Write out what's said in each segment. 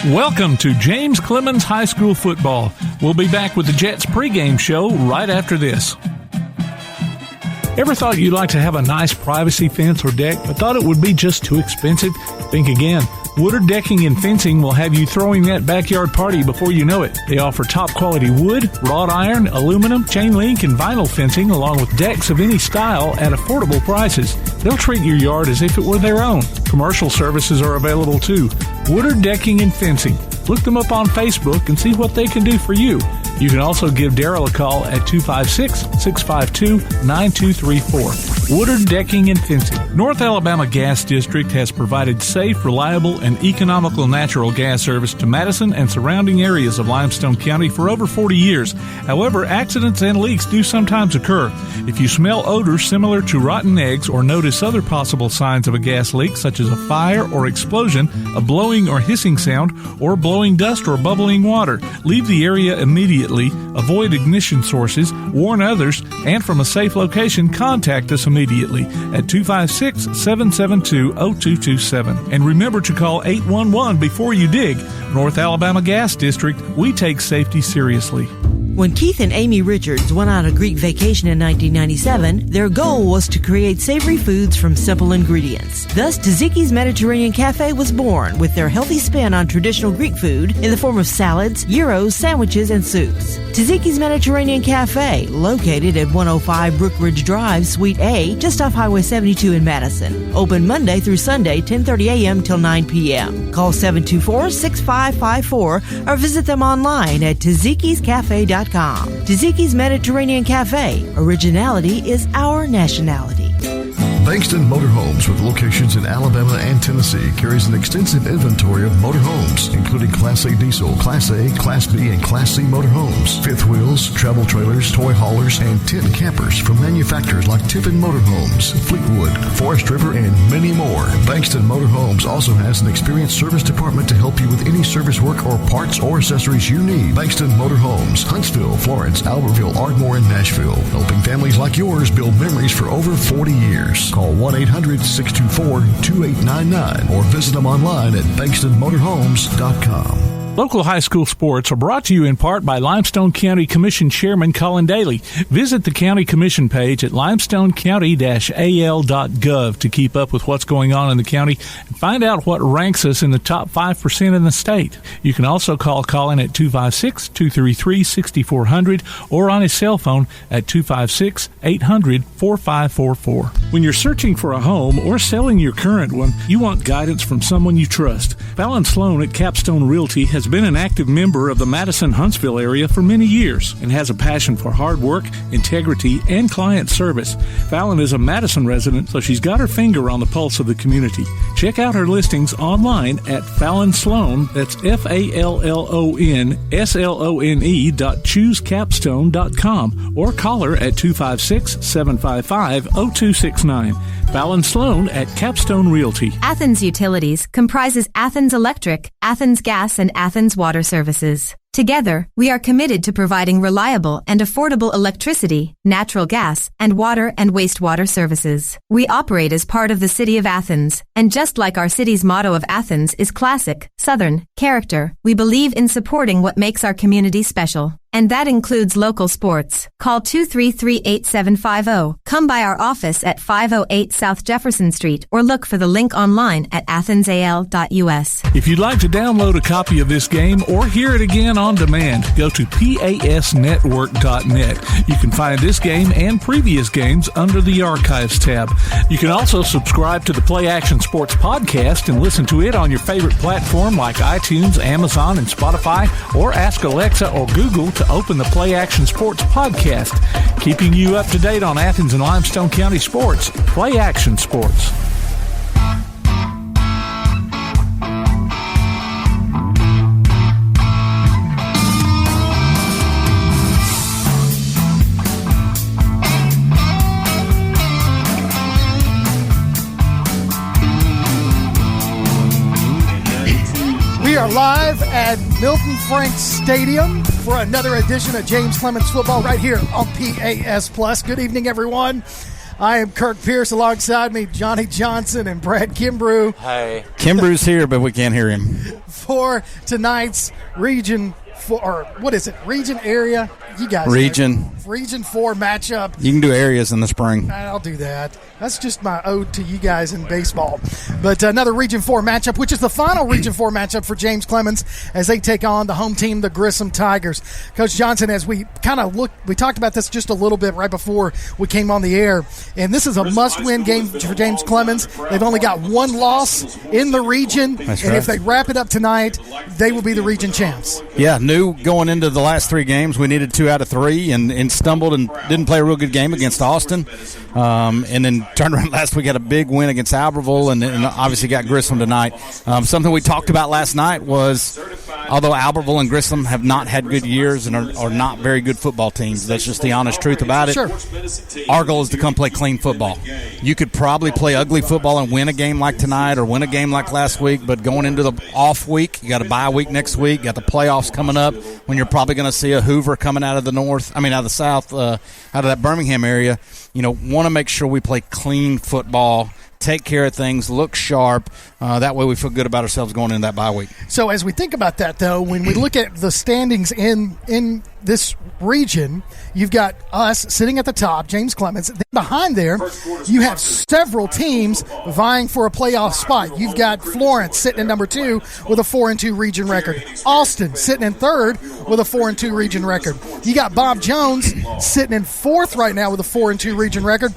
Welcome to James Clemens High School football. We'll be back with the Jets pregame show right after this. Ever thought you'd like to have a nice privacy fence or deck, but thought it would be just too expensive? Think again. Woodard Decking and Fencing will have you throwing that backyard party before you know it. They offer top-quality wood, wrought iron, aluminum, chain link, and vinyl fencing, along with decks of any style at affordable prices. They'll treat your yard as if it were their own. Commercial services are available too. Woodard Decking and Fencing. Look them up on Facebook and see what they can do for you. You can also give Darryl a call at 256-652-9234. Woodard Decking and Fencing. North Alabama Gas District has provided safe, reliable, and economical natural gas service to Madison and surrounding areas of Limestone County for over 40 years. However, accidents and leaks do sometimes occur. If you smell odors similar to rotten eggs or notice other possible signs of a gas leak, such as a fire or explosion, a blowing or hissing sound, or blowing dust or bubbling water, leave the area immediately. Avoid ignition sources, warn others, and from a safe location, contact us immediately at 256-772-0227. And remember to call 811 before you dig. North Alabama Gas District, we take safety seriously. When Keith and Amy Richards went on a Greek vacation in 1997, their goal was to create savory foods from simple ingredients. Thus, Tzatziki's Mediterranean Cafe was born with their healthy spin on traditional Greek food in the form of salads, gyros, sandwiches, and soups. Tzatziki's Mediterranean Cafe, located at 105 Brookridge Drive, Suite A, just off Highway 72 in Madison. Open Monday through Sunday, 10:30 a.m. till 9 p.m. Call 724-6554 or visit them online at Tzatziki'sCafe.com. Tzatziki's Mediterranean Cafe. Originality is our nationality. Bankston Motorhomes, with locations in Alabama and Tennessee, carries an extensive inventory of motorhomes, including Class A diesel, Class A, Class B, and Class C motorhomes, fifth wheels, travel trailers, toy haulers, and tent campers from manufacturers like Tiffin Motorhomes, Fleetwood, Forest River, and many more. Bankston Motorhomes also has an experienced service department to help you with any service work or parts or accessories you need. Bankston Motorhomes, Huntsville, Florence, Albertville, Ardmore, and Nashville, helping families like yours build memories for over 40 years. Call 1-800-624-2899 or visit them online at bankstonmotorhomes.com. Local high school sports are brought to you in part by Limestone County Commission Chairman Colin Daly. Visit the County Commission page at limestonecounty-al.gov to keep up with what's going on in the county and find out what ranks us in the top 5% in the state. You can also call Colin at 256-233-6400 or on his cell phone at 256-800-4544. When you're searching for a home or selling your current one, you want guidance from someone you trust. Fallon Sloan at Capstone Realty has been an active member of the Madison-Huntsville area for many years and has a passion for hard work, integrity, and client service. Fallon is a Madison resident, so she's got her finger on the pulse of the community. Check out her listings online at Fallon Sloan, that's FallonSlone.choosecapstone.com, or call her at 256-755-0269. Fallon Sloan at Capstone Realty. Athens Utilities comprises Athens Electric, Athens Gas, and Athens Water Services. Together, we are committed to providing reliable and affordable electricity, natural gas, and water and wastewater services. We operate as part of the City of Athens, and just like our city's motto of Athens is classic, Southern, character, we believe in supporting what makes our community special. And that includes local sports. Call 233-8750. Come by our office at 508 South Jefferson Street or look for the link online at athensal.us. If you'd like to download a copy of this game or hear it again on demand, go to pasnetwork.net. You can find this game and previous games under the Archives tab. You can also subscribe to the Play Action Sports podcast and listen to it on your favorite platform like iTunes, Amazon, and Spotify, or ask Alexa or Google to open the Play Action Sports podcast, keeping you up to date on Athens and Limestone County sports. Play Action Sports. We are live at Milton Franks Stadium for another edition of James Clemens Football right here on PAS Plus. Good evening, everyone. I am Kirk Pierce. Alongside me, Johnny Johnson and Brad Kimbrough. Hey. Kimbrough's here, but we can't hear him. For tonight's Region 4, or what is it? Region area? You guys Region 4 matchup. You can do areas in the spring. I'll do that. That's just my ode to you guys in baseball. But another Region 4 matchup, which is the final Region 4 matchup for James Clemens as they take on the home team, the Grissom Tigers. Coach Johnson, as we kind of we talked about this just a little bit right before we came on the air, and this is a must-win game for James Clemens. They've only got one loss in the region, That's and right. if they wrap it up tonight, they will be the region champs. Yeah, knew going into the last 3 games we needed 2 out of 3 and stumbled and didn't play a real good game against Austin. And then turned around last week, had a big win against Albertville, and obviously got Grissom tonight. Something we talked about last night was, although Albertville and Grissom have not had good years and are not very good football teams, that's just the honest truth about it. Sure. Our goal is to come play clean football. You could probably play ugly football and win a game like tonight or win a game like last week, but going into the off week, you got a bye week next week, got the playoffs coming up, when you're probably going to see a Hoover coming out of the south, out of that Birmingham area. Want to make sure we play clean football, take care of things, look sharp. That way we feel good about ourselves going into that bye week. So as we think about that, though, when we look at the standings in this region, you've got us sitting at the top, James Clemens. Then behind there, you have several teams vying for a playoff spot. You've got Florence sitting at number 2 with a 4-2 region record. Austin sitting in 3rd with a 4-2 region record. You got Bob Jones sitting in 4th right now with a 4-2 region record.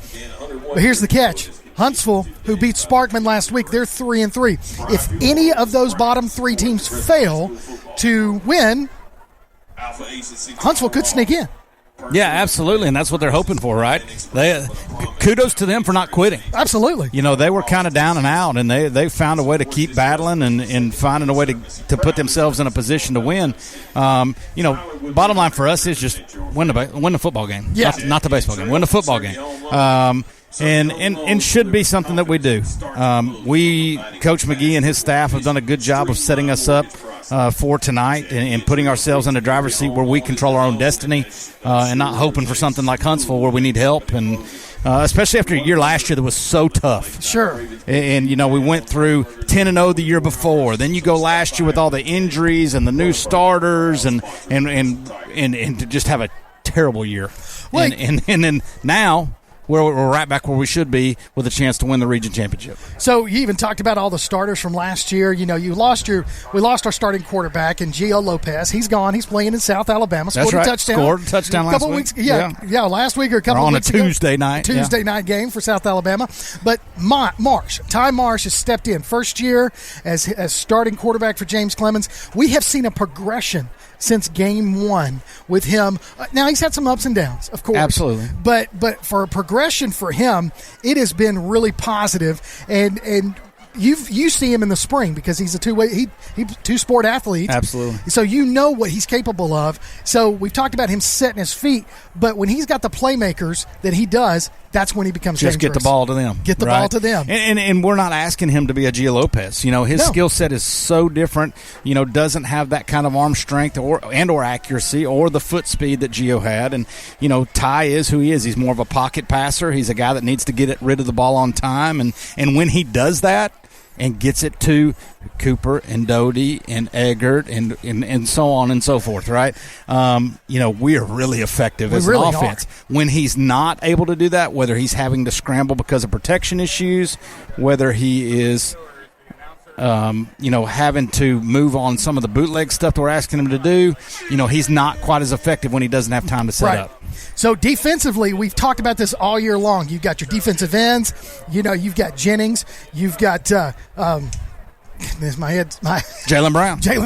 But here's the catch. Huntsville, who beat Sparkman last week, they're 3-3. If any of those bottom 3 teams fail to win, Huntsville could sneak in. Yeah, absolutely, and that's what they're hoping for, right? Kudos to them for not quitting. Absolutely. They were kind of down and out, and they found a way to keep battling and finding a way to put themselves in a position to win. Bottom line for us is just win the football game. Yeah. Not the baseball game. Win the football game. And should be something that we do. Coach McGee and his staff have done a good job of setting us up for tonight and putting ourselves in the driver's seat where we control our own destiny and not hoping for something like Huntsville where we need help. And especially after a year last year that was so tough. Sure. And we went through 10-0 the year before. Then you go last year with all the injuries and the new starters and to just have a terrible year. And then now we're right back where we should be with a chance to win the region championship. So you even talked about all the starters from last year. We lost our starting quarterback in Gio Lopez. He's gone. He's playing in South Alabama. That's right. Scored a touchdown last week. Weeks, yeah, last week or a couple on weeks a Tuesday night. Tuesday night game for South Alabama. But Ty Marsh has stepped in. First year as starting quarterback for James Clemens. We have seen a progression since game 1 with him. Now, he's had some ups and downs, of course. Absolutely. But for a progression for him, it has been really positive. And you see him in the spring because he's a two-sport athlete. Absolutely. So you know what he's capable of. So we've talked about him setting his feet, but when he's got the playmakers that he does, that's when he becomes just dangerous. Get the ball to them. Get the ball to them. And we're not asking him to be a Gio Lopez. His skill set is so different. Doesn't have that kind of arm strength or accuracy or the foot speed that Gio had. And, Ty is who he is. He's more of a pocket passer. He's a guy that needs to get rid of the ball on time. And when he does that, and gets it to Cooper and Doty and Eggert and so on and so forth, right? We are really effective as an offense. When he's not able to do that, whether he's having to scramble because of protection issues, whether he is having to move on some of the bootleg stuff that we're asking him to do, he's not quite as effective when he doesn't have time to set up. So defensively, we've talked about this all year long. You've got your defensive ends. You've got Jennings. You've got Jalen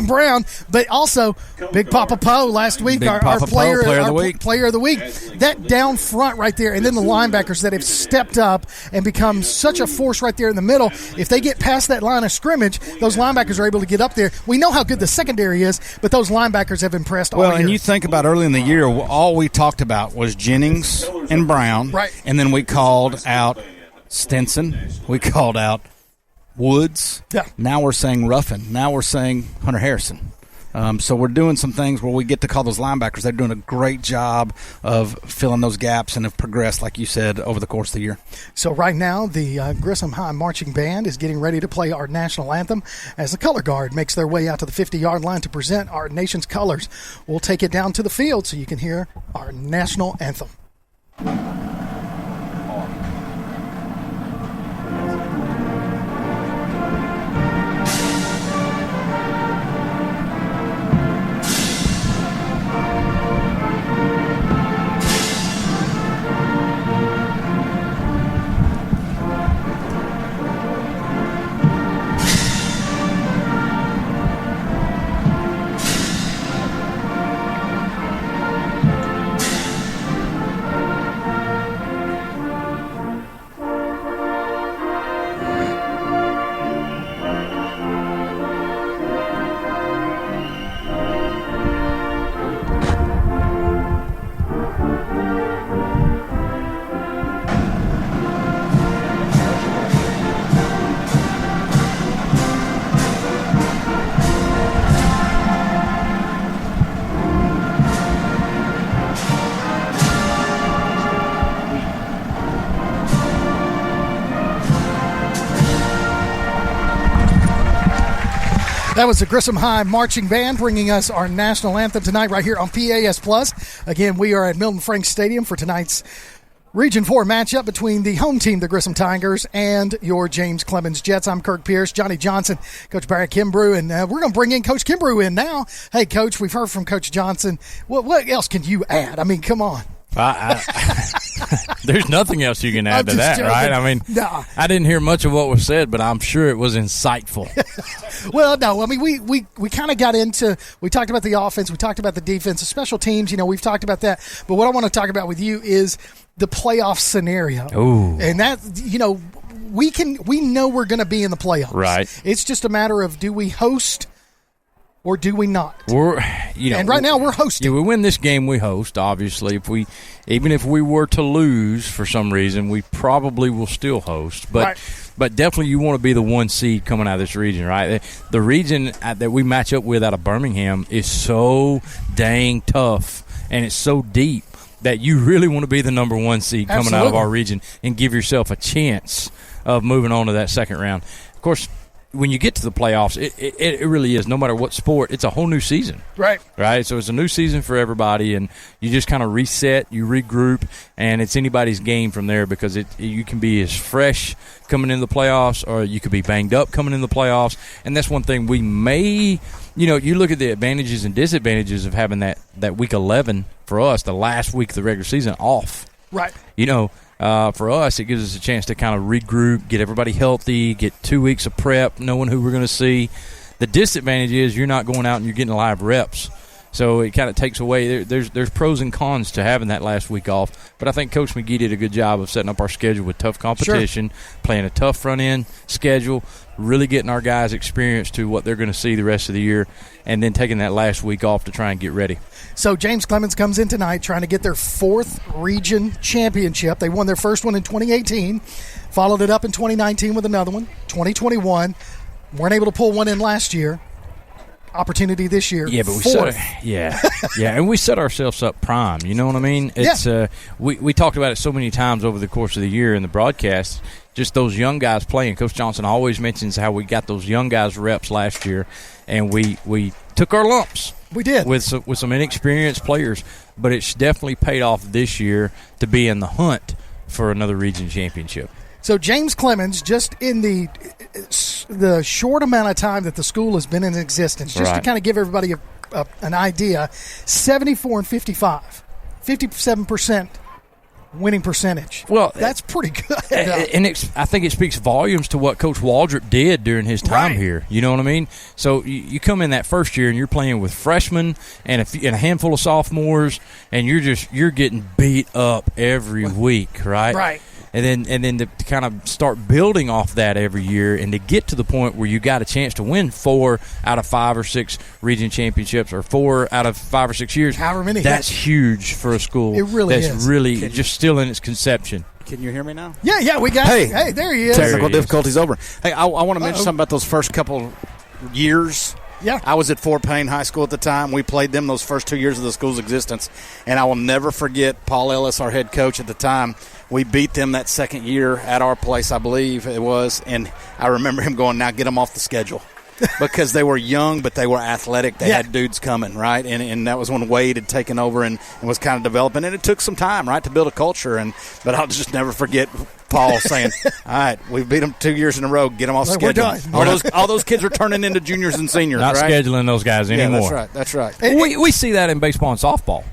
Brown, but also Big Papa Poe last week, our player of the week. That down front right there, and then the linebackers that have stepped up and become such a force right there in the middle. If they get past that line of scrimmage, those linebackers are able to get up there. We know how good the secondary is, but those linebackers have impressed all year. Well, and you think about early in the year, all we talked about was Jennings and Brown, right? And then we called out Stinson. We called out Woods. Yeah. Now we're saying Ruffin. Now we're saying Hunter Harrison. So we're doing some things where we get to call those linebackers. They're doing a great job of filling those gaps and have progressed, like you said, over the course of the year. So right now, the Grissom High Marching Band is getting ready to play our national anthem as the color guard makes their way out to the 50-yard line to present our nation's colors. We'll take it down to the field so you can hear our national anthem. That was the Grissom High Marching Band bringing us our national anthem tonight right here on PAS Plus. Again, we are at Milton Franks Stadium for tonight's Region 4 matchup between the home team, the Grissom Tigers, and your James Clemens Jets. I'm Kirk Pierce, Johnny Johnson, Coach Barrett Kimbrough, and we're going to bring in Coach Kimbrough in now. Hey, Coach, we've heard from Coach Johnson. What else can you add? I mean, come on. There's nothing else you can add to that, joking. right? I mean, nah. I didn't hear much of what was said, but I'm sure it was insightful. Well, no, I mean, we kind of got into, we talked about the offense, we talked about the defense, the special teams, we've talked about that. But what I want to talk about with you is the playoff scenario. Ooh. And that, we know we're going to be in the playoffs. Right. It's just a matter of, do we host or do we not? And right now we're hosting. Yeah, we win this game, we host. Obviously, even if we were to lose for some reason, we probably will still host. But definitely, you want to be the 1 seed coming out of this region, right? The region that we match up with out of Birmingham is so dang tough, and it's so deep that you really want to be the number 1 seed coming out of our region and give yourself a chance of moving on to that second round. Of course, when you get to the playoffs, it really is, no matter what sport, it's a whole new season. Right. So it's a new season for everybody, and you just kind of reset, you regroup, and it's anybody's game from there because you can be as fresh coming into the playoffs or you could be banged up coming into the playoffs. And that's one thing we may, you look at the advantages and disadvantages of having that week 11 for us, the last week of the regular season, off. Right. For us, it gives us a chance to kind of regroup, get everybody healthy, get 2 weeks of prep, knowing who we're going to see. The disadvantage is you're not going out and you're getting live reps. So it kind of takes away. There's pros and cons to having that last week off. But I think Coach McGee did a good job of setting up our schedule with tough competition, playing a tough front-end schedule, really getting our guys experience to what they're going to see the rest of the year, and then taking that last week off to try and get ready. So James Clemens comes in tonight trying to get their 4th region championship. They won their first one in 2018, followed it up in 2019 with another one, 2021. Weren't able to pull one in last year. Opportunity this year. Yeah, but and we set ourselves up prime. You know what I mean? It's we talked about it so many times over the course of the year in the broadcast. Just those young guys playing. Coach Johnson always mentions how we got those young guys reps last year, and we took our lumps. We did with some inexperienced players, but it's definitely paid off this year to be in the hunt for another region championship. So James Clemens, just in the short amount of time that the school has been in existence, just to kind of give everybody an idea, 74-55, 57% winning percentage. Well, that's pretty good. And I think it speaks volumes to what Coach Waldrop did during his time here. You know what I mean? So you come in that first year and you're playing with freshmen and a handful of sophomores, and you're getting beat up every week, right? Right. And then to kind of start building off that every year and to get to the point where you got a chance to win 4 out of 5 or 6 region championships or 4 out of 5 or 6 years. However many. That's huge for a school. It really is. That's really just still in its conception. Can you hear me now? Yeah, we got it. Hey, there he is. Technical difficulties over. Hey, I want to mention something about those first couple years. Yeah. I was at Fort Payne High School at the time. We played them those first 2 years of the school's existence. And I will never forget Paul Ellis, our head coach at the time. We beat them that second year at our place, I believe it was. And I remember him going, now get them off the schedule. Because they were young, but they were athletic. They had dudes coming, right? And that was when Wade had taken over and was kind of developing. And it took some time, right, to build a culture. But I'll just never forget Paul saying, all right, we beat them 2 years in a row. Get them off schedule. We're done. All those kids are turning into juniors and seniors, Not right? scheduling those guys anymore. Yeah, that's right. We see that in baseball and softball,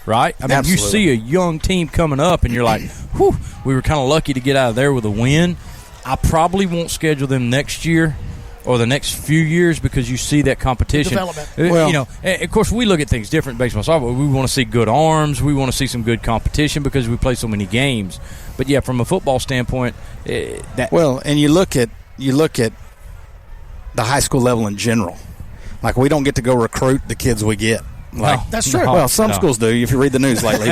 right? I mean, Absolutely. you see a young team coming up, and you're like, whew, we were kind of lucky to get out of there with a win. I probably won't schedule them next year or the next few years because you see that competition. Development. Well, of course, we look at things different in baseball and softball. We want to see good arms. We want to see some good competition because we play so many games. But, yeah, from a football standpoint, and you look at the high school level in general. Like, we don't get to go recruit the kids we get. Like, that's true. Well, some schools do if you read the news lately,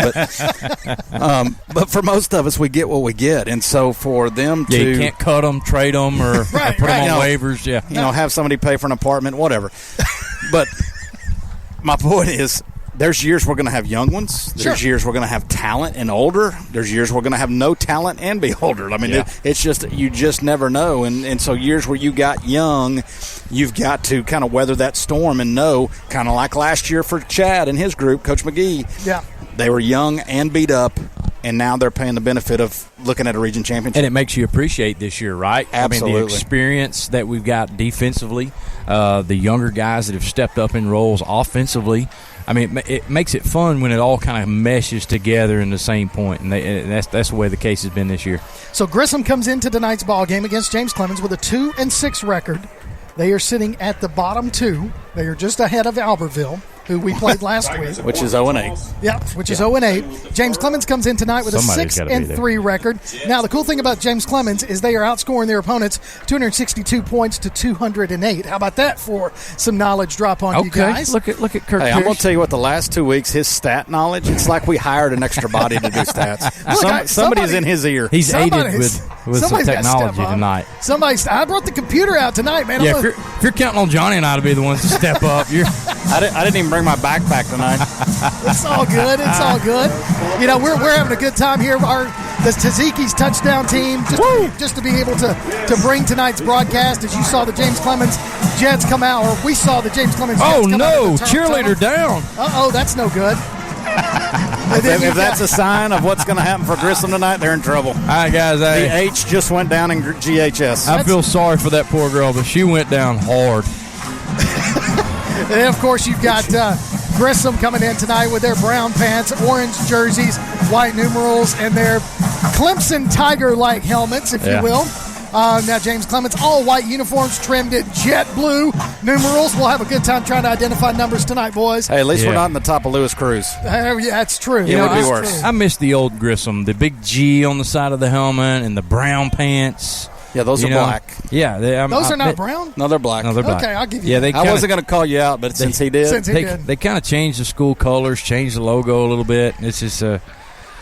but for most of us, we get what we get, and so for them to you can't cut them, trade them, or put them on waivers. Yeah, have somebody pay for an apartment, whatever. But my point is, there's years we're going to have young ones. There's years we're going to have talent and older. There's years we're going to have no talent and be older. I mean, it's just you just never know. And so years where you got young, you've got to kind of weather that storm and know, kind of like last year for Chad and his group, Coach McGee. Yeah. They were young and beat up, and now they're paying the benefit of looking at a region championship. And it makes you appreciate this year, right? Absolutely. I mean, the experience that we've got defensively, the younger guys that have stepped up in roles offensively. I mean, it makes it fun when it all kind of meshes together in the same point, and that's the way the case has been this year. So Grissom comes into tonight's ball game against James Clemens with a 2-6 record. They are sitting at the bottom two. They are just ahead of Albertville, who we played last week. Which is 0-8. Yeah, which is 0-8. James Clemens comes in tonight with a 6-3 record. Now, the cool thing about James Clemens is they are outscoring their opponents 262 points to 208. How about that for some knowledge drop on you guys? Look at Kirk. Hey, I'm going to tell you what, the last 2 weeks, his stat knowledge, it's like we hired an extra body to do stats. Somebody's in his ear. He's aided with some technology tonight. I brought the computer out tonight, man. Yeah, if you're counting on Johnny and I to be the ones to step up, I didn't even bring my backpack tonight. It's all good. It's all good. You know, we're having a good time here. The Taziki's touchdown team, just to be able to bring tonight's broadcast. As you saw the James Clemens Jets come out, or we saw the James Clemens Jets come out. Oh, no, cheerleader down. Uh-oh, that's no good. If that's a sign of what's going to happen for Grissom tonight, they're in trouble. All right, guys. The H just went down in GHS. I feel sorry for that poor girl, but she went down hard. And then, of course, you've got Grissom coming in tonight with their brown pants, orange jerseys, white numerals, and their Clemson Tiger-like helmets, if you will. Now, James Clemens, all white uniforms trimmed in jet blue numerals. We'll have a good time trying to identify numbers tonight, boys. Hey, at least we're not in the top of Lewis Cruz. Yeah, that's true. It would be worse. I miss the old Grissom, the big G on the side of the helmet and the brown pants. Yeah, those are black. Yeah. Those are not brown? No, they're black. Okay, I'll give you that. I wasn't going to call you out, but since he did. They kind of changed the school colors, changed the logo a little bit. It's just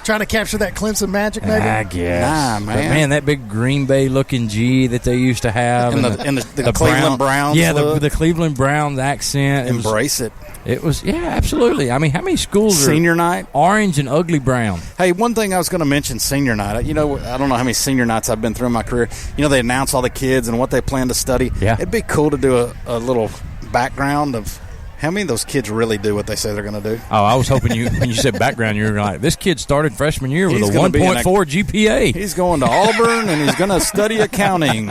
trying to capture that Clemson magic, maybe? I guess. Nah, man. But, man, that big Green Bay-looking G that they used to have. And the Cleveland Browns. Yeah, the Cleveland Browns accent. Embrace it. It was, absolutely. I mean, how many schools Senior night? Orange and ugly brown. Hey, one thing I was going to mention, senior night. You know, I don't know how many senior nights I've been through in my career. You know, they announce all the kids and what they plan to study. Yeah. It'd be cool to do a little background of how many of those kids really do what they say they're going to do. Oh, I was hoping when you said background, you were like, this kid started freshman year with a 1.4 GPA. He's going to Auburn, and he's going to study accounting.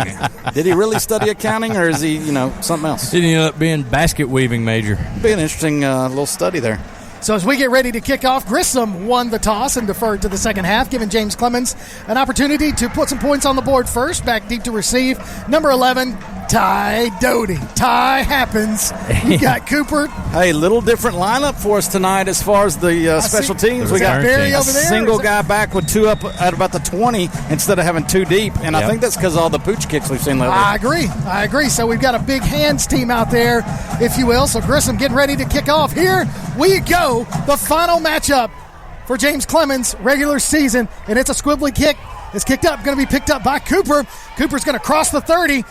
Did he really study accounting, or is he, something else? Did he end up being basket weaving major? Be an interesting little study there. So as we get ready to kick off, Grissom won the toss and deferred to the second half, giving James Clemens an opportunity to put some points on the board first. Back deep to receive, number 11, Ty Doty. Ty happens. We've got Cooper. Hey, little different lineup for us tonight as far as the special teams. We got Barry over there. Single guy back with two up at about the 20 instead of having two deep, and I think that's because of all the pooch kicks we've seen lately. I agree. So we've got a big hands team out there, if you will. So Grissom getting ready to kick off. Here we go. The final matchup for James Clemens regular season, and it's a squibbly kick. It's kicked up, going to be picked up by Cooper. Cooper's going to cross the 30,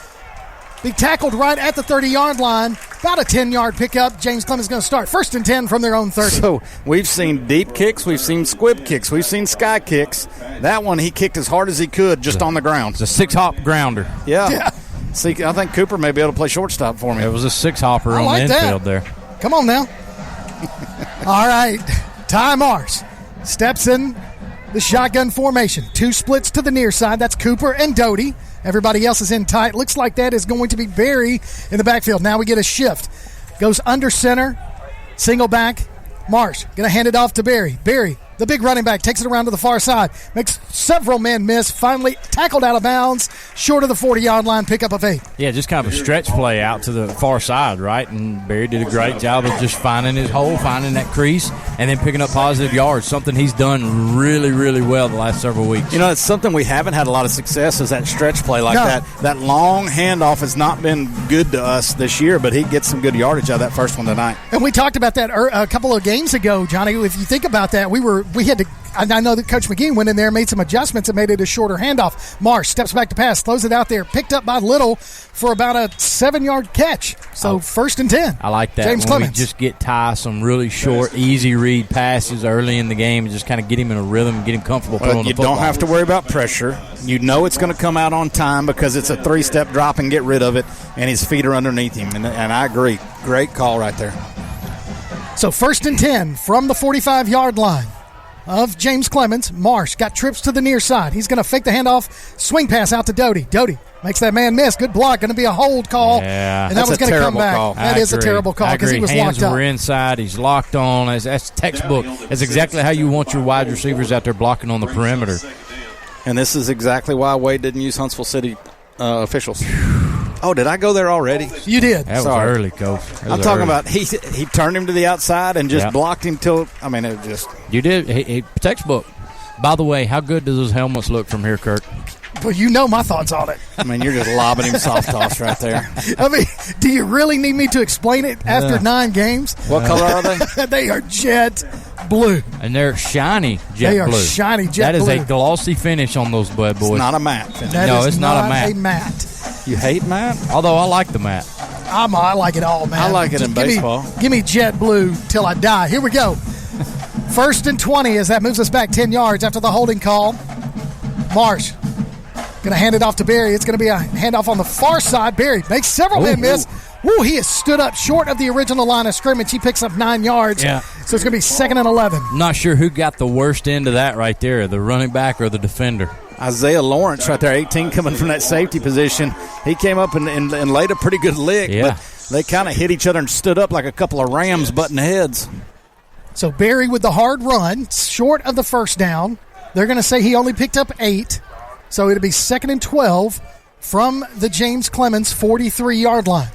be tackled right at the 30-yard line. About a 10-yard pickup. James Clemens is going to start 1st and 10 from their own 30. So we've seen deep kicks. We've seen squib kicks. We've seen sky kicks. That one he kicked as hard as he could just on the ground. It's a 6-hop grounder. Yeah. See, I think Cooper may be able to play shortstop for me. It was a 6-hopper on the infield there. Come on now. All right. Ty Mars steps in the shotgun formation. 2 splits to the near side. That's Cooper and Doty. Everybody else is in tight. Looks like that is going to be Barry in the backfield. Now we get a shift. Goes under center. Single back. Marsh going to hand it off to Barry. Barry, the big running back, takes it around to the far side. Makes several men miss. Finally tackled out of bounds. Short of the 40-yard line. Pickup of 8. Yeah, just kind of a stretch play out to the far side, right? And Barry did a great job of just finding his hole, finding that crease, and then picking up positive yards, something he's done really, really well the last several weeks. You know, it's something we haven't had a lot of success is that stretch play like that. That long handoff has not been good to us this year, but he gets some good yardage out of that first one tonight. And we talked about that a couple of games ago, Johnny. If you think about that, we had to. I know that Coach McGee went in there, made some adjustments, and made it a shorter handoff. Marsh steps back to pass, throws it out there, picked up by Little for about a 7-yard catch. So 1st and 10. I like that. James Clemens. We just get Ty some really short, easy read passes early in the game and just kind of get him in a rhythm and get him comfortable throwing the football. You don't have to worry about pressure. You know it's going to come out on time because it's a 3-step drop and get rid of it, and his feet are underneath him. And I agree. Great call right there. So 1st and 10 from the 45-yard line of James Clemens. Marsh got trips to the near side. He's going to fake the handoff, swing pass out to Doty. Doty makes that man miss. Good block. Going to be a hold call. Yeah. And that was going to come back. Call. That is a terrible call because he was Hands locked up. were inside. He's locked on. That's textbook. That's exactly how you want your wide receivers out there blocking on the perimeter. And this is exactly why Wade didn't use Huntsville City officials. Oh, did I go there already? You did. That was early, Coach. I'm talking about he turned him to the outside and just blocked him till, I mean, it just. You did. He textbook. By the way, how good do those helmets look from here, Kirk? Well, you know my thoughts on it. I mean, you're just lobbing him soft toss right there. I mean, do you really need me to explain it after 9 games? What color are they? They are jet blue. And they're shiny jet blue. They are blue. shiny jet blue. blue. That is a glossy finish on those bad boys. It's not a matte finish. No, it's not a matte. You hate matte? Although I like the matte. I like it all, man. I like it in baseball. Give me jet blue till I die. Here we go. 1st and 20 as that moves us back 10 yards after the holding call. Marsh going to hand it off to Barry. It's going to be a handoff on the far side. Barry makes several men miss. Woo, he has stood up short of the original line of scrimmage. He picks up 9 yards. Yeah. So it's going to be 2nd and 11. Not sure who got the worst end of that right there, the running back or the defender. Isaiah Lawrence right there, 18, coming from that safety position. He came up and laid a pretty good lick, but they kind of hit each other and stood up like a couple of Rams butting heads. So Barry with the hard run, short of the first down. They're going to say he only picked up 8. So it'll be 2nd and 12 from the James Clemens 43-yard line.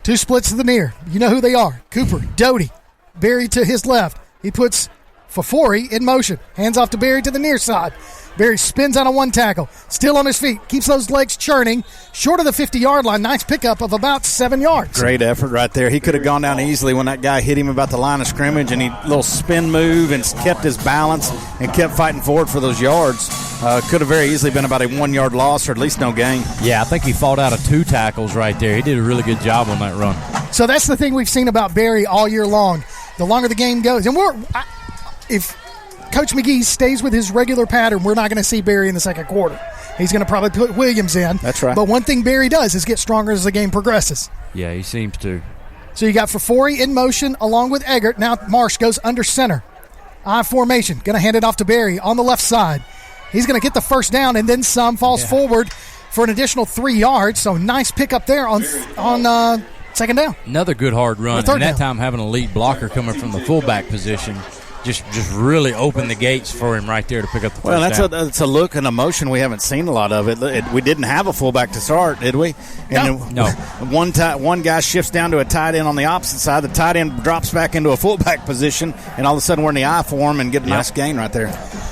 2 splits to the near. You know who they are. Cooper, Doty, Barry to his left. He puts Fafori in motion. Hands off to Barry to the near side. Barry spins out of 1 tackle. Still on his feet. Keeps those legs churning. Short of the 50-yard line. Nice pickup of about 7 yards. Great effort right there. He could have gone down easily when that guy hit him about the line of scrimmage, and he little spin move and kept his balance and kept fighting forward for those yards. Could have very easily been about a 1-yard loss or at least no gain. Yeah, I think he fought out of 2 tackles right there. He did a really good job on that run. So that's the thing we've seen about Barry all year long. The longer the game goes, and if Coach McGee stays with his regular pattern, we're not going to see Barry in the second quarter. He's going to probably put Williams in. That's right. But one thing Barry does is get stronger as the game progresses. Yeah, he seems to. So you got Fafori in motion along with Eggert. Now Marsh goes under center. I formation. Going to hand it off to Barry on the left side. He's going to get the first down and then some. Falls forward for an additional 3 yards. So nice pickup there on second down. Another good hard run. And that time having a lead blocker coming from the fullback position just really opened the gates for him right there to pick up the first down. That's a look and a motion we haven't seen a lot of it. We didn't have a fullback to start, did we? No. One guy shifts down to a tight end on the opposite side. The tight end drops back into a fullback position, and all of a sudden we're in the I form and get a nice gain right there.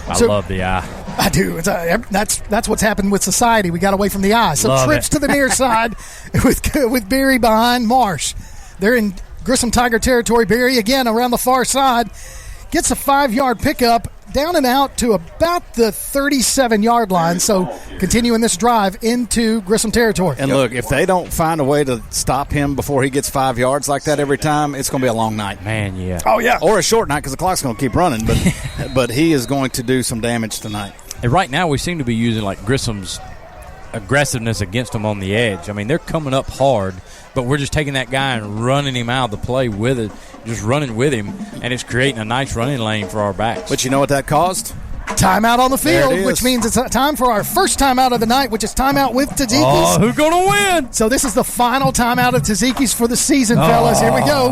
I love the I. I do. That's what's happened with society. We got away from the I. So trips to the near side with Barry behind Marsh. They're in Grissom Tiger territory. Barry again around the far side. Gets a 5-yard pickup down and out to about the 37-yard line. So continuing this drive into Grissom territory. And look, if they don't find a way to stop him before he gets 5 yards like that every time, it's going to be a long night. Man, yeah. Oh, yeah. Or a short night because the clock's going to keep running. But he is going to do some damage tonight. And right now we seem to be using, like, Grissom's aggressiveness against them on the edge. I mean, they're coming up hard, but we're just taking that guy and running him out of the play with it, just running with him, and it's creating a nice running lane for our backs. But you know what that caused? Timeout on the field, which means it's time for our first timeout of the night, which is timeout with Tzatziki's. Oh, who's going to win? So this is the final timeout of Tzatziki's for the season, fellas. Here we go.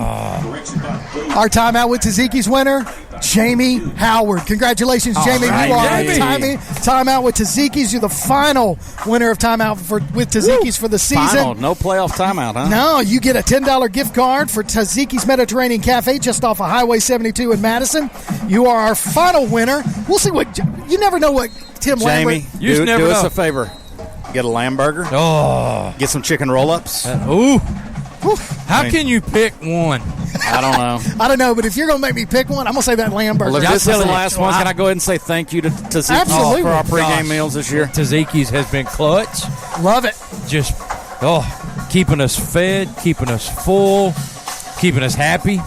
Our timeout with Tzatziki's winner, Jamie Howard. Congratulations, Jamie. Right, you are Jamie. timeout with Tzatziki's. You're the final winner of timeout with Tzatziki's for the season. Final, no playoff timeout, huh? No, you get a $10 gift card for Tzatziki's Mediterranean Cafe just off of Highway 72 in Madison. You are our final winner. We'll see what you never know what Tim Jamie, Lambert. do us a favor. Get a lamb burger. Oh. Get some chicken roll-ups. How can you pick one? I don't know. I don't know, but if you're going to make me pick one, I'm going to say that lamb burger. Well, if this is the last one, can I go ahead and say thank you to Tzatziki's for our pregame meals this year? Tzatziki's has been clutch. Love it. Just, keeping us fed, keeping us full, keeping us happy.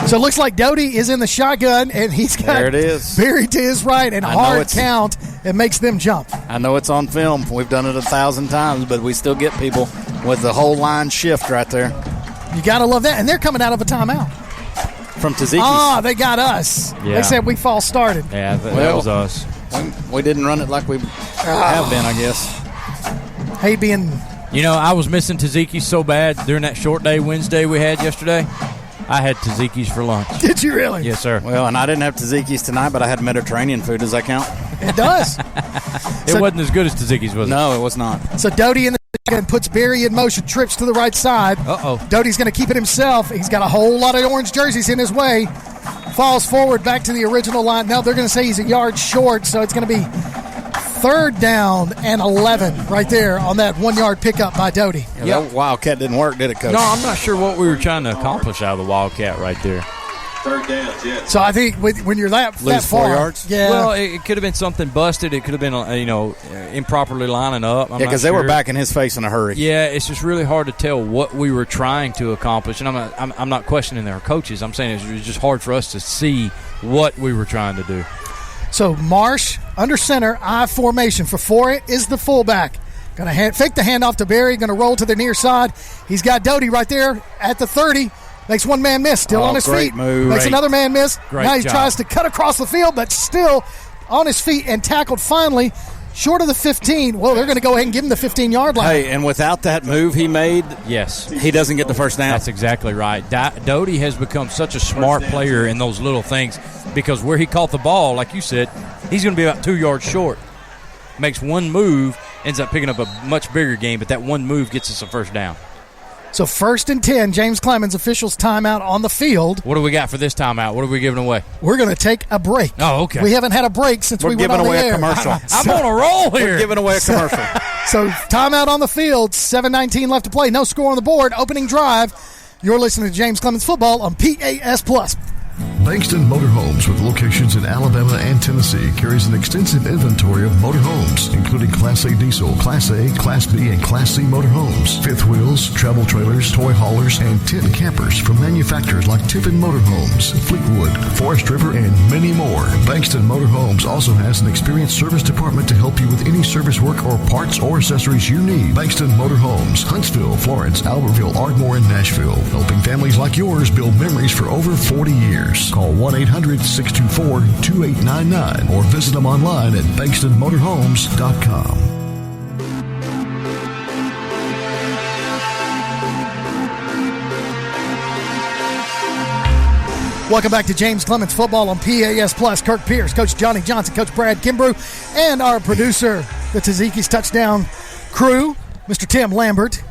So it looks like Doty is in the shotgun, and he's got there it is. Barry to his right, and hard count. It makes them jump. I know it's on film. We've done it 1,000 times, but we still get people with the whole line shift right there. You got to love that. And they're coming out of a timeout. From Tzatziki's. They got us. Yeah. They said we false started. Yeah, that was us. We didn't run it like we have been, I guess. Hey, being... I was missing Tzatziki's so bad during that short day Wednesday we had yesterday. I had Tzatziki's for lunch. Did you really? Yes, sir. Well, and I didn't have Tzatziki's tonight, but I had Mediterranean food. Does that count? It does. It wasn't as good as Tzatziki's, was it? No, it was not. So Doty in the shotgun puts Barry in motion, trips to the right side. Doty's going to keep it himself. He's got a whole lot of orange jerseys in his way. Falls forward back to the original line. Now they're going to say he's a yard short, so it's going to be 3rd down and 11 right there on that 1-yard pickup by Doty. Yeah, that Wildcat didn't work, did it, Coach? No, I'm not sure what we were trying to accomplish out of the Wildcat right there. 3rd down, Jets. So I think when you're that far, 4 yards. Yeah. Well, it could have been something busted. It could have been improperly lining up. Because they were back in his face in a hurry. Yeah, it's just really hard to tell what we were trying to accomplish. And I'm not questioning their coaches. I'm saying it was just hard for us to see what we were trying to do. So Marsh under center, I formation. For Four is the fullback. Going to fake the handoff to Barry. Going to roll to the near side. He's got Doty right there at the 30. Makes one man miss. Still on his feet. Move. Makes another man miss. Great now he job. tries to cut across the field, but still on his feet and tackled finally short of the 15. Well, they're going to go ahead and give him the 15-yard line. Hey, and without that move he made, yes, he doesn't get the first down. That's exactly right. Doty has become such a smart player in those little things because where he caught the ball, like you said, he's going to be about 2 yards short. Makes one move, ends up picking up a much bigger game, but that one move gets us a first down. So 1st and 10, James Clemens, officials timeout on the field. What do we got for this timeout? What are we giving away? We're going to take a break. Oh, okay. We haven't had a break since we went on the air. We're giving away a commercial. I'm on a roll here. We're giving away a commercial. So timeout on the field, 7:19 left to play. No score on the board. Opening drive. You're listening to James Clemens Football on PAS+. Bankston Motorhomes, with locations in Alabama and Tennessee, carries an extensive inventory of motorhomes, including Class A diesel, Class A, Class B, and Class C motorhomes, fifth wheels, travel trailers, toy haulers, and tent campers from manufacturers like Tiffin Motorhomes, Fleetwood, Forest River, and many more. Bankston Motorhomes also has an experienced service department to help you with any service work or parts or accessories you need. Bankston Motorhomes, Huntsville, Florence, Albertville, Ardmore, and Nashville, helping families like yours build memories for over 40 years. Call 1-800-624-2899 or visit them online at bankstonmotorhomes.com. Welcome back to James Clemens Football on PAS+. Kirk Pierce, Coach Johnny Johnson, Coach Brad Kimbrough, and our producer, the Tzatziki's Touchdown crew, Mr. Tim Lambert,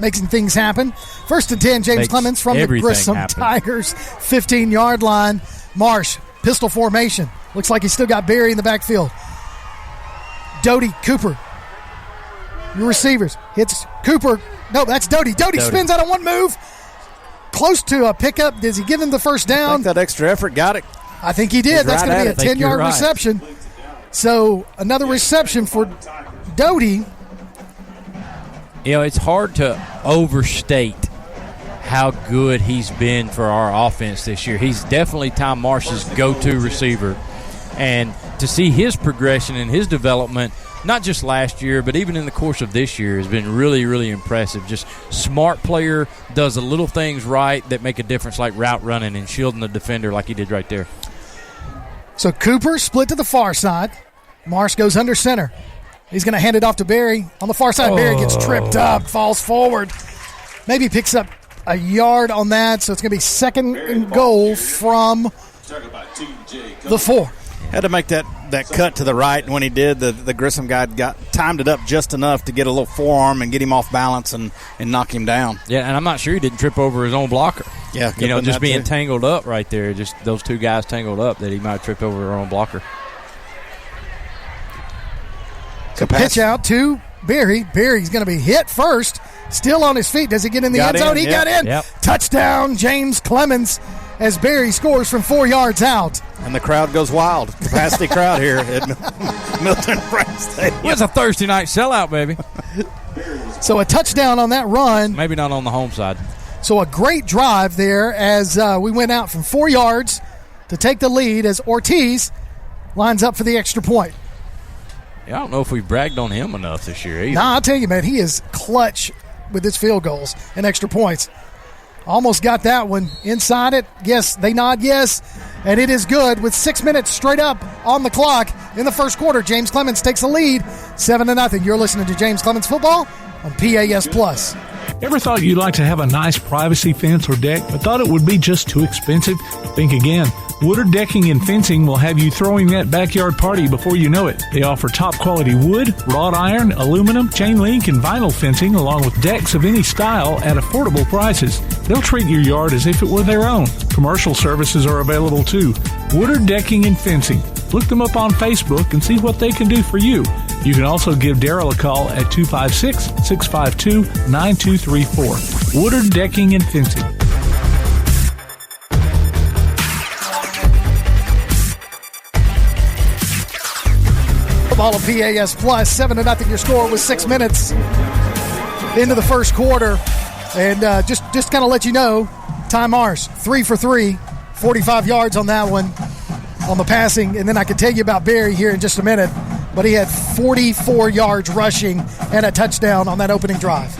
making things happen. 1st and 10, James Clemens from the Grissom Tigers, 15-yard line. Marsh, pistol formation. Looks like he's still got Barry in the backfield. Doty, Cooper. Your receivers. Hits Cooper. No, that's Doty. Doty spins out of one move. Close to a pickup. Does he give him the first down? I think that extra effort got it. I think he did. That's going to be a 10-yard reception. So another reception for Doty. It's hard to overstate how good he's been for our offense this year. He's definitely Tom Marsh's go-to receiver. And to see his progression and his development, not just last year, but even in the course of this year, has been really, really impressive. Just smart player, does the little things right that make a difference, like route running and shielding the defender like he did right there. So Cooper split to the far side. Marsh goes under center. He's going to hand it off to Barry. On the far side, Barry gets tripped up, falls forward. Maybe picks up a yard on that, so it's going to be second and goal from the 4. Had to make that cut to the right, and when he did, the Grissom guy timed it up just enough to get a little forearm and get him off balance and knock him down. Yeah, and I'm not sure he didn't trip over his own blocker. Yeah, just being tangled up right there, just those two guys tangled up, that he might have tripped over their own blocker. So pitch out to Barry. Barry's going to be hit first. Still on his feet. Does he get in the end zone? He got in. Yep. Touchdown, James Clemens, as Barry scores from 4 yards out. And the crowd goes wild. Capacity crowd here at Milton Frank Stadium. It's a Thursday night sellout, baby. So a touchdown on that run. Maybe not on the home side. So a great drive there as we went out from 4 yards to take the lead as Ortiz lines up for the extra point. Yeah, I don't know if we've bragged on him enough this year either. Nah, I'll tell you, man, he is clutch with his field goals and extra points. Almost got that one inside it. Yes, they nod yes, and it is good with 6 minutes straight up on the clock in the first quarter. James Clemens takes the lead, 7-0. You're listening to James Clemens Football on PAS Plus. Ever thought you'd like to have a nice privacy fence or deck, but thought it would be just too expensive? Think again. Woodard Decking and Fencing will have you throwing that backyard party before you know it. They offer top-quality wood, wrought iron, aluminum, chain link, and vinyl fencing, along with decks of any style at affordable prices. They'll treat your yard as if it were their own. Commercial services are available too. Woodard Decking and Fencing. Look them up on Facebook and see what they can do for you. You can also give Darryl a call at 256-652-9234. Woodard Decking and Fencing. Ball of PAS Plus, 7-0 your score with 6 minutes into the first quarter. And just kind of let you know, Ty Marsh, 3 for 3, 45 yards on that one on the passing. And then I can tell you about Barry here in just a minute. But he had 44 yards rushing and a touchdown on that opening drive.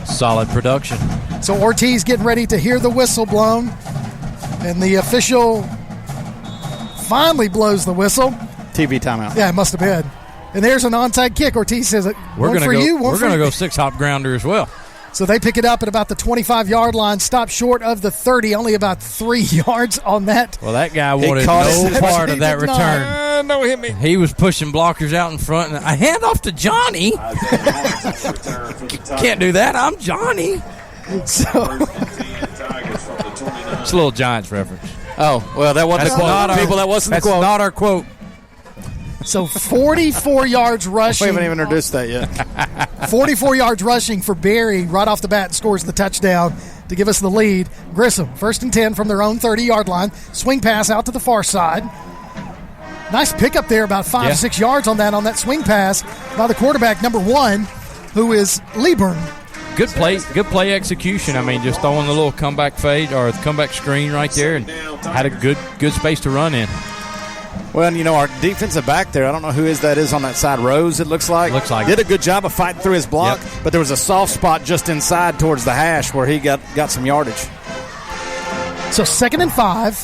Solid production. So Ortiz getting ready to hear the whistle blown. And the official finally blows the whistle. TV timeout. Yeah, it must have been. And there's an onside kick. Ortiz says, we're going to go 6-hop grounder as well. So they pick it up at about the 25-yard line, stop short of the 30, only about 3 yards on that. Well, that guy wanted no part of that return. No hit me. He was pushing blockers out in front. And a hand off to Johnny. Can't do that. I'm Johnny. So it's a little Giants reference. Oh, well, that wasn't the quote. That wasn't the quote. That's not our quote. So 44 yards rushing. We haven't even introduced that yet. 44 yards rushing for Barry right off the bat, scores the touchdown to give us the lead. Grissom, 1st and 10 from their own 30-yard line. Swing pass out to the far side. Nice pickup there, about 5-6 yards on that swing pass by the quarterback, number 1, who is Lieburn. Good play execution. I mean, just throwing the little comeback fade or the comeback screen right there, and had a good space to run in. Well, and, our defensive back there, I don't know who that is on that side. Rose, it looks like. Did a good job of fighting through his block, but there was a soft spot just inside towards the hash where he got some yardage. So 2nd and 5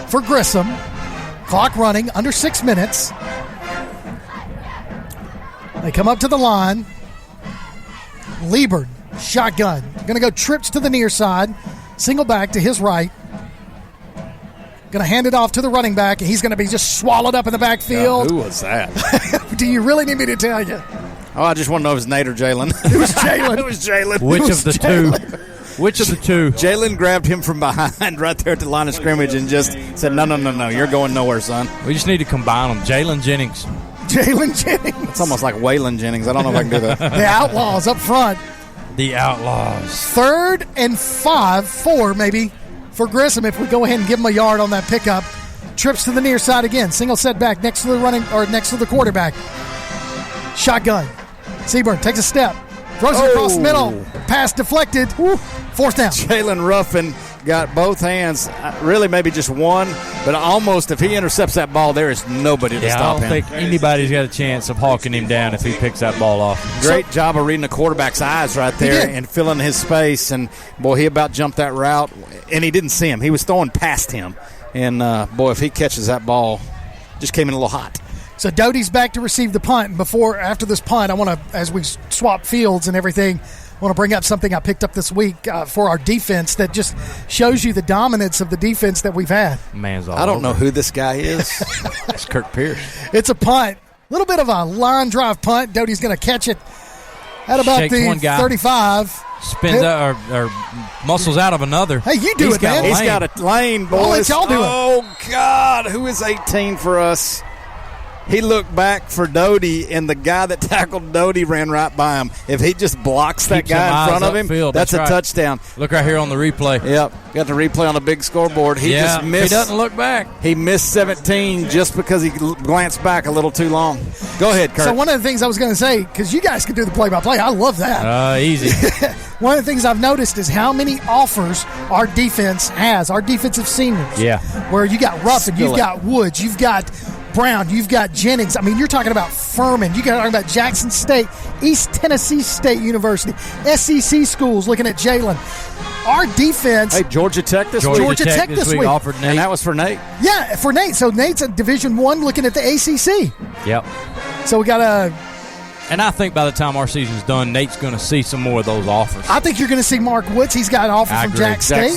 for Grissom. Clock running, under 6 minutes. They come up to the line. Lieburn, shotgun. Going to go trips to the near side. Single back to his right. Going to hand it off to the running back, and he's going to be just swallowed up in the backfield. Who was that? Do you really need me to tell you? Oh, I just want to know if it was Nate or Jalen. It was Jalen. It was Jalen. Which of the two? Which of the two? Jalen grabbed him from behind right there at the line of scrimmage and just said, no, you're going nowhere, son. We just need to combine them. Jalen Jennings. It's almost like Waylon Jennings. I don't know if I can do that. The Outlaws up front. The Outlaws. 3rd and 5, 4 maybe, for Grissom if we go ahead and give him a yard on that pickup. trips to the near side again. Single set back next to the next to the quarterback. Shotgun. Seaburn takes a step. Throws it across the middle. Pass deflected. Fourth down. Jalen Ruffin got both hands, really maybe just one, but almost if he intercepts that ball, there is nobody to stop him. I don't think anybody's got a chance of hawking him down if he picks that ball off. Great job of reading the quarterback's eyes right there and filling his space. And, boy, he about jumped that route, and he didn't see him. He was throwing past him. And, boy, if he catches that ball, just came in a little hot. So Doty's back to receive the punt. After this punt, I want to, as we swap fields and everything, I want to bring up something I picked up this week for our defense that just shows you the dominance of the defense that we've had. I don't know who this guy is. It's Kirk Pierce. It's a punt. A little bit of a line drive punt. Doty's going to catch it at about Shakes the one guy. 35. Spins out or muscles out of another. Hey, you do it, man. He's got a lane, boys. I'll let y'all do it. Oh, God. Who is 18 for us? He looked back for Doty, and the guy that tackled Doty ran right by him. If he just blocks that guy in front of him, that's a touchdown. Look right here on the replay. Yep, got the replay on the big scoreboard. He just missed. He doesn't look back. He missed 17 just because he glanced back a little too long. Go ahead, Kurt. So one of the things I was going to say, because you guys can do the play-by-play, I love that. Easy. One of the things I've noticed is how many offers our defense has, our defensive seniors. Yeah. Where you got Ruffin, you've got Woods, you've got Brown, you've got Jennings. I mean, you're talking about Furman. You're talking about Jackson State, East Tennessee State University, SEC schools looking at Jalen. Our defense. Hey, Georgia Tech this week. Georgia Tech this week offered Nate. And that was for Nate. Yeah, for Nate. So Nate's at Division I looking at the ACC. Yep. So we got a. And I think by the time our season's done, Nate's going to see some more of those offers. I think you're going to see Mark Woods. He's got an offer from Jack State.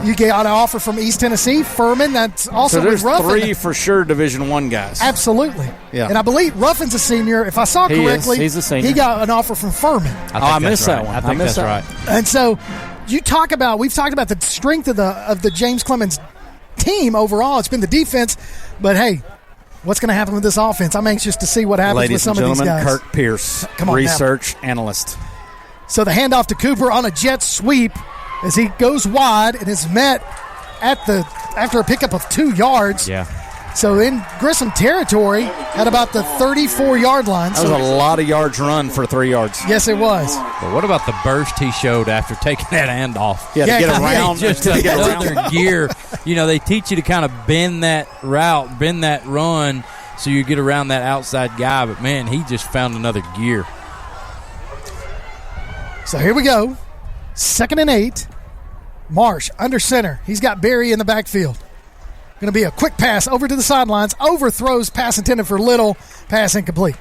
You got an offer from East Tennessee. Furman, that's also so there's with Ruffin. 3 for sure Division I guys. Absolutely. Yeah. And I believe Ruffin's a senior. If I saw correctly, he's a senior. He got an offer from Furman. I missed that one. I think that's right. And so we've talked about the strength of the James Clemens team overall. It's been the defense, but hey, what's going to happen with this offense? I'm anxious to see what happens with some of these guys. Ladies and gentlemen, Kirk Pierce, research analyst. So the handoff to Cooper on a jet sweep as he goes wide and is met after a pickup of 2 yards. Yeah. So in Grissom territory at about the 34-yard line. That was a lot of yards run for 3 yards. Yes, it was. But what about the burst he showed after taking that handoff? Yeah, to get around. Just another gear. You know, they teach you to kind of bend that route, bend that run, so you get around that outside guy. But, man, he just found another gear. So here we go. 2nd and 8. Marsh under center. He's got Berry in the backfield. Going to be a quick pass over to the sidelines. Overthrows, pass intended for Little. Pass incomplete.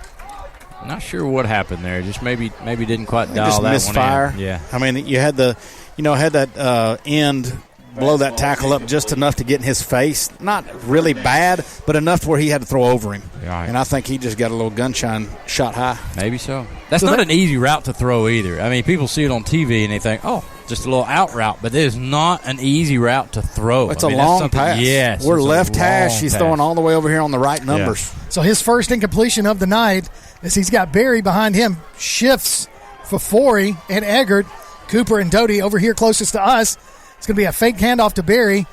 Not sure what happened there. Just maybe didn't quite dial just that misfire. one in. Yeah. I mean, you had that end blow that tackle up just enough to get in his face. Not really bad, but enough where he had to throw over him. Right. And I think he just got a little gunshine shot high. Maybe so. That's not an easy route to throw either. I mean, people see it on TV and they think, oh, just a little out route, but it is not an easy route to throw. It's a long pass. Yes. We're left hash. He's throwing all the way over here on the right numbers. Yeah. So his first incompletion of the night, as he's got Berry behind him, shifts for Forey and Eggert. Cooper and Doty over here closest to us. It's going to be a fake handoff to Berry.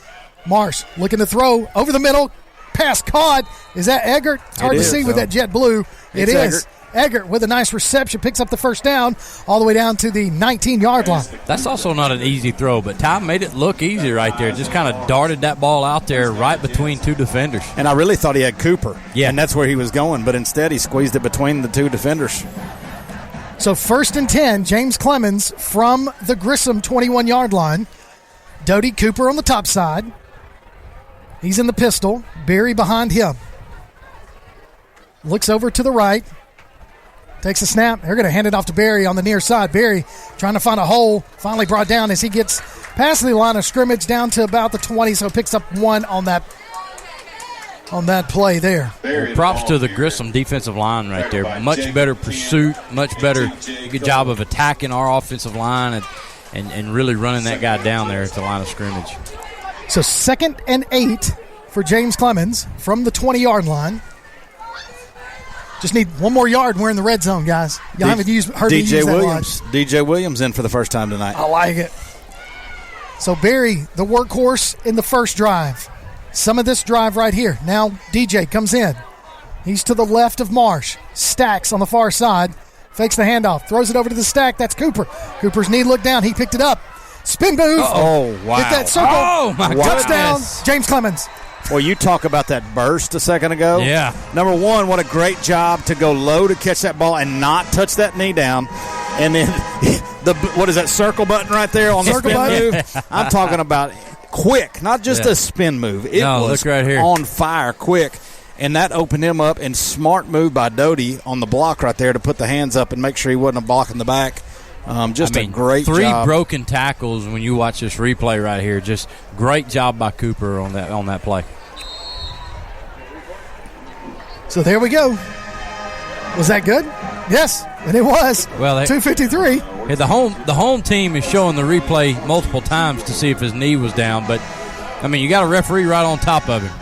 Marsh looking to throw over the middle. Pass caught. Is that Eggert? It's hard to see with that jet blue. It is. Eggert with a nice reception picks up the first down all the way down to the 19-yard line. That's also not an easy throw, but Ty made it look easy right there. Just kind of darted that ball out there right between 2 defenders. And I really thought he had Cooper. Yeah. And that's where he was going, but instead he squeezed it between the 2 defenders. So 1st and 10, James Clemens from the Grissom 21-yard line. Doty Cooper on the top side. He's in the pistol. Berry behind him. Looks over to the right. Takes a snap. They're going to hand it off to Berry on the near side. Berry trying to find a hole. Finally brought down as he gets past the line of scrimmage down to about the 20, so picks up 1 on that play there. Props to the Grissom defensive line right there. Much better pursuit, much better good job of attacking our offensive line and really running that guy down there at the line of scrimmage. So 2nd and 8 for James Clemens from the 20-yard line. Just need 1 more yard and we're in the red zone, guys. Y'all haven't heard me use that Williams. line. DJ Williams in for the first time tonight. I like it. So Berry, the workhorse in the first drive. some of this drive right here. Now DJ comes in. He's to the left of Marsh. Stacks on the far side. Fakes the handoff. Throws it over to the stack. That's Cooper. Cooper's knee looked down. He picked it up. Spin move. Oh, wow. Hit that circle. Oh, my Touchdown, goodness. James Clemens. Well, you talk about that burst a second ago. Yeah. Number one, what a great job to go low to catch that ball and not touch that knee down. And then, what is that circle button right there on the Circle spin button. move? I'm talking about quick, not just a spin move. It was look right here. on fire quick. And that opened him up, and smart move by Doty on the block right there to put the hands up and make sure he wasn't blocking the back. A great three job. broken tackles when you watch this replay right here. Just great job by Cooper on that play. So there we go. Was that good? Yes, and it was. Well, 253. The home team is showing the replay multiple times to see if his knee was down, but I mean, you got a referee right on top of him.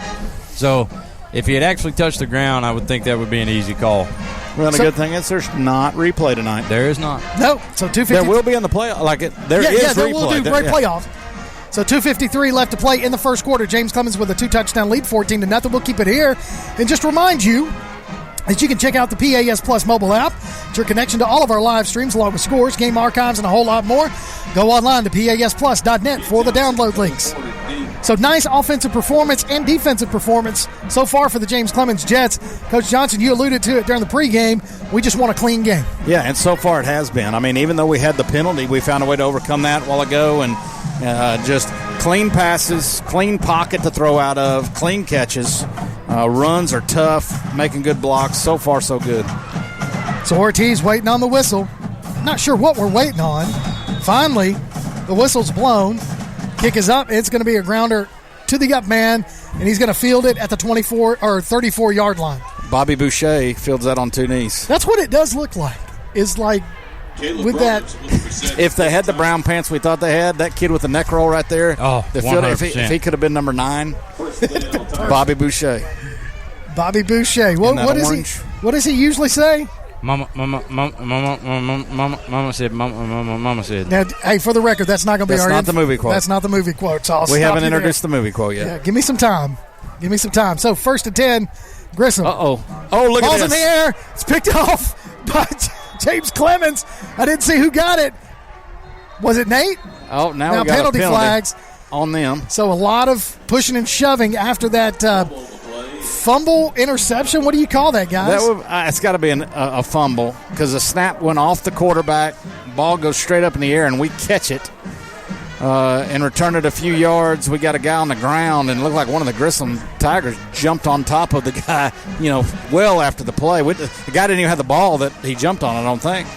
So if he had actually touched the ground, I would think that would be an easy call. Well, the good thing is there's not replay tonight. There is not. No, so 250. There will be in the play. There is replay. replay. We'll do playoff. So 2:53 left to play in the first quarter. James Clemens with a 2-touchdown lead, 14-0. We'll keep it here. And just remind you that you can check out the PAS Plus mobile app. It's your connection to all of our live streams, along with scores, game archives, and a whole lot more. Go online to PASplus.net for the download links. So nice offensive performance and defensive performance so far for the James Clemens Jets. Coach Johnson, you alluded to it during the pregame. We just want a clean game. Yeah, and so far it has been. I mean, even though we had the penalty, we found a way to overcome that a while ago, and just clean passes, clean pocket to throw out of, clean catches. Runs are tough, making good blocks. So far, so good. So Ortiz waiting on the whistle. Not sure what we're waiting on. Finally, the whistle's blown. Kick is up. It's going to be a grounder to the up man, and he's going to field it at the 24 or 34-yard line. Bobby Boucher fields that on two knees. That's what it does look like. Is like with that. If they had the brown pants we thought they had, that kid with the neck roll right there. Oh, the fielder, if he could have been number 9, Bobby Boucher. Bobby Boucher. What does he usually say? Mama said. Now, hey, for the record, that's not going to be That's not the movie quote. That's not the movie quote. So we haven't introduced the movie quote yet. Yeah, give me some time. So 1st and 10, Grissom. Oh, look at this. Ball's in the air. It's picked off by James Clemens. I didn't see who got it. Was it Nate? Oh, now we got penalty a penalty flags on them. So a lot of pushing and shoving after that fumble interception. What do you call that, guys? It's got to be a fumble because the snap went off the quarterback. Ball goes straight up in the air, and we catch it and return it a few yards. We got a guy on the ground, and it looked like one of the Grissom Tigers jumped on top of the guy, well after the play. The guy didn't even have the ball that he jumped on, I don't think.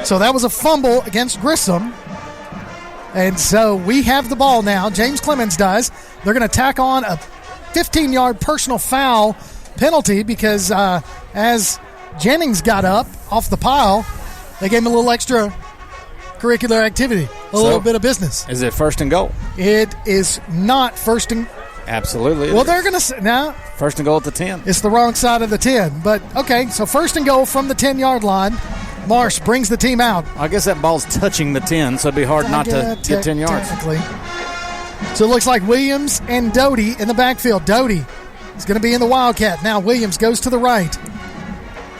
So that was a fumble against Grissom. And so we have the ball now. James Clemens does. They're going to tack on a 15-yard personal foul penalty because as Jennings got up off the pile, they gave him a little extra curricular activity, a little bit of business. Is it 1st and goal? It is not 1st and... Absolutely. Well, they're going to say... Now, 1st and goal at the 10. It's the wrong side of the 10. But, okay, so 1st and goal from the 10-yard line. Marsh brings the team out. I guess that ball's touching the 10, so it'd be hard not to get 10 yards. Technically. So it looks like Williams and Doty in the backfield. Doty is going to be in the Wildcat. Now Williams goes to the right.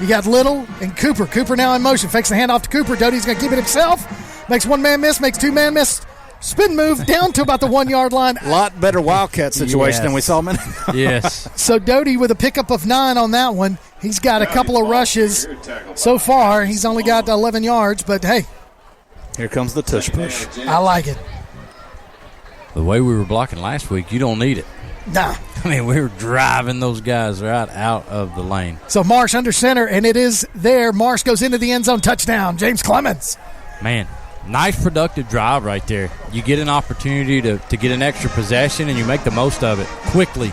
You got Little and Cooper. Cooper now in motion. Fakes the handoff to Cooper. Doty's going to keep it himself. Makes one man miss. Makes two man miss. Spin move down to about the 1 yard line. A lot better Wildcat situation than we saw a minute ago. Yes. So Doty with a pickup of 9 on that one. He's got a couple of rushes so far. He's only got 11 yards, but hey. Here comes the tush push. I like it. The way we were blocking last week, you don't need it. Nah. I mean, we were driving those guys right out of the lane. So Marsh under center, and it is there. Marsh goes into the end zone. Touchdown, James Clemens. Man, nice productive drive right there. You get an opportunity to get an extra possession, and you make the most of it quickly.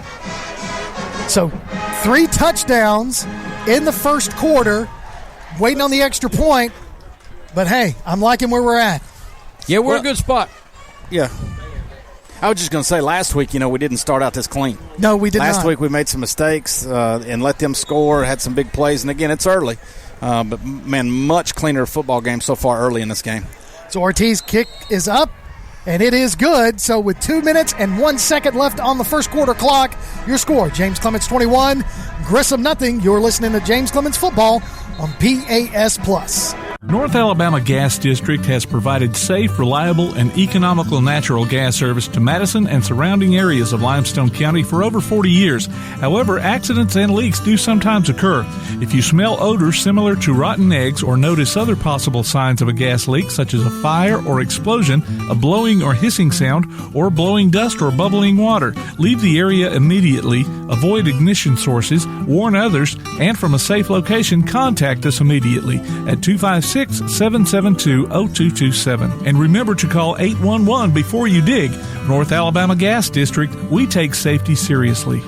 So 3 touchdowns in the first quarter, waiting on the extra point. But, hey, I'm liking where we're at. Yeah, we're in a good spot. Yeah. I was just going to say, last week, we didn't start out this clean. No, we did not. Last week we made some mistakes and let them score, had some big plays. And, again, it's early. But, man, much cleaner football game so far early in this game. So Ortiz kick is up, and it is good. So with 2 minutes and 1 second left on the first quarter clock, your score, James Clemens 21, Grissom nothing. You're listening to James Clemens Football on PAS+. North Alabama Gas District has provided safe, reliable, and economical natural gas service to Madison and surrounding areas of Limestone County for over 40 years. However, accidents and leaks do sometimes occur. If you smell odors similar to rotten eggs or notice other possible signs of a gas leak, such as a fire or explosion, a blowing or hissing sound, or blowing dust or bubbling water, leave the area immediately, avoid ignition sources, warn others, and from a safe location, contact us immediately at 256-772-0227. And remember to call 811 before you dig. North Alabama Gas District, we take safety seriously.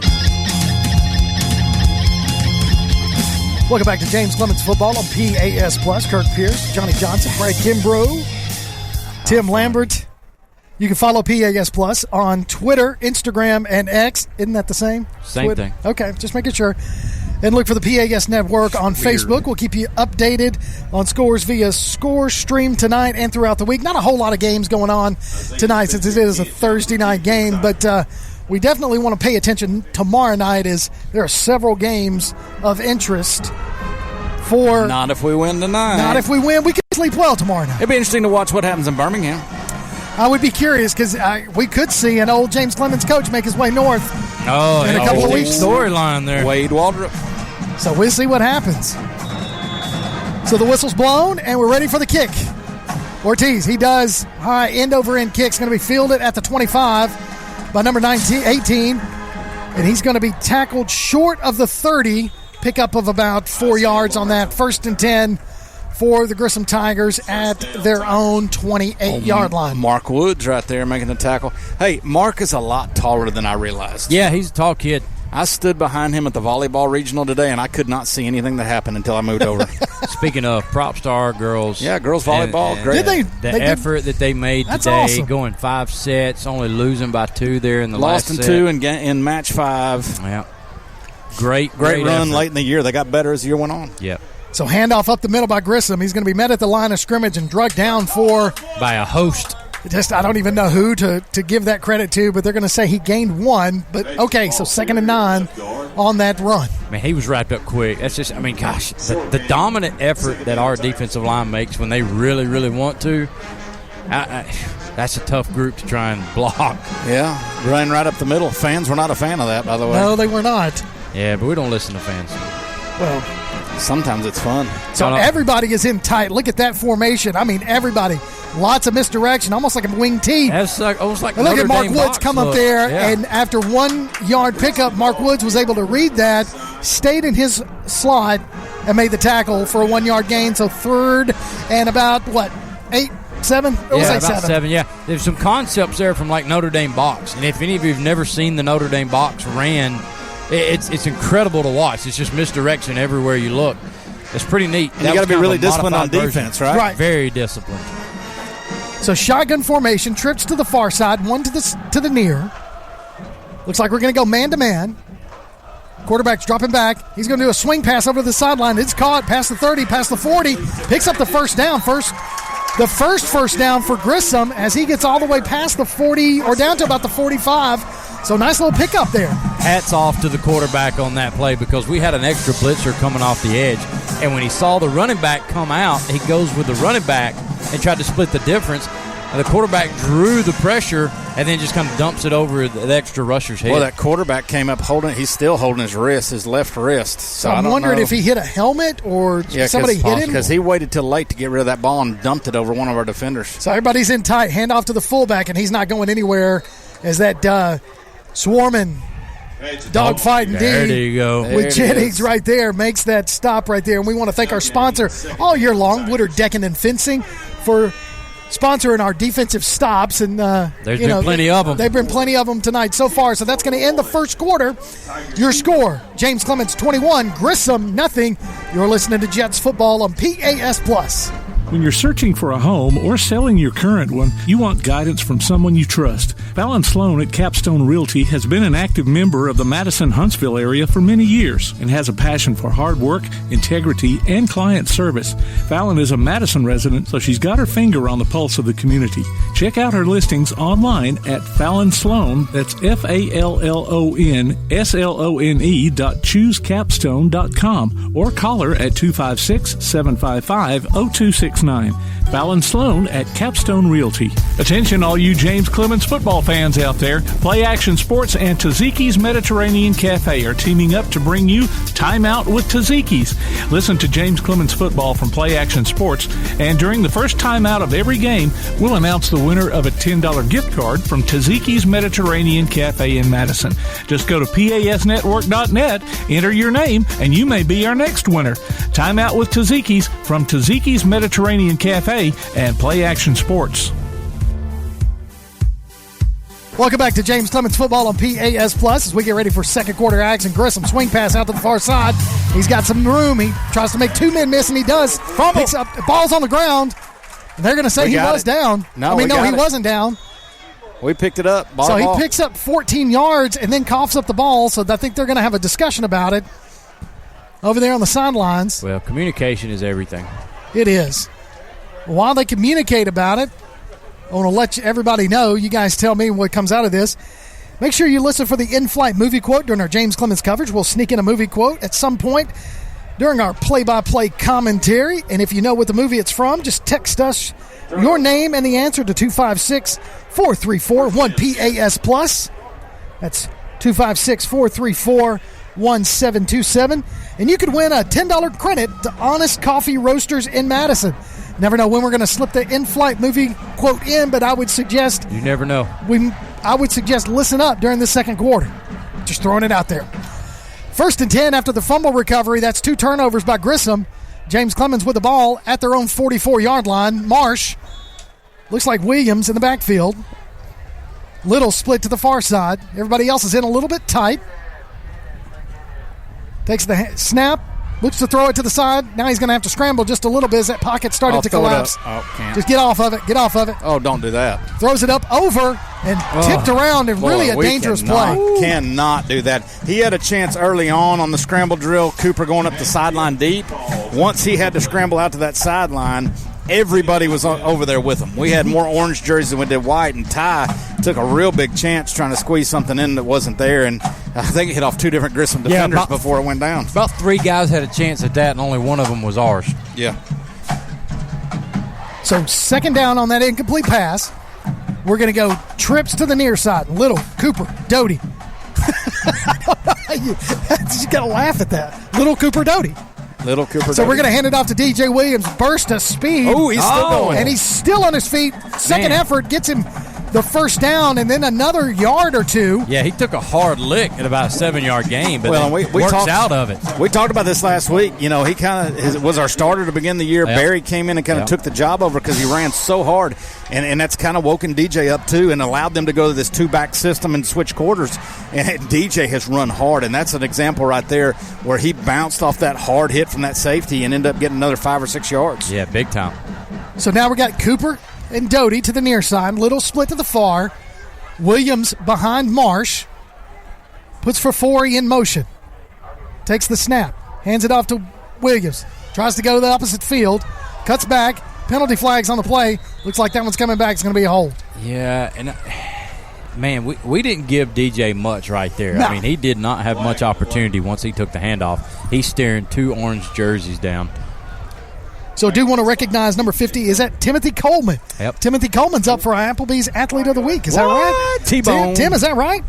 Welcome back to James Clemens Football on PAS+. Kirk Pierce, Johnny Johnson, Brad Kimbrough, Tim Lambert. You can follow PAS+ on Twitter, Instagram, and X. Isn't that the same? Same thing. Okay, just making sure. And look for the PAS Network on Facebook. We'll keep you updated on scores via Score Stream tonight and throughout the week. Not a whole lot of games going on tonight since it is a Thursday night game, but we definitely want to pay attention tomorrow night as there are several games of interest for... Not if we win tonight. Not if we win. We could sleep well tomorrow night. It'd be interesting to watch what happens in Birmingham. I would be curious because we could see an old James Clemens coach make his way north in a couple of weeks. Storyline there. Wade Waldrop. So we'll see what happens. So the whistle's blown, and we're ready for the kick. Ortiz, he does high end-over-end kick. It's going to be fielded at the 25 by number 18, and he's going to be tackled short of the 30, pickup of about 4 yards on that. 1st and 10 for the Grissom Tigers at their own 28-yard line. Mark Woods right there making the tackle. Hey, Mark is a lot taller than I realized. Yeah, he's a tall kid. I stood behind him at the volleyball regional today, and I could not see anything that happened until I moved over. Speaking of props to our girls. Yeah, girls volleyball. And great. Did the effort that they made That's today, awesome. going 5 sets, only losing by 2 there in the Lost last in set. 2 in match 5. Yeah. Great run effort. late in the year. They got better as the year went on. Yep. So handoff up the middle by Grissom. He's going to be met at the line of scrimmage and drugged down for... By a host. I don't even know who to give that credit to, but they're going to say he gained 1. But, okay, so 2nd and 9 on that run. Man, he was wrapped up quick. That's just, gosh, the dominant effort that our defensive line makes when they really, really want to, that's a tough group to try and block. Yeah, running right up the middle. Fans were not a fan of that, by the way. No, they were not. Yeah, but we don't listen to fans. Well, sometimes it's fun. So everybody is in tight. Look at that formation. Everybody. Lots of misdirection, almost like a wing T. That's almost like look at Mark Dame Woods come up there, and after 1 yard pickup, Mark Woods was able to read that, stayed in his slot, and made the tackle for a 1 yard gain. So 3rd and about, 8, 7? Yeah, about 7, yeah. There's some concepts there from like Notre Dame box. And if any of you have never seen the Notre Dame box ran, it's incredible to watch. It's just misdirection everywhere you look. It's pretty neat. And you got to be really disciplined on defense, right? Right. Very disciplined. So shotgun formation, trips to the far side, 1 to the near. Looks like we're going to go man-to-man. Quarterback's dropping back. He's going to do a swing pass over the sideline. It's caught past the 30, past the 40. Picks up the first down. The first down for Grissom as he gets all the way past the 40 or down to about the 45. So nice little pickup there. Hats off to the quarterback on that play because we had an extra blitzer coming off the edge. And when he saw the running back come out, he goes with the running back and tried to split the difference. And the quarterback drew the pressure and then just kind of dumps it over the extra rusher's head. Well, that quarterback came up he's still holding his left wrist. So I'm wondering if he hit a helmet or somebody hit him. Because he waited till late to get id of that ball and dumped it over one of our defenders. So everybody's in tight. Hand off to the fullback, and he's not going anywhere as that swarming dogfighting there you go. With Jennings right there makes that stop right there. And we want to thank our sponsor all year long, Woodard Decking and Fencing, for sponsoring our defensive stops. And there's been plenty of them. They've been plenty of them tonight so far. So that's going to end the first quarter. Your score, James Clemens 21, Grissom nothing. You're listening to Jets football on PAS+. When you're searching for a home or selling your current one, you want guidance from someone you trust. Fallon Sloan at Capstone Realty has been an active member of the Madison-Huntsville area for many years and has a passion for hard work, integrity, and client service. Fallon is a Madison resident, so she's got her finger on the pulse of the community. Check out her listings online at Fallon Sloan, that's FALLONSLONE.choosecapstone.com, or call her at 256-755-0269. Fallon Sloan at Capstone Realty. Attention all you James Clemens football fans out there. Play Action Sports and Taziki's Mediterranean Cafe are teaming up to bring you Time Out with Taziki's. Listen to James Clemens football from Play Action Sports, and during the first time out of every game, we'll announce the winner of a $10 gift card from Taziki's Mediterranean Cafe in Madison. Just go to PASnetwork.net, enter your name, and you may be our next winner. Time Out with Taziki's from Taziki's Mediterranean Cafe and Play Action Sports. Welcome back to James Clemens Football on PAS Plus as we get ready for second quarter action. Grissom swing pass out to the far side. He's got some room. He tries to make two men miss, and he does. Picks up, ball's on the ground. And they're going to say he was down. No, he wasn't down. We picked it up. So he picks up 14 yards and then coughs up the ball, so I think they're going to have a discussion about it over there on the sidelines. Well, communication is everything. It is. While they communicate about it, I want to let everybody know, you guys tell me what comes out of this. Make sure you listen for the in-flight movie quote during our James Clemens coverage. We'll sneak in a movie quote at some point during our play-by-play commentary. And if you know what the movie it's from, just text us your name and the answer to 256-434-1PAS+. That's 256-434-1727. And you could win a $10 credit to Honest Coffee Roasters in Madison. Never know when we're going to slip the in-flight movie quote in, but I would suggest... You never know. I would suggest listen up during the second quarter. Just throwing it out there. 1st and 10 after the fumble recovery. That's 2 turnovers by Grissom. James Clemens with the ball at their own 44-yard line. Marsh. Looks like Williams in the backfield. Little split to the far side. Everybody else is in a little bit tight. Takes the snap. Looks to throw it to the side. Now he's going to have to scramble just a little bit as that pocket started to collapse. Can't. Just get off of it. Get off of it. Oh, don't do that. Throws it up over and tipped around and really a dangerous play. Cannot do that. He had a chance early on the scramble drill. Cooper going up the sideline deep. Once he had to scramble out to that sideline, everybody was over there with him. We had more orange jerseys than we did white, and Ty took a real big chance trying to squeeze something in that wasn't there, and I think it hit off 2 different Grissom defenders before it went down. About 3 guys had a chance at that, and only one of them was ours. Yeah. So second down on that incomplete pass. We're going to go trips to the near side. Little, Cooper, Doty. You got to laugh at that. Little Cooper, Doty. Little Cooper. So we're going to hand it off to DJ Williams. Burst of speed. Oh, he's still going. And he's still on his feet. Second effort gets him the first down and then another yard or 2. Yeah, he took a hard lick at about a 7-yard gain, but we works out of it. We talked about this last week. You know, he kind of was our starter to begin the year. Yep. Barry came in and kind of took the job over because he ran so hard, and that's kind of woken DJ up too and allowed them to go to this 2-back system and switch quarters. And DJ has run hard, and that's an example right there where he bounced off that hard hit from that safety and ended up getting another 5 or 6 yards. Yeah, big time. So now we got Cooper and Doty to the near side. Little split to the far. Williams behind Marsh. Puts Fafori in motion. Takes the snap. Hands it off to Williams. Tries to go to the opposite field. Cuts back. Penalty flags on the play. Looks like that one's coming back. It's going to be a hold. Yeah, and man, we didn't give DJ much right there. No. I mean, he did not have much opportunity once he took the handoff. He's staring 2 orange jerseys down. So I do want to recognize number 50 is that Timothy Coleman. Yep. Timothy Coleman's up for Applebee's Athlete of the Week. Is that right? T-Bone. Tim, is that right?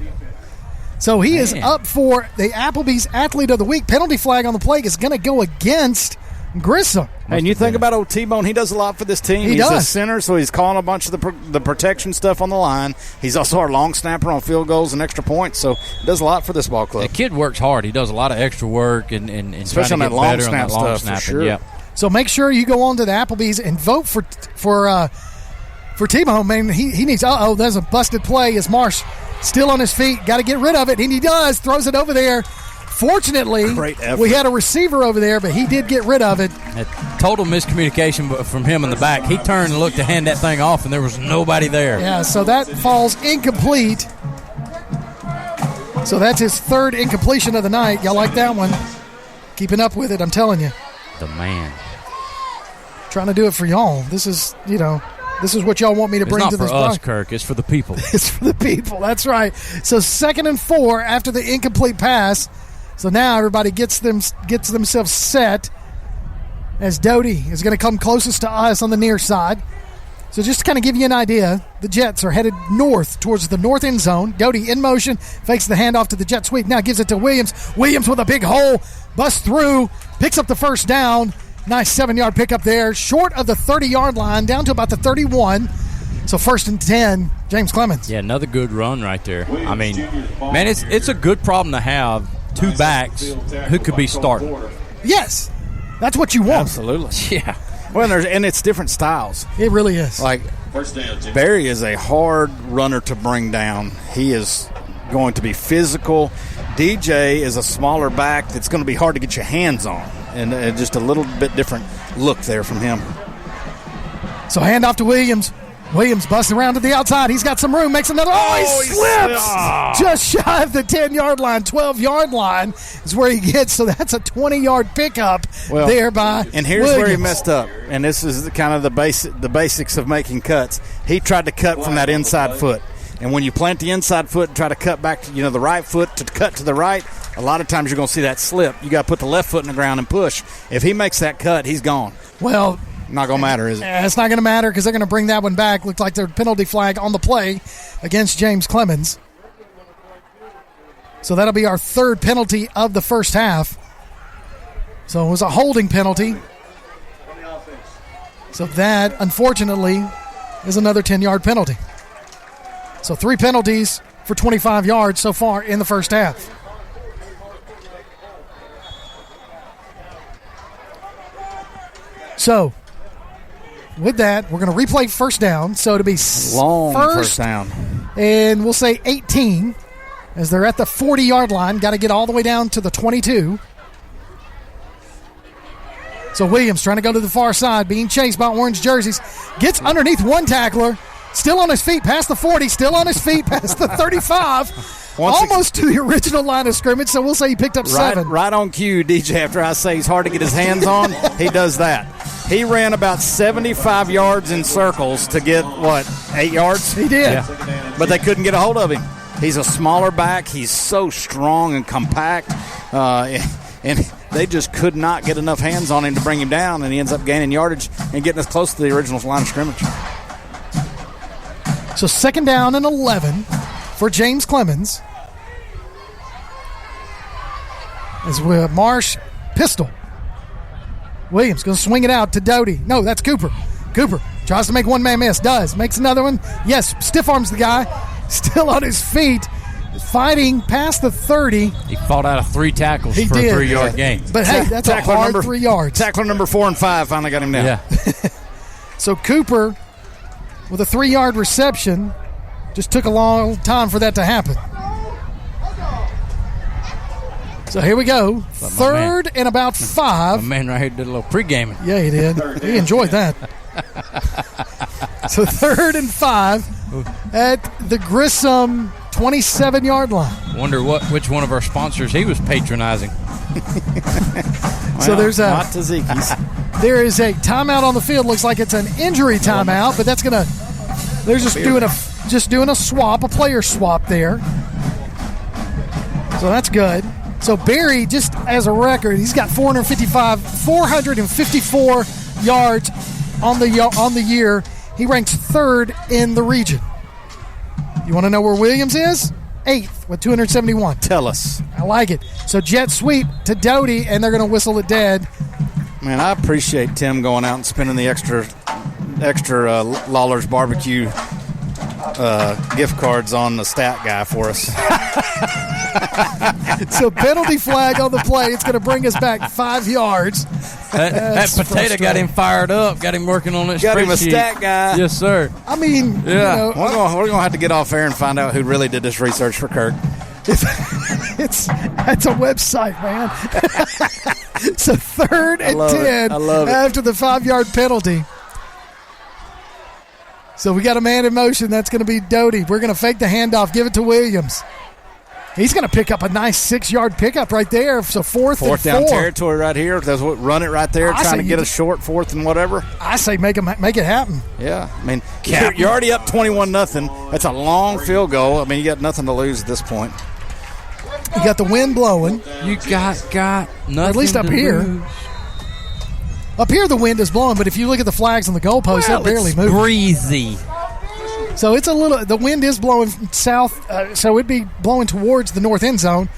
So he is up for the Applebee's Athlete of the Week. Penalty flag on the play is going to go against Grissom. And you think about old T-Bone, he does a lot for this team. He's a center, so he's calling a bunch of the protection stuff on the line. He's also our long snapper on field goals and extra points, so he does a lot for this ball club. The kid works hard. He does a lot of extra work and especially on that long snap stuff, for sure. Yeah. So make sure you go on to the Applebee's and vote for T-Bone. Man, he needs. There's a busted play. As Marsh still on his feet, got to get rid of it, and he does. Throws it over there. Unfortunately, we had a receiver over there, but he did get rid of it. A total miscommunication from him in the back. He turned and looked to hand that thing off, and there was nobody there. Yeah, so that falls incomplete. So that's his third incompletion of the night. Y'all like that one? Keeping up with it, I'm telling you. The man. Trying to do it for y'all. This is, this is what y'all want me to bring to this. It's not for us, Kirk. It's for the people. It's for the people. That's right. So 2nd and 4 after the incomplete pass. So now everybody gets themselves set as Doty is going to come closest to us on the near side. So just to kind of give you an idea, the Jets are headed north towards the north end zone. Doty in motion, fakes the handoff to the jet sweep. Now gives it to Williams. Williams with a big hole, busts through, picks up the first down. Nice 7-yard pickup there, short of the 30-yard line, down to about the 31. So 1st and 10, James Clemens. Yeah, another good run right there. I mean, man, it's a good problem to have, two backs who could be starting. Yes, that's what you want. Absolutely. Yeah. Well, and it's different styles. It really is. Like, Barry is a hard runner to bring down. He is going to be physical. DJ is a smaller back that's going to be hard to get your hands on. And just a little bit different look there from him. So handoff to Williams. Williams busts around to the outside. He's got some room. Makes another. He slips. Just shy of the 10-yard line. 12-yard line is where he gets. So that's a 20-yard pickup there by And here's Williams. where he messed up. And this is kind of the basics of making cuts. He tried to cut from that inside foot. And when you plant the inside foot and try to cut back to, the right foot to cut to the right, a lot of times you're going to see that slip. You got to put the left foot in the ground and push. If he makes that cut, he's gone. Well, not going to matter, is it? It's not going to matter because they're going to bring that one back. Looks like there's a penalty flag on the play against James Clemens. So that'll be our third penalty of the first half. So it was a holding penalty. So that, unfortunately, is another 10-yard penalty. So 3 penalties for 25 yards so far in the first half. So, with that, we're going to replay first down. So it'll be long first down. And we'll say 18 as they're at the 40-yard line. Got to get all the way down to the 22. So Williams trying to go to the far side, being chased by orange jerseys. Gets underneath one tackler. Still on his feet past the 40. Still on his feet past the 35. Almost to the original line of scrimmage, so we'll say he picked up 7. Right on cue, DJ, after I say he's hard to get his hands on, he does that. He ran about 75 yards in circles to get, 8 yards? He did. Yeah. But they couldn't get a hold of him. He's a smaller back. He's so strong and compact. And they just could not get enough hands on him to bring him down, and he ends up gaining yardage and getting us close to the original line of scrimmage. So 2nd down and 11 for James Clemens. As we Marsh pistol. Williams going to swing it out to Doty. No, that's Cooper. Cooper tries to make one man miss. Does. Makes another one. Yes, stiff arms the guy. Still on his feet. Fighting past the 30. He fought out of 3 tackles for a 3-yard gain. But hey, that's a hard 3 yards. Tackler number 4 and 5 finally got him down. Yeah. So Cooper with a 3-yard reception. Just took a long time for that to happen. So here we go. 3rd and about 5. My man right here did a little pre-gaming. Yeah, he did. He enjoyed that. So 3rd and 5 at the Grissom 27-yard line. Wonder which one of our sponsors he was patronizing. So there's not Tzatziki's. There is a timeout on the field. Looks like it's an injury timeout, but that's gonna. They're just doing a swap, a player swap there. So that's good. So Barry, just as a record, he's got 454 yards on the year. He ranks 3rd in the region. You want to know where Williams is? 8th with 271. Tell us. I like it. So jet sweep to Doty, and they're going to whistle it dead. Man, I appreciate Tim going out and spending the extra Lawler's Barbecue gift cards on the stat guy for us. So penalty flag on the play. It's going to bring us back 5 yards. That potato got him fired up, got him working on it. Got him a stat guy. Yes, sir. I mean, yeah. We're going to have to get off air and find out who really did this research for Kirk. That's a website, man. So 3rd and 10 after the 5-yard penalty. So we got a man in motion. That's going to be Doty. We're going to fake the handoff, give it to Williams. He's going to pick up a nice 6-yard pickup right there. So fourth down territory right here. Run it right there, trying to get a short 4th and whatever. I say make it happen. Yeah, I mean, you're already up 21-0. That's a long field goal. I mean, you got nothing to lose at this point. You got the wind blowing. You got nothing. Or at least up here. Lose. Up here the wind is blowing, but if you look at the flags on the goalpost, it barely moves. Breezy. So it's the wind is blowing south, so it'd be blowing towards the north end zone.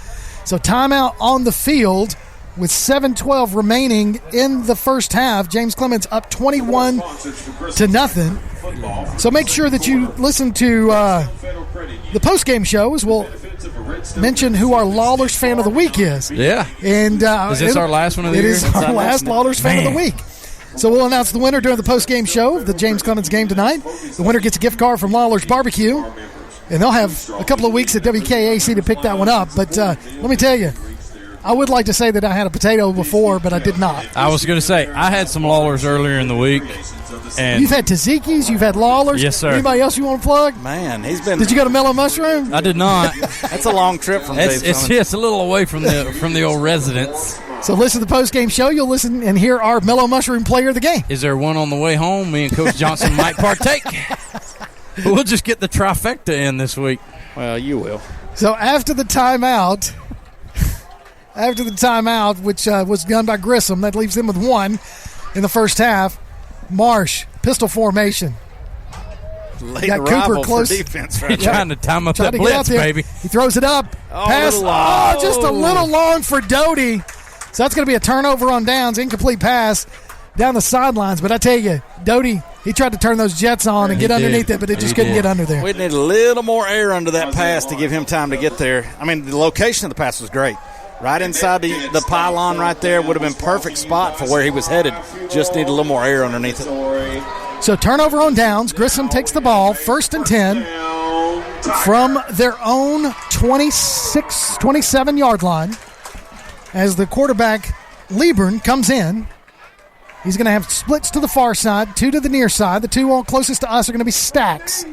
So timeout on the field with 7:12 remaining in the first half. James Clemens up 21-0. So make sure that you listen to the postgame show as we'll mention who our Lawlers fan of the week is. Yeah. And is this our last one of the year? It is our last Lawlers fan of the week. So we'll announce the winner during the post-game show of the James Clemens game tonight. The winner gets a gift card from Lawler's Barbecue, and they'll have a couple of weeks at WKAC to pick that one up. But let me tell you, I would like to say that I had a potato before, but I did not. I was going to say, I had some Lawlers earlier in the week. And you've had Taziki's, you've had Lawlers. Yes, sir. Anybody else you want to plug? Man, he's been. Did you go to Mellow Mushroom? I did not. That's a long trip from Dave. It's a little away from the old residence. So listen to the post-game show. You'll listen and hear our Mellow Mushroom player of the game. Is there one on the way home? Me and Coach Johnson might partake. We'll just get the trifecta in this week. Well, you will. So after the timeout, which was done by Grissom, that leaves them with 1 in the first half. Marsh, pistol formation. Late got Cooper close. For defense right trying to time up that blitz, baby. He throws it up. Pass. Just a little long for Doty. So that's going to be a turnover on downs. Incomplete pass down the sidelines. But I tell you, Doty, he tried to turn those jets on and get underneath it, but it just couldn't get under there. We'd need a little more air under that pass to give him time to get there. I mean, the location of the pass was great. Right inside the pylon right there would have been perfect spot for where he was headed. Just need a little more air underneath it. So turnover on downs. Grissom takes the ball, 1st and 10 from their own 27-yard line as the quarterback, Lieburn, comes in. He's going to have splits to the far side, 2 to the near side. The 2 all closest to us are going to be stacks.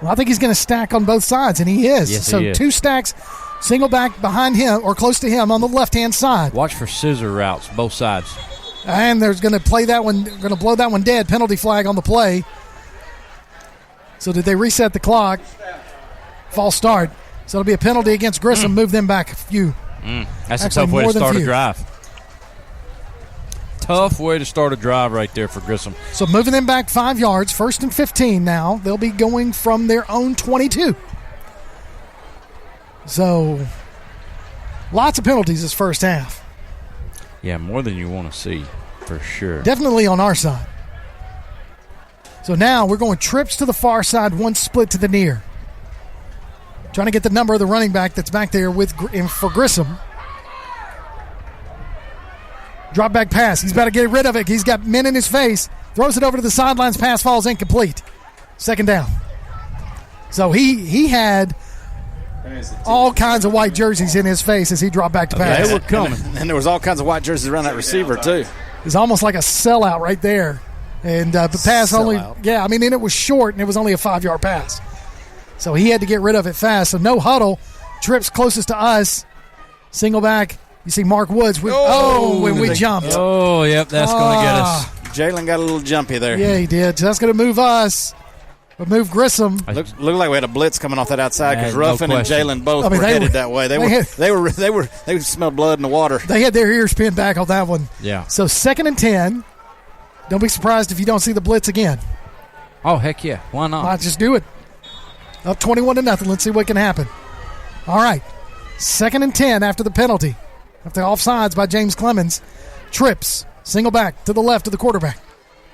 Well, I think he's going to stack on both sides, and he is. Yes, so he is. 2 stacks. Single back behind him or close to him on the left-hand side. Watch for scissor routes, both sides. And they're going to play that one, going to blow that one dead. Penalty flag on the play. So did they reset the clock? False start. So it'll be a penalty against Grissom. Move them back a few. That's a tough way to start a drive. Tough way to start a drive right there for Grissom. So moving them back 5 yards, 1st and 15 now. They'll be going from their own 22. So, lots of penalties this first half. Yeah, more than you want to see, for sure. Definitely on our side. So now we're going trips to the far side, 1 split to the near. Trying to get the number of the running back that's back there for Grissom. Drop back pass. He's about to get rid of it. He's got men in his face. Throws it over to the sidelines. Pass falls incomplete. 2nd down. So he had all kinds of white jerseys in his face as he dropped back to pass. They were coming. And there was all kinds of white jerseys around that receiver, too. It's almost like a sellout right there. And the pass only, and it was short, and it was only a 5-yard pass. So he had to get rid of it fast. So no huddle. Trips closest to us. Single back. You see Mark Woods. When we jumped. Oh, yep, that's going to get us. Jalen got a little jumpy there. Yeah, he did. So that's going to move us. But move Grissom. Looked like we had a blitz coming off that outside because Ruffin and Jalen both were headed that way. They smelled blood in the water. They had their ears pinned back on that one. Yeah. So 2nd and 10. Don't be surprised if you don't see the blitz again. Oh, heck yeah. Why not? Might just do it. Up 21-0. Let's see what can happen. All right. 2nd and 10 after the penalty. After offsides by James Clemens. Trips. Single back to the left of the quarterback.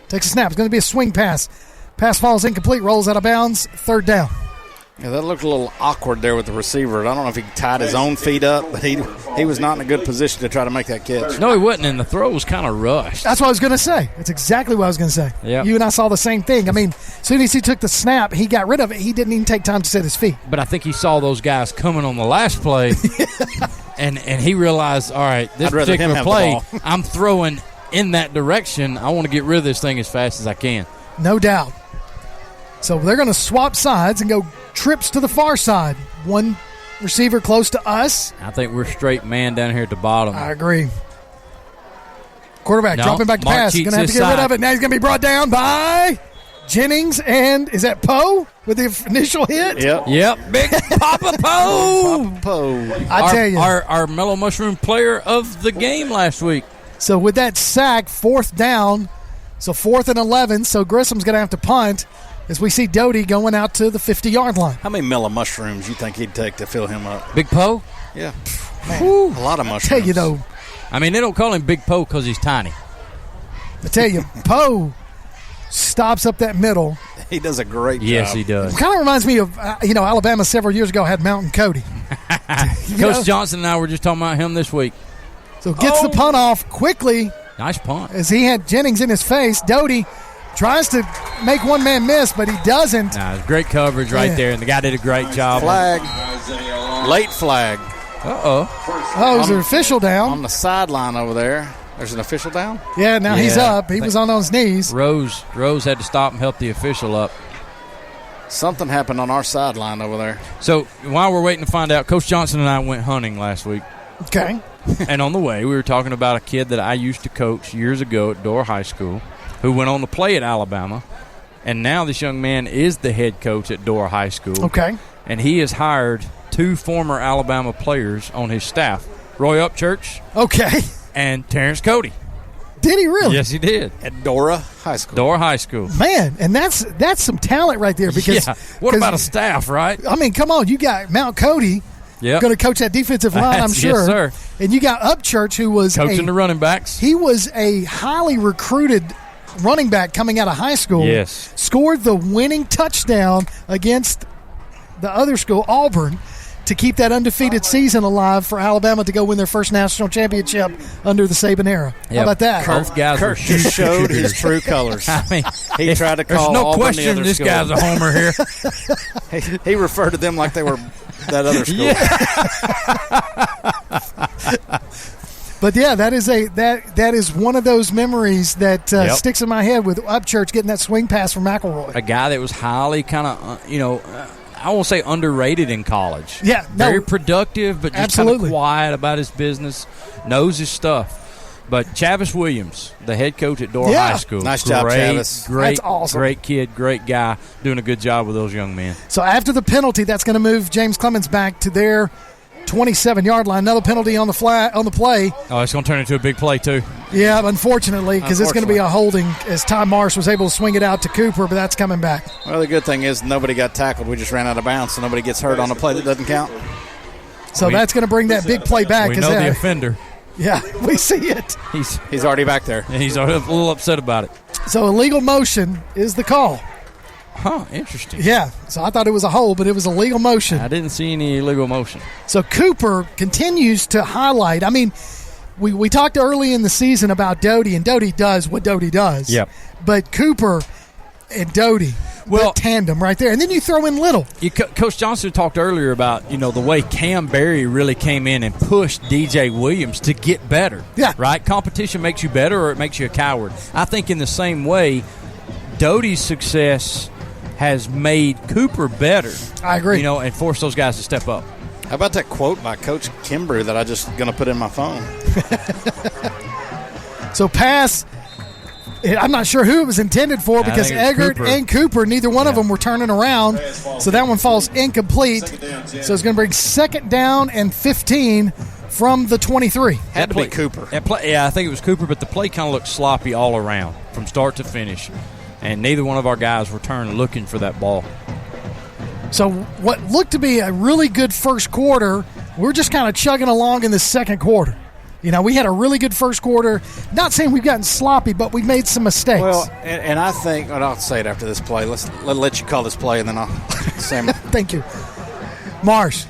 Takes a snap. It's going to be a swing pass. Pass falls incomplete. Rolls out of bounds. 3rd down. Yeah, that looked a little awkward there with the receiver. I don't know if he tied his own feet up, but he was not in a good position to try to make that catch. No, he wasn't, and the throw was kind of rushed. That's what I was going to say. That's exactly what I was going to say. Yep. You and I saw the same thing. I mean, as soon as he took the snap, he got rid of it. He didn't even take time to set his feet. But I think he saw those guys coming on the last play, and he realized, all right, this particular play, I'm throwing in that direction. I want to get rid of this thing as fast as I can. No doubt. So they're going to swap sides and go trips to the far side. One receiver close to us. I think we're straight man down here at the bottom. I agree. Quarterback dropping back to pass. He's going to have to get rid of it. Now he's going to be brought down by Jennings. And is that Poe with the initial hit? Yep. Big Papa Poe. Papa Poe. I tell you. Our Mellow Mushroom player of the game last week. So with that sack, 4th down. So 4th and 11. So Grissom's going to have to punt as we see Doty going out to the 50-yard line. How many mellow mushrooms you think he'd take to fill him up? Big Poe? Yeah. Man, a lot of mushrooms. I tell you, though. I mean, they don't call him Big Poe because he's tiny. I tell you, Poe stops up that middle. He does a great job. Yes, he does. It kind of reminds me of, Alabama several years ago had Mountain Cody. Coach Johnson and I were just talking about him this week. So gets the punt off quickly. Nice punt. As he had Jennings in his face. Doty tries to make one man miss, but he doesn't. Nah, it's great coverage right there, and the guy did a great job. Flag. Late flag. Oh, is there an official down? On the sideline over there. There's an official down? Yeah, now he's up. He was on his knees. Rose had to stop and help the official up. Something happened on our sideline over there. So while we're waiting to find out, Coach Johnson and I went hunting last week. Okay. And on the way, we were talking about a kid that I used to coach years ago at Dora High School who went on to play at Alabama. And now this young man is the head coach at Dora High School. Okay. And he has hired 2 former Alabama players on his staff, Roy Upchurch. Okay. And Terrence Cody. Did he really? Yes, he did. At Dora High School. Dora High School. Man, and that's some talent right there. Because what about a staff, right? I mean, come on. You got Mount Cody going to coach that defensive line, I'm sure. Yes, sir. And you got Upchurch, who was coaching the running backs. He was a highly recruited running back coming out of high school. Yes. Scored the winning touchdown against the other school, Auburn, to keep that undefeated season alive for Alabama to go win their first national championship under the Saban era. Yep. How about that? Kurt just showed his true colors. I mean, he tried to call there's no Auburn question the other this school. guy's a homer here. he referred to them like they were that other school. Yeah. But yeah, that is one of those memories that sticks in my head with Upchurch getting that swing pass from McElroy. A guy that was highly kind of, I won't say underrated in college. Yeah, very productive, but just kind of quiet about his business, knows his stuff. But Chavis Williams, the head coach at Dora High School, nice job, Chavis. That's awesome. Great kid, great guy, doing a good job with those young men. So after the penalty, that's going to move James Clemens back to their 27-yard line. Another penalty on the play. Oh, it's going to turn into a big play too. Yeah, unfortunately, because it's going to be a holding as Ty Marsh was able to swing it out to Cooper, but that's coming back. Well, the good thing is nobody got tackled. We just ran out of bounds, so nobody gets hurt on a play that doesn't count. So that's going to bring that big play back. We know the offender. Yeah, we see it. He's already back there. And he's a little upset about it. So illegal motion is the call. Huh, interesting. Yeah, so I thought it was a hold, but it was a legal motion. I didn't see any illegal motion. So Cooper continues to highlight. I mean, we talked early in the season about Doty, and Doty does what Doty does. Yep. But Cooper and Doty, that tandem right there. And then you throw in Little. Coach Johnson talked earlier about, the way Cam Berry really came in and pushed DJ Williams to get better. Yeah. Right? Competition makes you better or it makes you a coward. I think in the same way, Doty's success has made Cooper better. I agree. And forced those guys to step up. How about that quote by Coach Kimbrough that I just going to put in my phone? So pass, I'm not sure who it was intended for because Eggert and Cooper, neither one of them were turning around. So that one falls incomplete. So it's going to bring 2nd down and 15 from the 23. Had to be Cooper. I think it was Cooper, but the play kind of looked sloppy all around from start to finish. And neither one of our guys returned looking for that ball. So what looked to be a really good first quarter, we're just kind of chugging along in the second quarter. We had a really good first quarter. Not saying we've gotten sloppy, but we've made some mistakes. Well, and I think, and I'll say it after this play. Let you call this play, and then I'll say it. Thank you. Marsh,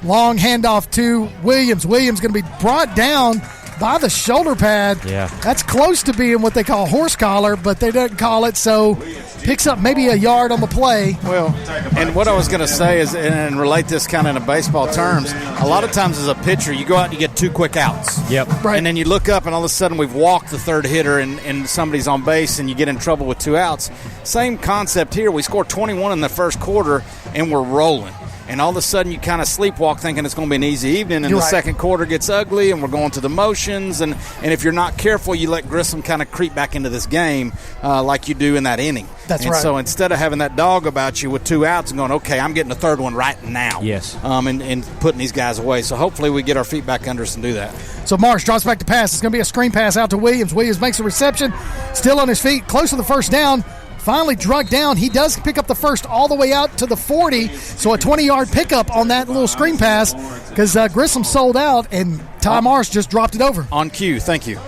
long handoff to Williams. Williams going to be brought down by the shoulder pad. Yeah. That's close to being what they call horse collar, but they didn't call it, so picks up maybe a yard on the play. Well, and what I was going to say is, and relate this kind of in baseball terms, a lot of times as a pitcher, you go out and you get 2 quick outs. Yep. Right. And then you look up and all of a sudden we've walked the third hitter and somebody's on base and you get in trouble with 2 outs. Same concept here. We scored 21 in the first quarter and we're rolling. And all of a sudden you kind of sleepwalk thinking it's going to be an easy evening, and the second quarter gets ugly and we're going to the motions. And if you're not careful, you let Grissom kind of creep back into this game like you do in that inning. That's and right. So instead of having that dog about you with 2 outs and going, okay, I'm getting the third one right now. Yes. And putting these guys away. So hopefully we get our feet back under us and do that. So Marsh drops back to pass. It's going to be a screen pass out to Williams. Williams makes a reception, still on his feet, close to the first down. Finally drugged down. He does pick up the first all the way out to the 40, so a 20-yard pickup on that little screen pass because Grissom sold out and Ty Marsh just dropped it over. On cue. Thank you.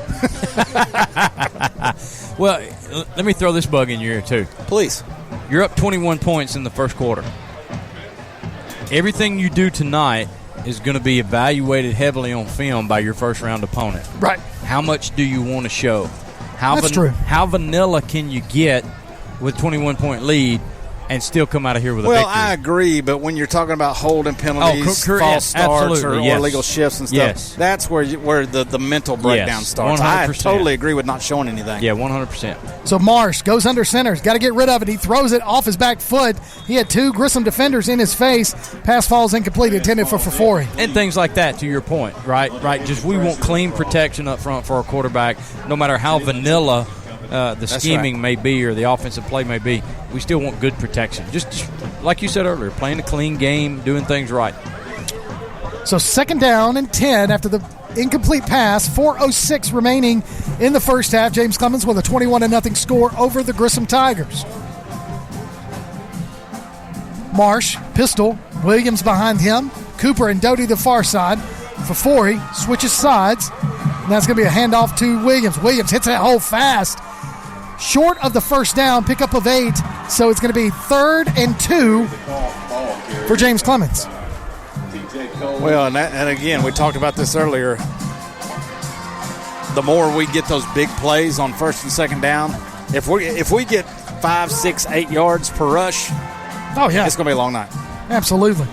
Well, let me throw this bug in your ear, too. Please. You're up 21 points in the first quarter. Everything you do tonight is going to be evaluated heavily on film by your first-round opponent. Right. How much do you want to show? That's true. How vanilla can you get with 21-point lead and still come out of here with a victory? Well, I agree, but when you're talking about holding penalties, false starts, or illegal shifts and stuff, that's where the mental breakdown starts. 100%. I totally agree with not showing anything. Yeah, 100%. So Marsh goes under center. He's got to get rid of it. He throws it off his back foot. He had 2 Grissom defenders in his face. Pass falls incomplete, intended for Fafori. And things like that, to your point, right? Just we want clean protection up front for our quarterback, no matter how vanilla the scheming may be or the offensive play may be. We still want good protection. Just like you said earlier, playing a clean game, doing things right. So 2nd down and 10 after the incomplete pass. 4:06 remaining in the first half. James Clemens with a 21-0 score over the Grissom Tigers. Marsh, pistol, Williams behind him. Cooper and Doty the far side. Fafori switches sides. And that's going to be a handoff to Williams. Williams hits that hole fast. Short of the first down, pickup of 8. So it's going to be 3rd and 2 for James Clemens. Well, and again, we talked about this earlier. The more we get those big plays on 1st and 2nd down, if we get 5, 6, 8 yards per rush, it's going to be a long night. Absolutely.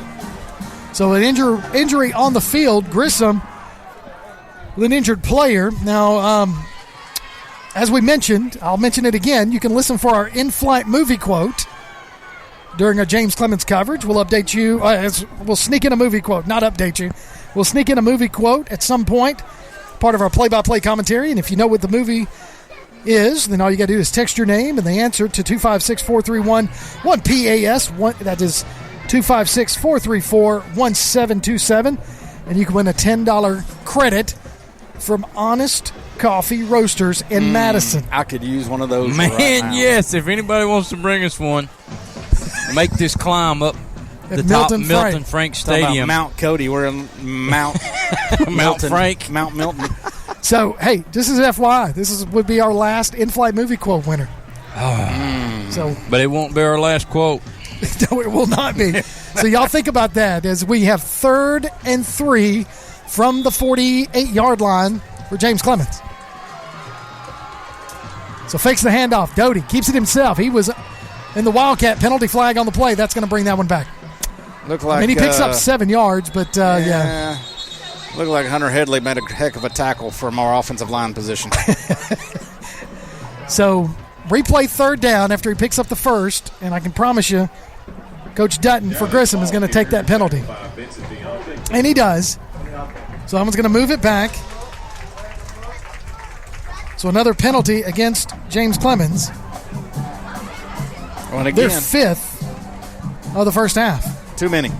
So an injury on the field. Grissom with an injured player. Now, as we mentioned, I'll mention it again. You can listen for our in-flight movie quote during our James Clemens coverage. We'll update you. We'll sneak in a movie quote, not update you. We'll sneak in a movie quote at some point, part of our play-by-play commentary. And if you know what the movie is, then all you got to do is text your name and the answer to 256-431-1PAS. That is 256-434-1727. And you can win a $10 credit from Honest Coffee Roasters in Madison. I could use one of those. Man, right now. yes. If anybody wants to bring us one, make this climb up the Milton top Milton Frank Stadium. Mount Cody. We're in Mount Milton. Frank. Mount Milton. So, hey, this is FYI. This would be our last in-flight movie quote winner. But it won't be our last quote. No, it will not be. So y'all think about that as we have 3rd and 3 from the 48-yard line for James Clemens. So fakes the handoff. Doty keeps it himself. He was in the Wildcat penalty flag on the play. That's going to bring that one back. Look like, I mean, he picks up 7 yards, but yeah. Looked like Hunter Headley made a heck of a tackle from our offensive line position. So replay 3rd down after he picks up the first, and I can promise you Coach Dutton for Grissom is going to take that penalty. And he does. So I'm going to move it back. So another penalty against James Clemens. And again, they're 5th of the first half. Too many.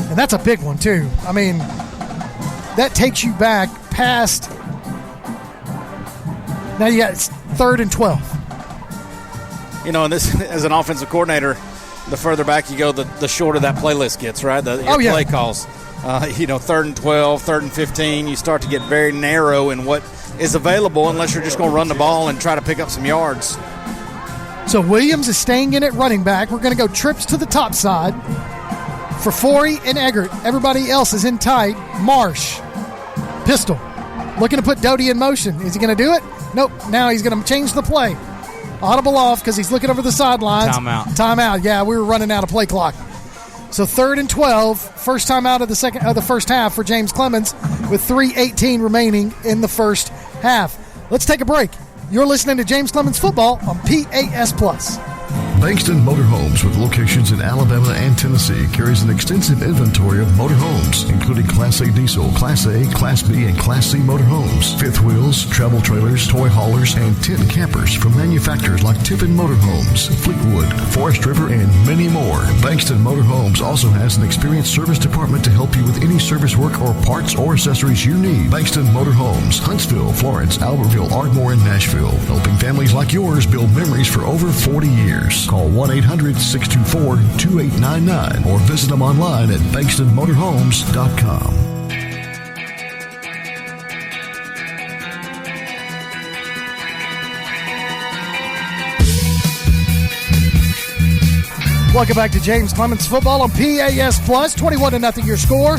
And that's a big one, too. I mean, that takes you back past. Now you got 3rd and 12. You know, and this, as an offensive coordinator, the further back you go, the shorter that playlist gets, right? Your play calls. 3rd and 12, 3rd and 15, you start to get very narrow in what is available unless you're just going to run the ball and try to pick up some yards. So Williams is staying in at running back. We're going to go trips to the top side for Forey and Eggert. Everybody else is in tight. Marsh, pistol, looking to put Doty in motion. Is he going to do it? Nope. Now he's going to change the play. Audible off because he's looking over the sidelines. Timeout. Yeah, we were running out of play clock. So 3rd and 12, first time out of the first half for James Clemens with 3:18 remaining in the first half. Let's take a break. You're listening to James Clemens Football on PAS Plus. Bankston Motorhomes, with locations in Alabama and Tennessee, carries an extensive inventory of motorhomes, including Class A diesel, Class A, Class B, and Class C motorhomes, fifth wheels, travel trailers, toy haulers, and tent campers from manufacturers like Tiffin Motorhomes, Fleetwood, Forest River, and many more. Bankston Motorhomes also has an experienced service department to help you with any service work or parts or accessories you need. Bankston Motorhomes, Huntsville, Florence, Albertville, Ardmore, and Nashville, helping families like yours build memories for over 40 years. Call 1-800-624-2899 or visit them online at bankstonmotorhomes.com. Welcome back to James Clemens Football on PAS Plus. 21-0 your score.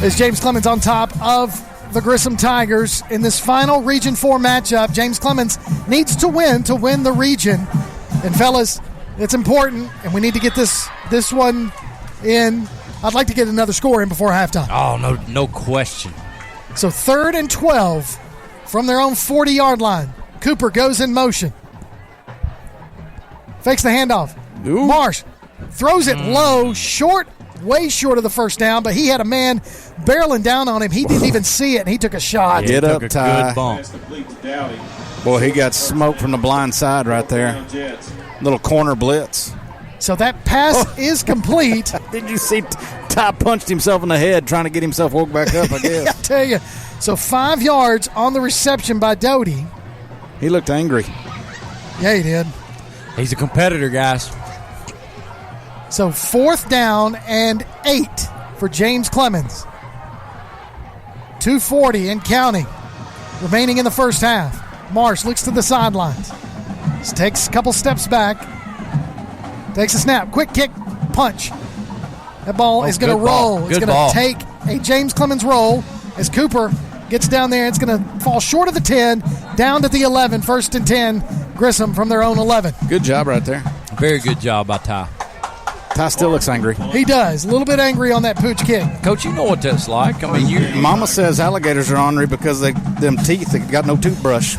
As James Clemens on top of the Grissom Tigers in this final Region 4 matchup. James Clemens needs to win the region. And, fellas, it's important, and we need to get this one in. I'd like to get another score in before halftime. Oh, no question. So 3rd and 12 from their own 40-yard line. Cooper goes in motion. Fakes the handoff. Ooh. Marsh throws it low, short, way short of the first down, but he had a man barreling down on him. He didn't even see it, and he took a shot. Get up, Ty. Good bump. Boy, he got smoked from the blind side right there. Little corner blitz. So that pass is complete. Did you see Ty punched himself in the head trying to get himself woke back up, I guess. I tell you. So 5 yards on the reception by Doty. He looked angry. Yeah, he did. He's a competitor, guys. So 4th down and 8 for James Clemens. 2:40 and counting remaining in the first half. Marsh looks to the sidelines. Takes a couple steps back. Takes a snap. Quick kick. Punch. That ball is going to roll. It's going to take a James Clemens roll as Cooper gets down there. It's going to fall short of the 10, down to the 11. 1st and 10. Grissom from their own 11. Good job right there. Very good job by Ty. Ty still looks angry. He does. A little bit angry on that pooch kick. Coach, you know what that's like. I mean, Mama says alligators are ornery because them teeth, they got no toothbrush.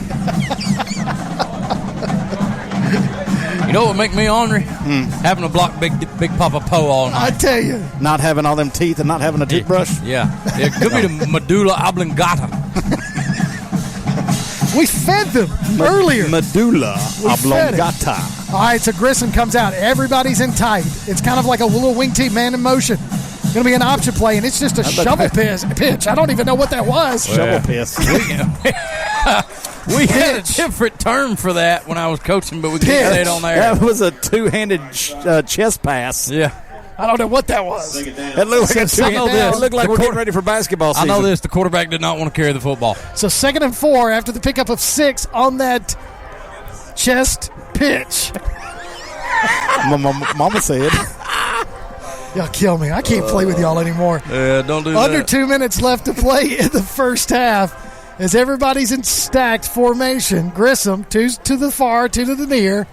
You know what would make me ornery? Having to block Big Papa Poe all night. I tell you. Not having all them teeth and not having a toothbrush? Yeah. It could be the medulla oblongata. We fed them earlier. Medulla oblongata. All right, so Grissom comes out. Everybody's in tight. It's kind of like a little wing team man in motion. Going to be an option play, and it's just a shovel pitch. I don't even know what that was. Shovel piss. We had a different term for that when I was coaching, but we can't say it on there. That was a two-handed chest pass. Yeah. I don't know what that was. It looked like it looked like we're getting ready for basketball season. I know this. The quarterback did not want to carry the football. So 2nd and 4 after the pickup of 6 on that chest pitch. Mama said. Y'all kill me. I can't play with y'all anymore. Yeah, don't do that. Under 2 minutes left to play in the first half as everybody's in stacked formation. Grissom, 2 to the far, 2 to the near.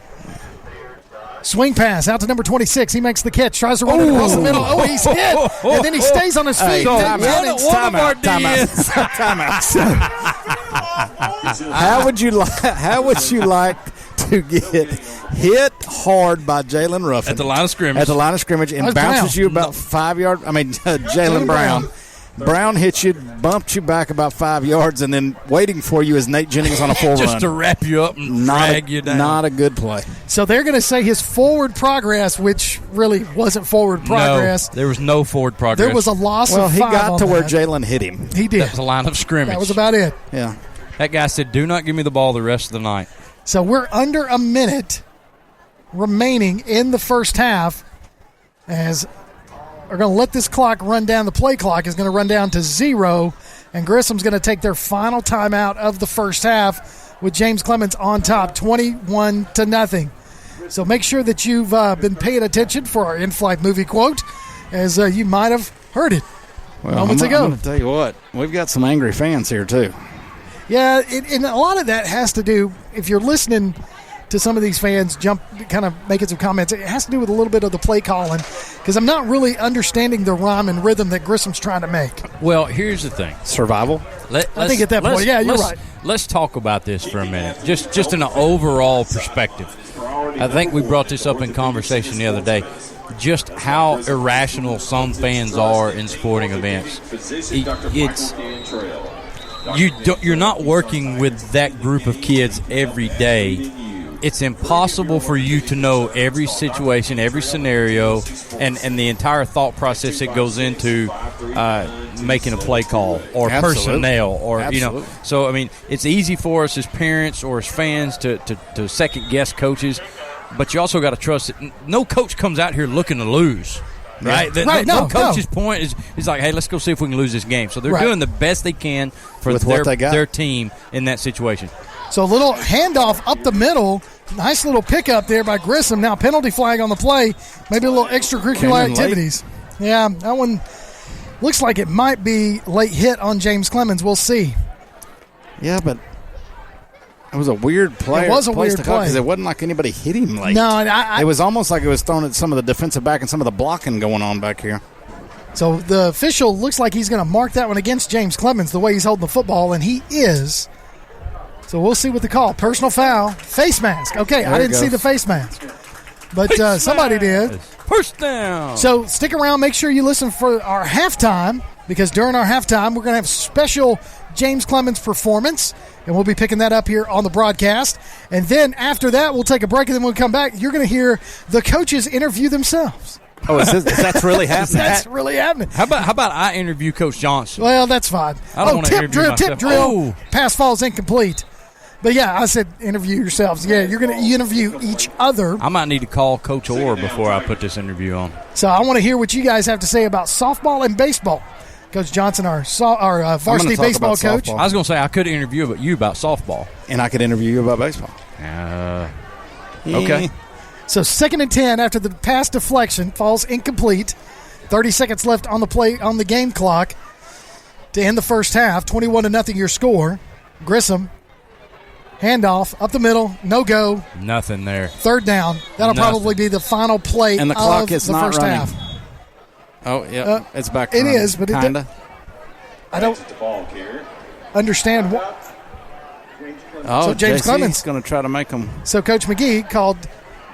Swing pass out to number 26. He makes the catch. Tries to run it across the middle. Oh, he's hit. And then he stays on his feet. How would you like to get hit hard by Jalen Ruffin at the line of scrimmage? And bounces you about 5 yards. Jalen Brown. Brown hits you, bumped you back about 5 yards, and then waiting for you is Nate Jennings on a full run. Just to wrap you up and drag you down. Not a good play. So they're going to say his forward progress, which really wasn't forward progress. No, there was no forward progress. There was a loss of 5 he got to where that. Jalen hit him. He did. That was a line of scrimmage. That was about it. Yeah. That guy said, do not give me the ball the rest of the night. So we're under a minute remaining in the first half as are going to let this clock run down. The play clock is going to run down to 0, and Grissom's going to take their final timeout of the first half with James Clemens on top, 21-0. So make sure that you've been paying attention for our in-flight movie quote, as you might have heard it moments ago. I'm going to tell you what, we've got some angry fans here too. Yeah, and a lot of that has to do, if you're listening to some of these fans kind of making some comments, it has to do with a little bit of the play calling, because I'm not really understanding the rhyme and rhythm that Grissom's trying to make. Well, here's the thing. Survival? I think at that point, yeah, you're right. Let's talk about this for a minute, just in an overall perspective. I think we brought this up in conversation the other day, just how irrational some fans are in sporting events. You're not working with that group of kids every day. It's impossible for you to know every situation, every scenario, and the entire thought process that goes into making a play call or personnel or So I mean, it's easy for us as parents or as fans to second guess coaches, but you also got to trust that no coach comes out here looking to lose. Right? No coach's point is like, hey, let's go see if we can lose this game. So they're doing the best they can for their team in that situation. So a little handoff up the middle. Nice little pickup there by Grissom. Now penalty flag on the play. Maybe a little extracurricular activities. Late. Yeah, that one looks like it might be late hit on James Clemens. We'll see. Yeah, but it was a weird play. It was a weird play. Because it wasn't like anybody hit him late. No, it was almost like it was thrown at some of the defensive back and some of the blocking going on back here. So the official looks like he's going to mark that one against James Clemens the way he's holding the football, and he is. So we'll see what the call. Personal foul. Face mask. Okay, I didn't see the face mask. But somebody did. First down. So stick around. Make sure you listen for our halftime, because during our halftime, we're going to have special James Clemens performance, and we'll be picking that up here on the broadcast. And then after that, we'll take a break, and then when we come back, you're going to hear the coaches interview themselves. Oh, that's really happening? That's really happening. How about I interview Coach Johnson? Well, that's fine. I don't want to interview myself. Tip drill. Pass falls incomplete. But, yeah, I said interview yourselves. Yeah, you're going to interview each other. I might need to call Coach Orr before I put this interview on. So I want to hear what you guys have to say about softball and baseball. Coach Johnson, our varsity baseball coach. I was going to say I could interview you about softball. And I could interview you about baseball. Okay. So 2nd and 10 after the pass deflection, falls incomplete. 30 seconds left on the game clock to end the first half. 21-0 your score. Grissom. Handoff up the middle, no go. Nothing there. 3rd down. That'll probably be the final play and the clock is the not first running. half. Oh, yeah. It's back. It is, but kinda. I don't understand what. So James Clemens is going to try to make them. So Coach McGee called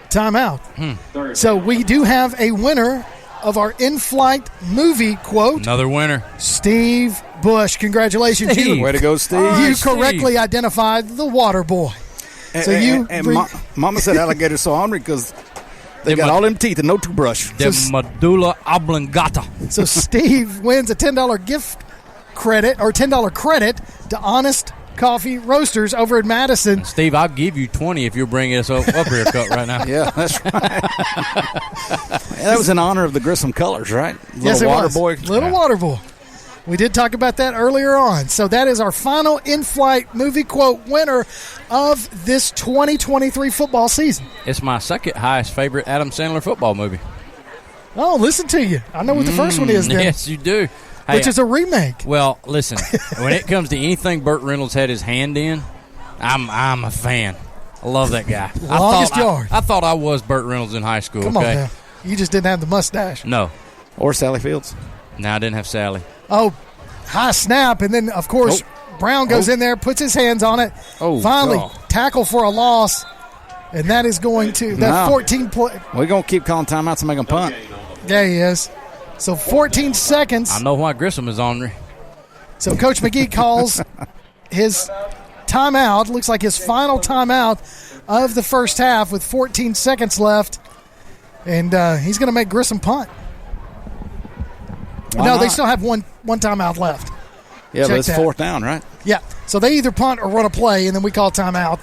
timeout. So we do have a winner of our in-flight movie quote. Another winner. Steve Bush. Congratulations. Steve. Way to go, Steve. You correctly identified the water boy. Mama said alligators so hungry because they got all them teeth and no toothbrush. The medulla oblongata. So Steve wins a $10 gift credit or $10 credit to Honest Coffee Roasters over in Madison. Steve, I'll give you 20 if you'll bring us up here cut right now. Yeah, that's right. That was in honor of the Grissom colors, right? Yes, it was. Boy. Little water boy. We did talk about that earlier on. So that is our final in-flight movie quote winner of this 2023 football season. It's my second highest favorite Adam Sandler football movie. Oh, listen to you. I know what the first one is then. Yes, you do. Which is a remake. Well, listen, when it comes to anything Burt Reynolds had his hand in, I'm a fan. I love that guy. Longest yard. I thought I was Burt Reynolds in high school. Come on now. You just didn't have the mustache. No. Or Sally Fields. No, I didn't have Sally. Oh, high snap, and then, of course, Brown goes in there, puts his hands on it. Finally, tackle for a loss, and that is going to – that 14 play. We're going to keep calling timeouts and make them punt. Yeah, he is. So 14 seconds. I know why Grissom is ornery. So Coach McGee calls his timeout. Looks like his final timeout of the first half with 14 seconds left. And he's going to make Grissom punt. They still have one timeout left. Yeah, but it's 4th down, right? Yeah. So they either punt or run a play, and then we call timeout.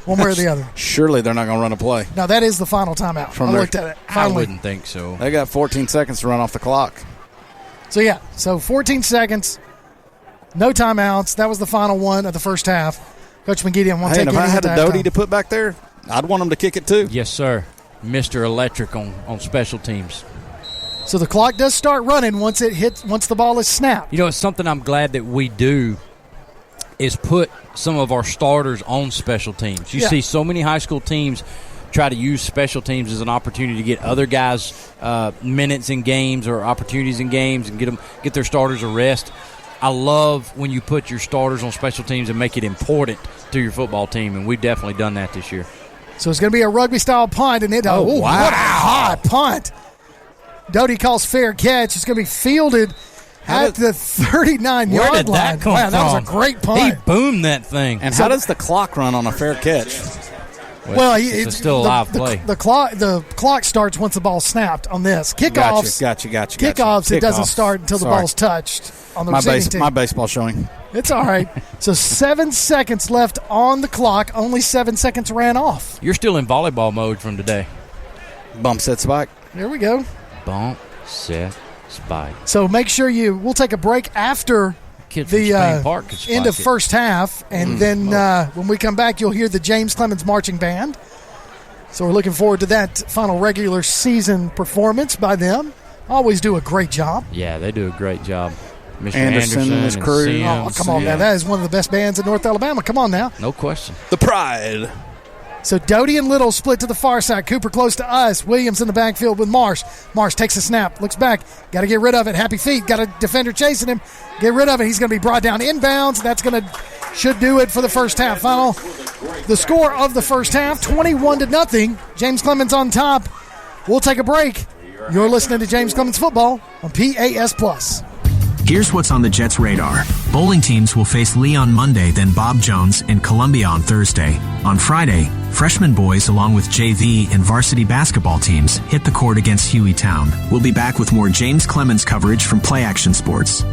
one way or the other. Surely they're not going to run a play. No, that is the final timeout. I looked at it. I wouldn't think so. They got 14 seconds to run off the clock. So 14 seconds, no timeouts. That was the final one of the first half. Coach McGee, I want to take if I had a Doty to put back there, I'd want him to kick it too. Yes, sir. Mr. Electric on special teams. So the clock does start running once the ball is snapped. You know, it's something I'm glad that we do is put some of our starters on special teams. You see so many high school teams try to use special teams as an opportunity to get other guys minutes in games or opportunities in games and get their starters a rest. I love when you put your starters on special teams and make it important to your football team, and we've definitely done that this year. So it's going to be a rugby-style punt, and wow. What a high punt. Doty calls fair catch. It's going to be fielded at the 39-yard line. Where did that come from? That was a great punt. He boomed that thing. And how does the clock run on a fair catch? Well, it's still a live play. The clock starts once the ball's snapped on this. Kickoffs. Gotcha. Kickoffs, it doesn't start until the ball's touched on the receiving team. My baseball showing. It's all right. So 7 seconds left on the clock. Only 7 seconds ran off. You're still in volleyball mode from today. Bump, set, spike. There we go. Bump, set, spike. So make sure we'll take a break after the end of first half, and then when we come back, you'll hear the James Clemens Marching Band. So we're looking forward to that final regular season performance by them. Always do a great job. Yeah, they do a great job. Mr. Anderson and his crew. Oh, come on now. That is one of the best bands in North Alabama. Come on now. No question. The Pride. So Doty and Little split to the far side. Cooper close to us. Williams in the backfield with Marsh. Marsh takes a snap, looks back. Got to get rid of it. Happy feet. Got a defender chasing him. Get rid of it. He's going to be brought down inbounds. That's should do it for the first half. The score of the first half, 21-0. James Clemens on top. We'll take a break. You're listening to James Clemens Football on PAS+. Here's what's on the Jets' radar. Bowling teams will face Lee on Monday, then Bob Jones in Columbia on Thursday. On Friday, freshman boys along with JV and varsity basketball teams hit the court against Hueytown. We'll be back with more James Clemens coverage from Play Action Sports.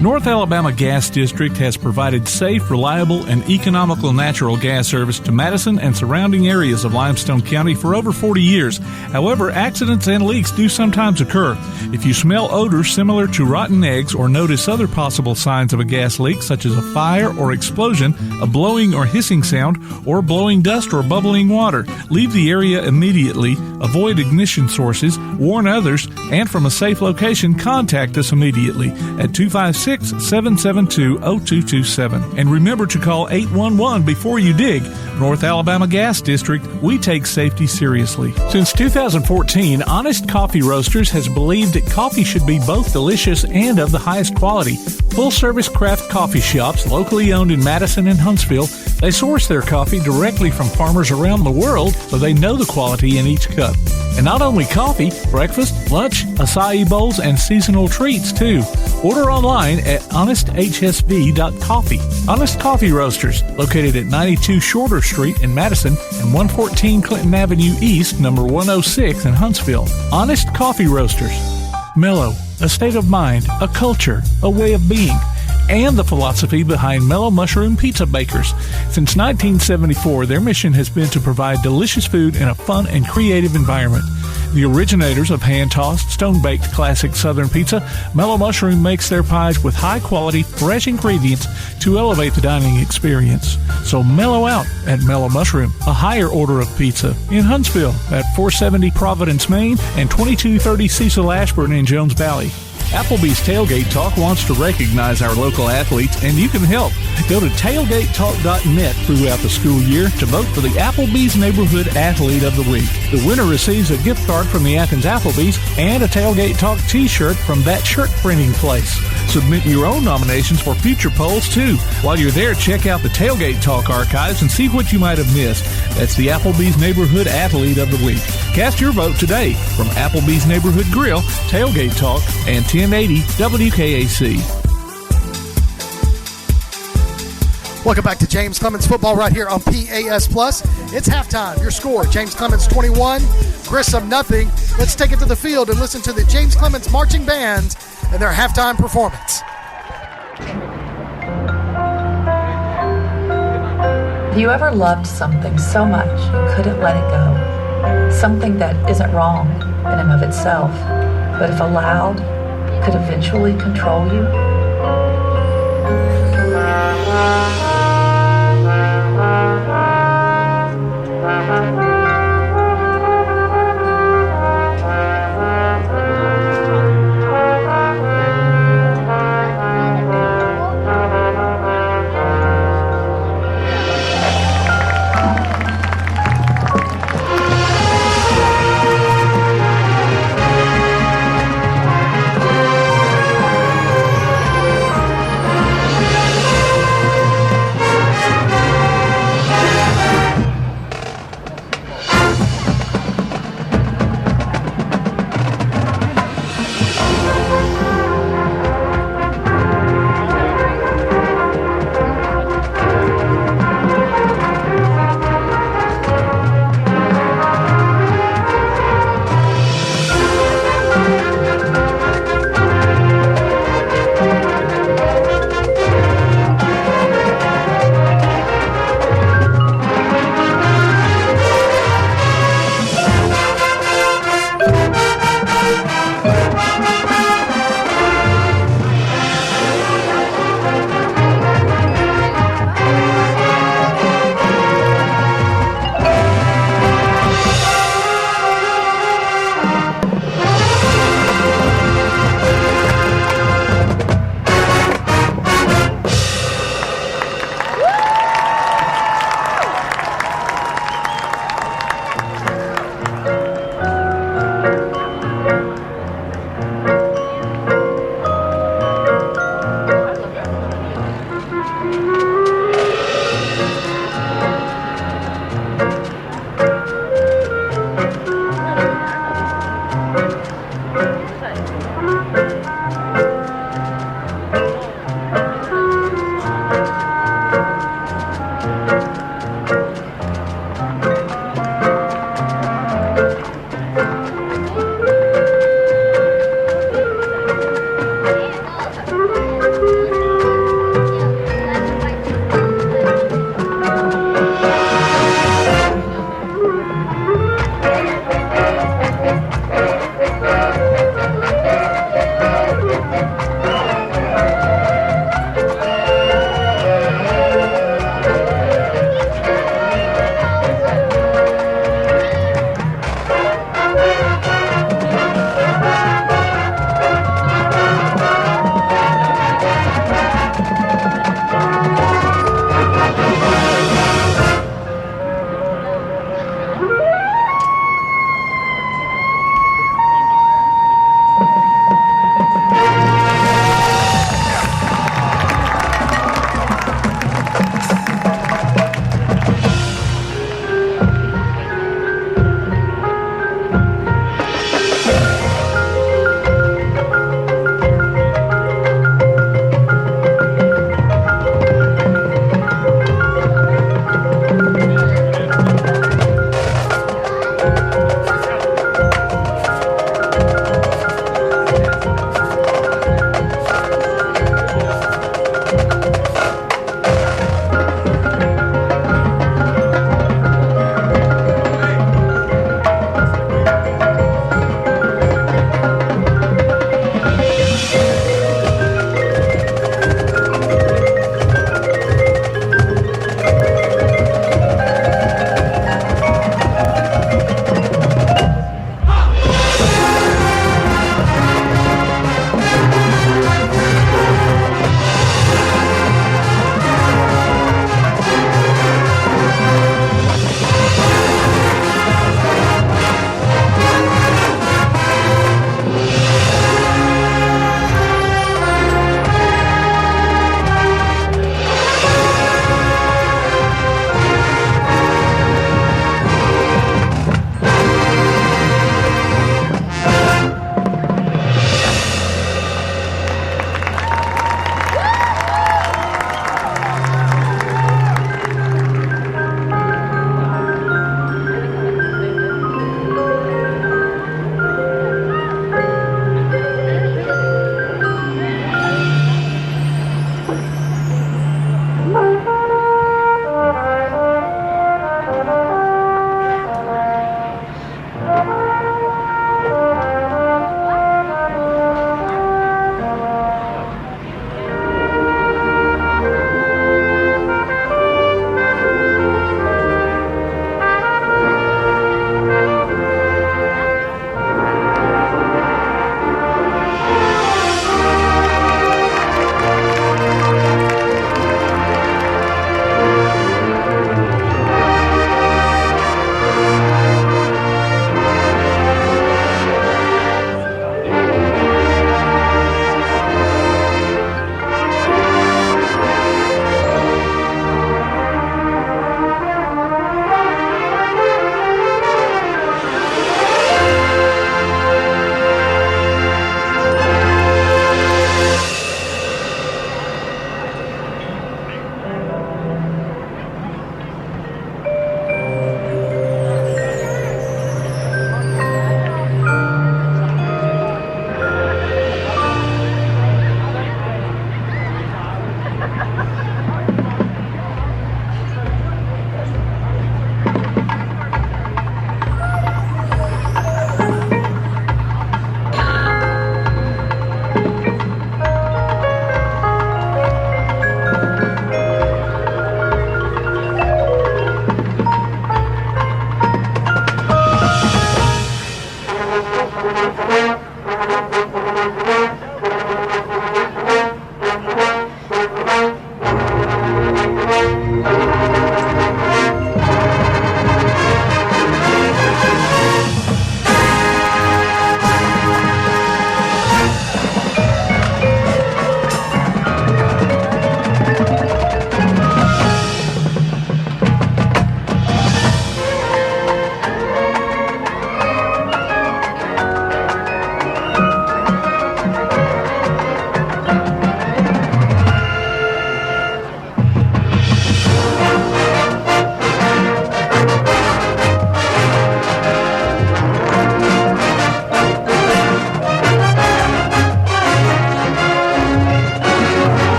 North Alabama Gas District has provided safe, reliable, and economical natural gas service to Madison and surrounding areas of Limestone County for over 40 years. However, accidents and leaks do sometimes occur. If you smell odors similar to rotten eggs or notice other possible signs of a gas leak, such as a fire or explosion, a blowing or hissing sound, or blowing dust or bubbling water, leave the area immediately, avoid ignition sources, warn others, and from a safe location, contact us immediately at 256-772-0227. And remember to call 811 before you dig. North Alabama Gas District, we take safety seriously. Since 2014, Honest Coffee Roasters has believed that coffee should be both delicious and of the highest quality. Full-service craft coffee shops, locally owned in Madison and Huntsville, they source their coffee directly from farmers around the world, so they know the quality in each cup. And not only coffee, breakfast, lunch, acai bowls, and seasonal treats, too. Order online at honesthsb.coffee. Honest Coffee Roasters, located at 92 Shorter Street in Madison and 114 Clinton Avenue East, number 106 in Huntsville. Honest Coffee Roasters. Mellow, a state of mind, a culture, a way of being, and the philosophy behind Mellow Mushroom Pizza Bakers. Since 1974, their mission has been to provide delicious food in a fun and creative environment. The originators of hand-tossed, stone-baked classic Southern pizza, Mellow Mushroom makes their pies with high-quality, fresh ingredients to elevate the dining experience. So mellow out at Mellow Mushroom, a higher order of pizza in Huntsville at 470 Providence, Maine, and 2230 Cecil Ashburn in Jones Valley. Applebee's Tailgate Talk wants to recognize our local athletes, and you can help. Go to tailgatetalk.net throughout the school year to vote for the Applebee's Neighborhood Athlete of the Week. The winner receives a gift card from the Athens Applebee's and a Tailgate Talk t-shirt from that shirt printing place. Submit your own nominations for future polls, too. While you're there, check out the Tailgate Talk archives and see what you might have missed. That's the Applebee's Neighborhood Athlete of the Week. Cast your vote today from Applebee's Neighborhood Grill, Tailgate Talk, and 1080 WKAC. Welcome back to James Clemens Football right here on PAS+. It's halftime. Your score, James Clemens 21, Grissom nothing. Let's take it to the field and listen to the James Clemens Marching Band and their halftime performance. Have you ever loved something so much you couldn't let it go? Something that isn't wrong in and of itself, but if allowed, could eventually control you?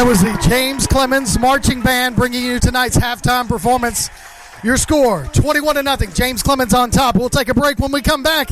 That was the James Clemens Marching Band bringing you tonight's halftime performance. Your score, 21-0. James Clemens on top. We'll take a break. When we come back,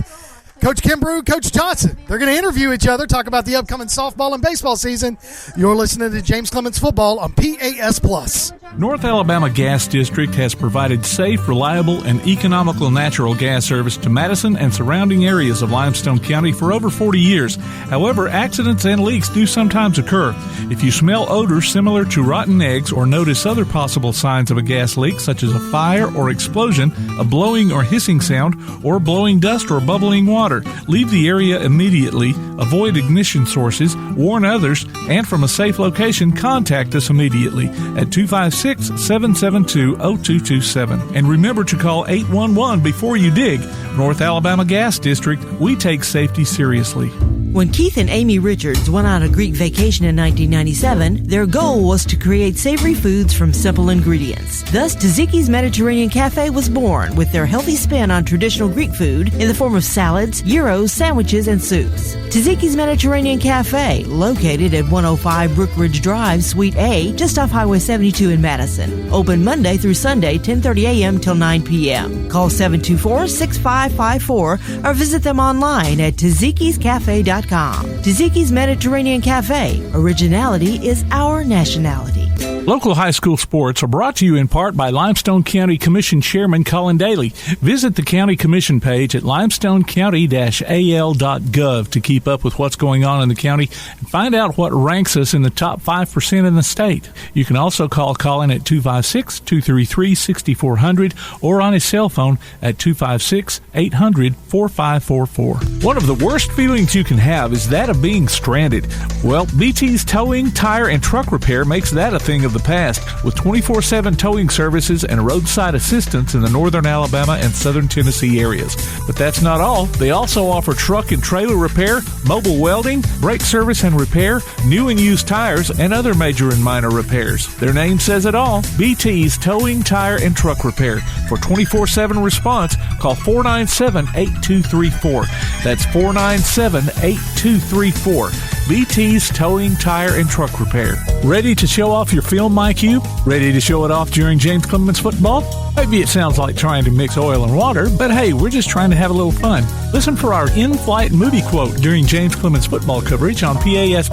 Coach Kimbrough, Coach Johnson, they're going to interview each other, talk about the upcoming softball and baseball season. You're listening to James Clemens Football on PAS+. North Alabama Gas District has provided safe, reliable, and economical natural gas service to Madison and surrounding areas of Limestone County for over 40 years. However, accidents and leaks do sometimes occur. If you smell odors similar to rotten eggs or notice other possible signs of a gas leak, such as a fire or explosion, a blowing or hissing sound, or blowing dust or bubbling water, leave the area immediately, avoid ignition sources, warn others, and from a safe location, contact us immediately at 256-772-0227. And remember to call 811 before you dig. North Alabama Gas District, we take safety seriously. When Keith and Amy Richards went on a Greek vacation in 1997, their goal was to create savory foods from simple ingredients. Thus, Tzatziki's Mediterranean Cafe was born with their healthy spin on traditional Greek food in the form of salads, gyros, sandwiches, and soups. Tzatziki's Mediterranean Cafe, located at 105 Brookridge Drive, Suite A, just off Highway 72 in Madison. Open Monday through Sunday, 10:30 a.m. till 9 p.m. Call 724-6554 or visit them online at tzatziki'scafe.com. Tzatziki's Mediterranean Cafe. Originality is our nationality. Local high school sports are brought to you in part by Limestone County Commission Chairman Colin Daly. Visit the County Commission page at limestonecounty-al.gov to keep up with what's going on in the county and find out what ranks us in the top 5% in the state. You can also call Colin at 256-233-6400 or on his cell phone at 256-800-4544. One of the worst feelings you can have is that of being stranded. Well, BT's Towing, Tire, and Truck Repair makes that a thing of the past, with 24/7 towing services and roadside assistance in the northern Alabama and southern Tennessee areas. But that's not all. They also offer truck and trailer repair, mobile welding, brake service and repair, new and used tires, and other major and minor repairs. Their name says it all. BT's Towing, Tire, and Truck Repair. For 24/7 response, call 497-8234. That's 497-8234. BT's Towing, Tire, and Truck Repair. Ready to show off your film IQ? Ready to show it off during James Clemens football? Maybe it sounds like trying to mix oil and water, but hey, we're just trying to have a little fun. Listen for our in-flight movie quote during James Clemens football coverage on PAS+.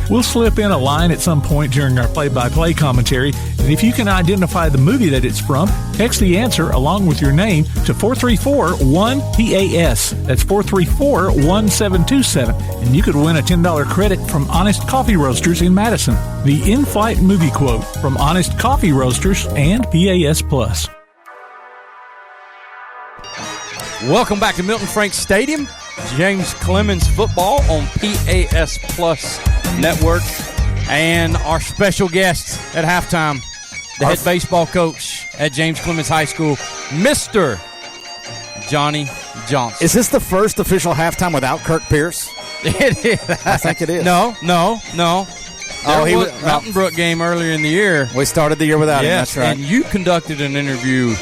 We'll slip in a line at some point during our play-by-play commentary, and if you can identify the movie that it's from, text the answer along with your name to 434-1-PAS. That's 434-1727, and you could win a $10 credit from Honest Coffee Roasters in Madison. The in-flight movie quote from Honest Coffee Roasters and PAS+. Welcome back to Milton Franks Stadium. James Clemens football on PAS Plus Network. And our special guest at halftime, the head baseball coach at James Clemens High School, Mr. Johnny Johnson. Is this the first official halftime without Kirk Pierce? It is. I think it is. No. He was Mountain Brook game earlier in the year. We started the year without him. That's right. And you conducted an interview.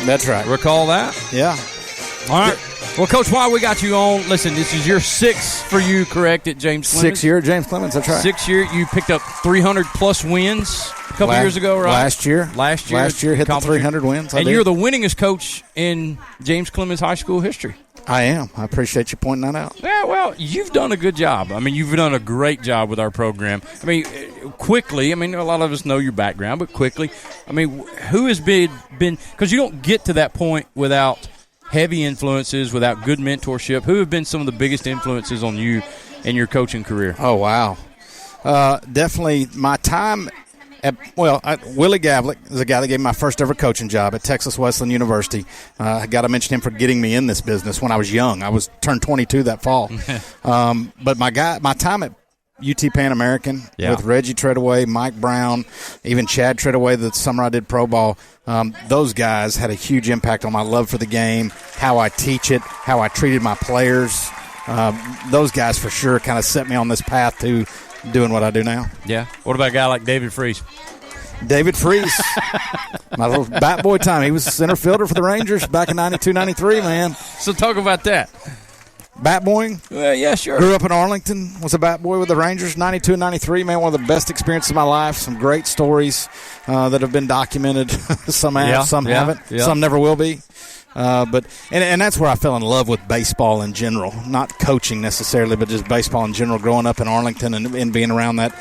That's right. Recall that? Yeah. All right. Well, Coach, while we got you on, listen, this is your sixth for you, correct, at James Clemens? 6th year at James Clemens, that's right. 6th year. You picked up 300-plus wins a couple years ago, right? Last year hit the 300 wins. And you're the winningest coach in James Clemens High School history. I am. I appreciate you pointing that out. Yeah, well, you've done a good job. I mean, you've done a great job with our program. I mean, quickly, a lot of us know your background, but quickly, who has been because you don't get to that point without heavy influences, without good mentorship. Who have been some of the biggest influences on you in your coaching career? Oh, wow. Definitely my time Willie Gavlik is the guy that gave me my first ever coaching job at Texas Wesleyan University. I got to mention him for getting me in this business when I was young. I turned 22 that fall. But my time at UT Pan American with Reggie Treadaway, Mike Brown, even Chad Treadaway the summer I did pro ball, those guys had a huge impact on my love for the game, how I teach it, how I treated my players. Those guys for sure kind of set me on this path to doing what I do now. Yeah. What about a guy like David Freese? David Freese, my little bat boy time. He was center fielder for the Rangers back in 92, 93, man. So talk about that. Bat boying? Yeah, sure. Grew up in Arlington, was a bat boy with the Rangers, 92 and 93. Man, one of the best experiences of my life. Some great stories that have been documented. Some have, some haven't. Yeah. Some never will be. But that's where I fell in love with baseball in general. Not coaching necessarily, but just baseball in general, growing up in Arlington and being around that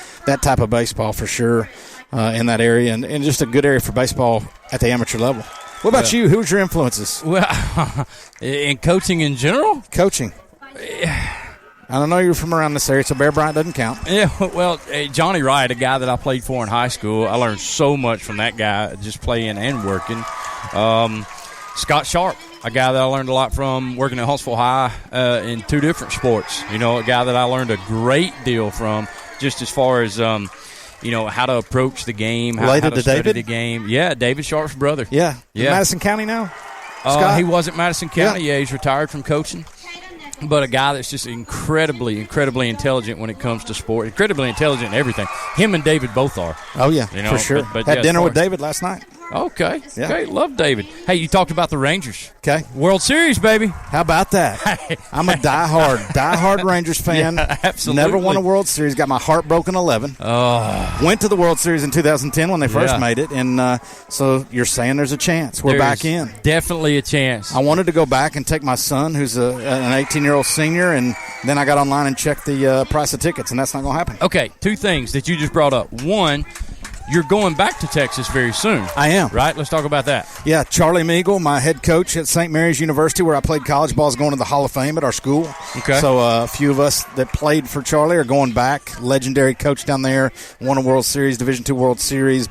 type of baseball for sure in that area. And just a good area for baseball at the amateur level. What about you? Who's your influences? Well, in coaching in general? Coaching. I don't know you're from around this area, so Bear Bryant doesn't count. Yeah, well, Johnny Wright, a guy that I played for in high school, I learned so much from that guy, just playing and working. Scott Sharp, a guy that I learned a lot from working at Huntsville High in 2 different sports. A guy that I learned a great deal from, just as far as how to approach the game, how to study David? the game. Yeah, David Sharp's brother. Yeah. In Madison County now? He was at Madison County. Yeah, he's retired from coaching. But a guy that's just incredibly, incredibly intelligent when it comes to sport. Incredibly intelligent in everything. Him and David both are. Oh, yeah, for sure. Had dinner with David last night. Okay. Yeah. Okay. Love David. Hey, you talked about the Rangers. Okay. World Series, baby. How about that? I'm a diehard Rangers fan. Yeah, absolutely. Never won a World Series. Got my heart broken 11. Oh. Went to the World Series in 2010 when they first made it. And so you're saying there's a chance. We're back in. Definitely a chance. I wanted to go back and take my son, who's an 18-year-old senior, and then I got online and checked the price of tickets, and that's not going to happen. Okay. 2 things that you just brought up. One, you're going back to Texas very soon. I am. Right? Let's talk about that. Yeah, Charlie Meagle, my head coach at St. Mary's University, where I played college ball, is going to the Hall of Fame at our school. Okay. So a few of us that played for Charlie are going back. Legendary coach down there, won a World Series, Division II World Series,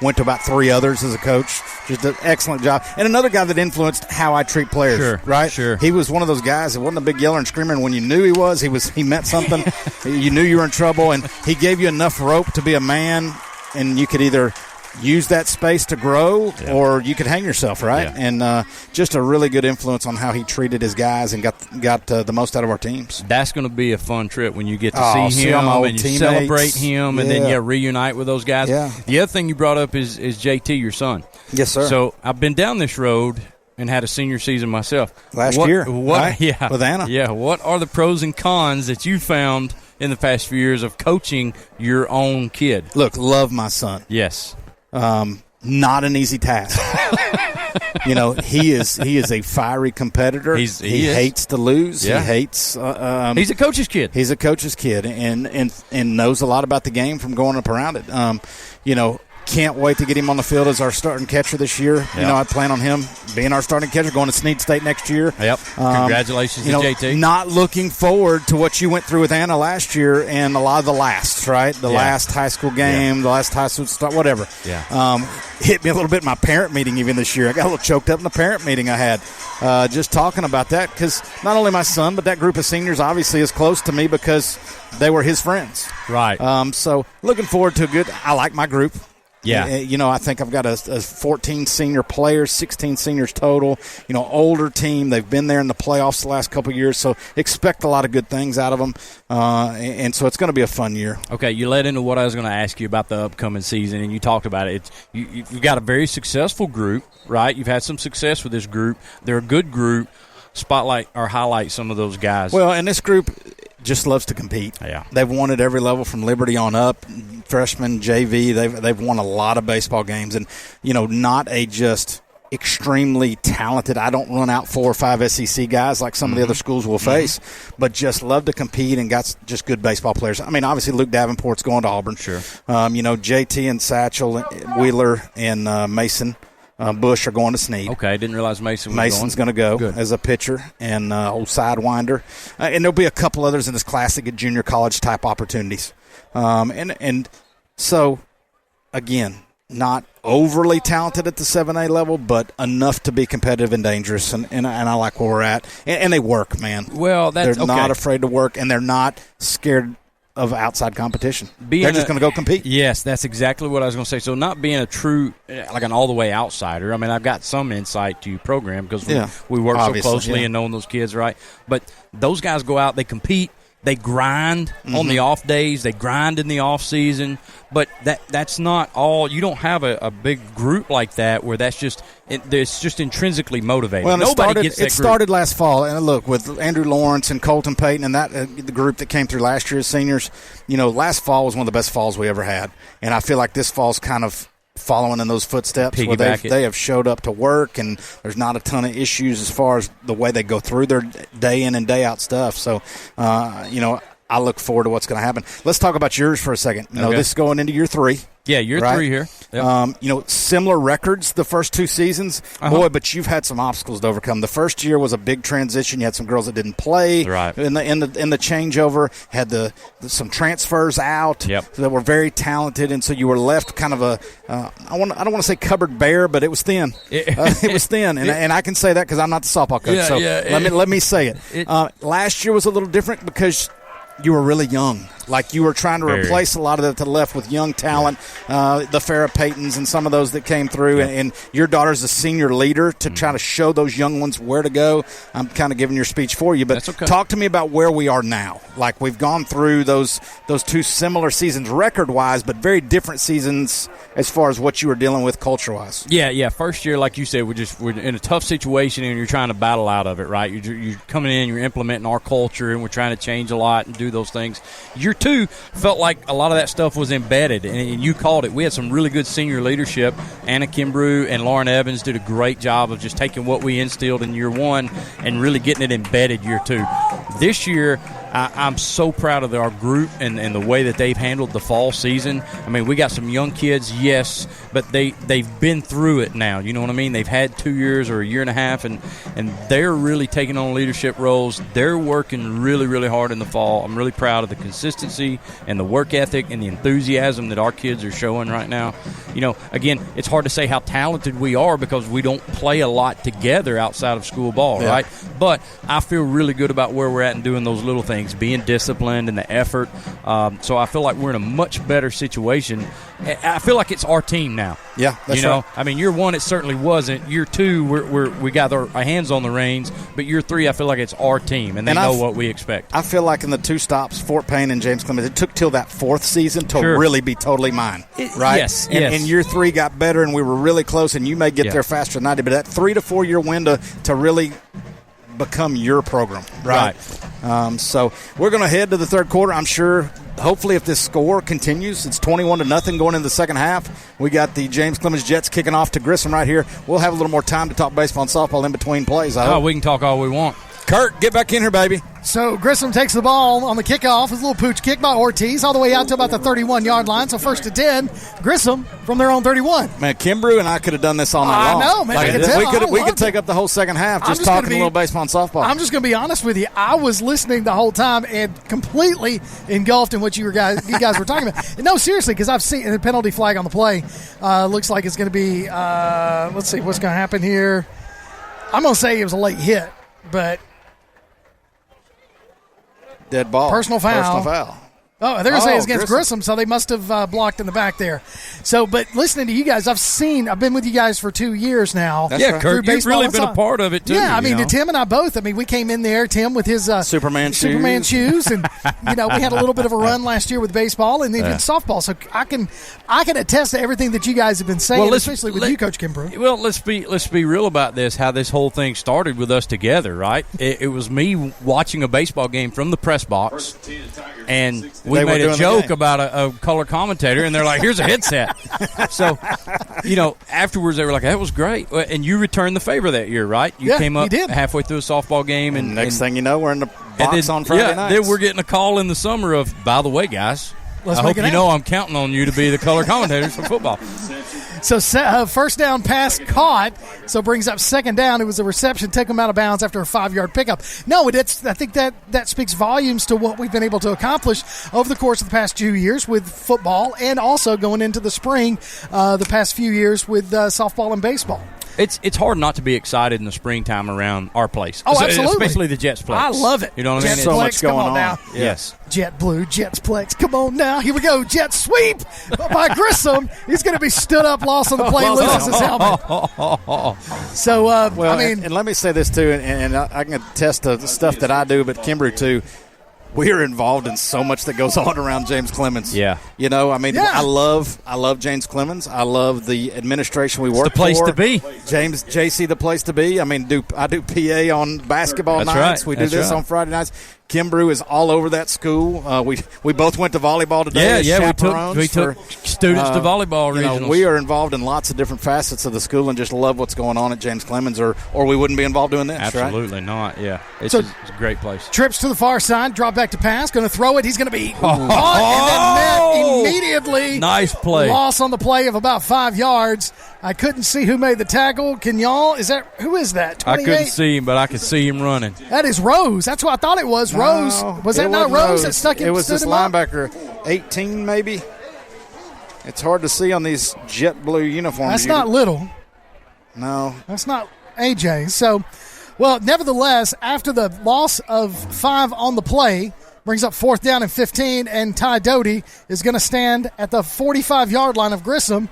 went to about 3 others as a coach. Just an excellent job. And another guy that influenced how I treat players. Sure, right? Sure. He was one of those guys that wasn't a big yeller and screamer, and when you knew he meant something. You knew you were in trouble, and he gave you enough rope to be a man, and you could either use that space to grow or you could hang yourself, right? Yeah. And just a really good influence on how he treated his guys and got the most out of our teams. That's going to be a fun trip when you get to see him and you celebrate him and then reunite with those guys. Yeah. The other thing you brought up is JT, your son. Yes, sir. So I've been down this road and had a senior season myself. Last year. Right? Yeah. With Anna. Yeah. What are the pros and cons that you found in the past few years of coaching your own kid? Look, love my son. Yes. Not an easy task. He is a fiery competitor. He hates to lose. Yeah. He hates. He's a coach's kid. He's a coach's kid, and knows a lot about the game from growing up around it. Can't wait to get him on the field as our starting catcher this year. Yep. I plan on him being our starting catcher, going to Snead State next year. Yep. Congratulations to JT. Not looking forward to what you went through with Anna last year and a lot of the lasts, right? The last high school game, the last high school start, whatever. Yeah. Hit me a little bit in my parent meeting even this year. I got a little choked up in the parent meeting I had just talking about that because not only my son, but that group of seniors obviously is close to me because they were his friends. Right. So looking forward to I like my group. Yeah. I think I've got a 14 senior players, 16 seniors total, older team. They've been there in the playoffs the last couple of years, so expect a lot of good things out of them. And so it's going to be a fun year. Okay, you led into what I was going to ask you about the upcoming season, and you talked about it. You've got a very successful group, right? You've had some success with this group. They're a good group. Spotlight or highlight some of those guys. Well, and this group just loves to compete. Yeah. They've won at every level from Liberty on up, freshman, JV. They've won a lot of baseball games, and not a just extremely talented. I don't run out 4 or 5 SEC guys like some of the other schools will face, but just love to compete and got just good baseball players. I mean, obviously Luke Davenport's going to Auburn. Sure. JT and Satchel, Wheeler and Mason. Bush are going to Snead. Okay, didn't realize Mason's going to go as a pitcher and old Sidewinder. And there'll be a couple others in this class that get junior college type opportunities. And so, again, not overly talented at the 7A level, but enough to be competitive and dangerous. And I like where we're at. And they work, man. Well, they're not afraid to work, and they're not scared of outside competition. They're just going to go compete. Yes, that's exactly what I was going to say. So not being a true, like an all-the-way outsider. I mean, I've got some insight to your program because we work so closely and knowing those kids, right? But those guys go out, they compete, they grind on the off days, they grind in the off season, but that's not all. You don't have a big group like that where that's just it's just intrinsically motivated. Well, Nobody gets that it started last fall, and look, with Andrew Lawrence and Colton Payton and that the group that came through last year as seniors, last fall was one of the best falls we ever had, and I feel like this fall's kind of following in those footsteps where they have showed up to work, and there's not a ton of issues as far as the way they go through their day in and day out stuff. So, I look forward to what's going to happen. Let's talk about yours for a second. This is going into year 3. Yeah, year 3 here. Yep. Similar records the first 2 seasons. Boy, but you've had some obstacles to overcome. The first year was a big transition. You had some girls that didn't play. Right. In the changeover, had some transfers out that were very talented, and so you were left kind of I don't want to say cupboard bare, but it was thin. It was thin, and I can say that because I'm not the softball coach. Let me say it. Last year was a little different because you were really young. Like you were trying to replace a lot of that to the left with young talent, the Farrah Paytons and some of those that came through. And your daughter's a senior leader to try to show those young ones where to go. I'm kind of giving your speech for you, but talk to me about where we are now. Like we've gone through those 2 similar seasons record-wise, but very different seasons as far as what you were dealing with culture-wise. Yeah. First year, like you said, we're in a tough situation, and you're trying to battle out of it, right? You're coming in, you're implementing our culture, and we're trying to change a lot and do those things. Year 2 felt like a lot of that stuff was embedded, and you called it. We had some really good senior leadership. Anna Kimbrough and Lauren Evans did a great job of just taking what we instilled in year 1 and really getting it embedded year 2. This year, I'm so proud of our group and the way that they've handled the fall season. I mean, we got some young kids, yes, but they've been through it now. You know what I mean? They've had 2 years or a year and a half, and they're really taking on leadership roles. They're working really, really hard in the fall. I'm really proud of the consistency and the work ethic and the enthusiasm that our kids are showing right now. Again, it's hard to say how talented we are because we don't play a lot together outside of school ball, right? But I feel really good about where we're at and doing those little things, being disciplined and the effort. So I feel like we're in a much better situation. I feel like it's our team now. Yeah, that's right. I mean, year 1 it certainly wasn't. Year 2 we got our hands on the reins, but year 3 I feel like it's our team, and they know what we expect. I feel like in the 2 stops, Fort Payne and James Clemens, it took till that 4th season to really be totally mine, right? Yes, and year 3 got better, and we were really close, and you may get there faster than I did, but that 3 to 4 year window to really become your program, right? So we're going to head to the third quarter. I'm sure, hopefully, if this score continues, it's 21-0 going into the second half. We got the James Clemens Jets kicking off to Grissom right here. We'll have a little more time to talk baseball and softball in between plays. We can talk all we want. Kurt, get back in here, baby. So Grissom takes the ball on the kickoff. His little pooch kick by Ortiz all the way out to about the 31-yard line. So 1st and 10, Grissom from their own 31. Man, Kimbrough and I could have done this all night long. I know, man. We could take up the whole second half just talking a little baseball and softball. I'm just going to be honest with you. I was listening the whole time and completely engulfed in what you guys were talking about. No, seriously, because I've seen the penalty flag on the play. Looks like it's going to be, let's see what's going to happen here. I'm going to say it was a late hit, but dead ball. Personal foul. Oh, they're going to say it's against Grissom, so they must have blocked in the back there. So, but listening to you guys, I've been with you guys for 2 years now. That's right. Kurt, you've really been a part of it, too. Yeah, I mean, Tim and I both. I mean, we came in there, Tim with his Superman shoes, and, we had a little bit of a run last year with baseball and even softball. So I can attest to everything that you guys have been saying, especially with you, Coach Kimbrough. Well, let's be real about this, how this whole thing started with us together, right? It was me watching a baseball game from the press box, and we made a joke about a color commentator, and they're like, here's a headset. So, afterwards they were like, that was great. And you returned the favor that year, right? You came up halfway through a softball game. And next thing you know, we're in the box on Friday nights. Then we're getting a call in the summer of, by the way, guys, I hope you know I'm counting on you to be the color commentators for football. So first down pass caught, so brings up second down. It was a reception, take them out of bounds after a 5-yard pickup. No, I think that speaks volumes to what we've been able to accomplish over the course of the past 2 years with football, and also going into the spring, the past few years with softball and baseball. It's hard not to be excited in the springtime around our place. Oh, absolutely. Especially the Jets Plex. I love it. You know what I mean? So much going on. Now. Yes. Jet Blue, Jets Plex. Come on now. Here we go. Jet sweep by Grissom. He's going to be stood up, lost on the play, loses his helmet. So, and let me say this, too, and I can attest to the stuff that I do, but Kimbrough, too. we are involved in so much that goes on around James Clemens. Yeah. You know, I mean, I love James Clemens. I love the administration we work for. It's the place to be. James, JC, the place to be. I mean, I do PA on basketball nights. Right. We do this on Friday nights. Kimbrew is all over that school. We both went to volleyball today. We took students to volleyball regionals. We are involved in lots of different facets of the school and just love what's going on at James Clemens, or we wouldn't be involved doing this. Absolutely right? not. Yeah, it's a great place. Trips to the far side, drop back to pass, going to throw it. He's going to be caught and then met immediately. Nice play. Loss on the play of about 5 yards. I couldn't see who made the tackle. Can y'all? Who is that? 28? I couldn't see him, but I could see him running. That is Rose. That's what I thought it was. Rose. Was that not Rose that stuck him? It was this linebacker, 18 maybe. It's hard to see on these jet blue uniforms. That's not Little. No. That's not AJ. So, well, nevertheless, after the loss of 5 on the play, brings up 4th down and 15, and Ty Doty is going to stand at the 45-yard line of Grissom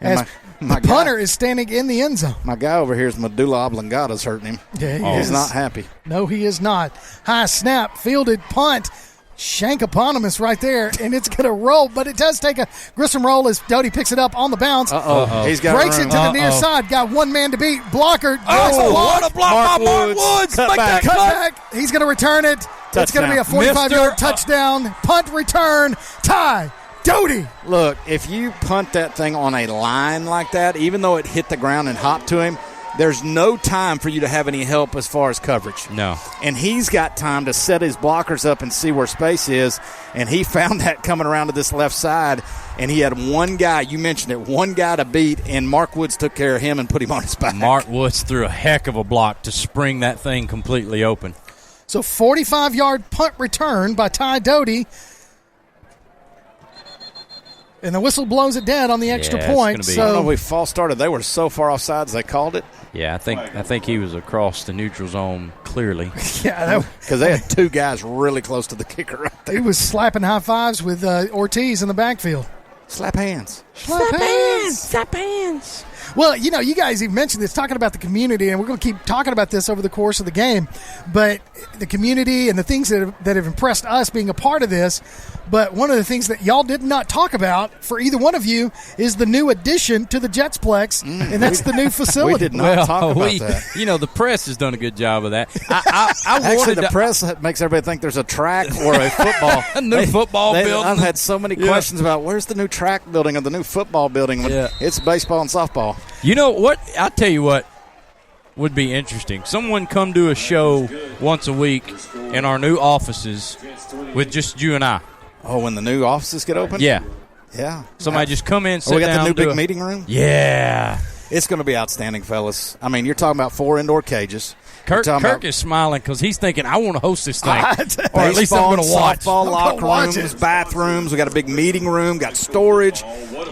as the punter is standing in the end zone. My guy over here is medulla oblongata's hurting him. Yeah, he's not happy. No, he is not. High snap, fielded punt. Shank eponymous right there, and it's going to roll, but it does take a Grissom roll as Doty picks it up on the bounce. He's got breaks it to the near side. Got one man to beat. Blocker. What a block by Mark Woods. Cut back. Cut back. He's going to return it. Touchdown. It's going to be a 45-yard touchdown. Punt return. Ty Doty. Look, if you punt that thing on a line like that, even though it hit the ground and hopped to him, there's no time for you to have any help as far as coverage. No. And he's got time to set his blockers up and see where space is, and he found that coming around to this left side, and he had one guy, you mentioned it, one guy to beat, and Mark Woods took care of him and put him on his back. Mark Woods threw a heck of a block to spring that thing completely open. So 45-yard punt return by Ty Doty. And the whistle blows it dead on the extra point. I don't know if we false started. They were so far offsides they called it. Yeah, I think he was across the neutral zone clearly. Yeah, because they had 2 guys really close to the kicker right there. He was slapping high fives with Ortiz in the backfield. Slap hands. Slap hands. Well, you guys even mentioned this, talking about the community, and we're going to keep talking about this over the course of the game. But the community and the things that have impressed us being a part of this. But one of the things that y'all did not talk about for either one of you is the new addition to the Jetsplex, and that's the new facility. We did not talk about that. The press has done a good job of that. Actually, the press makes everybody think there's a track or a football. A new football building. I've had so many questions about where's the new track building or the new football building. It's baseball and softball. You know what? I'll tell you what would be interesting. Someone come do a show once a week in our new offices with just you and I. Oh, when the new offices get open? Yeah. Somebody just come in, sit we got down, the new big meeting room? Yeah. It's going to be outstanding, fellas. I mean, you're talking about 4 indoor cages. Kirk is smiling because he's thinking, I want to host this thing. Or at least I'm going to watch. Softball locker rooms, bathrooms. We got a big meeting room, got storage,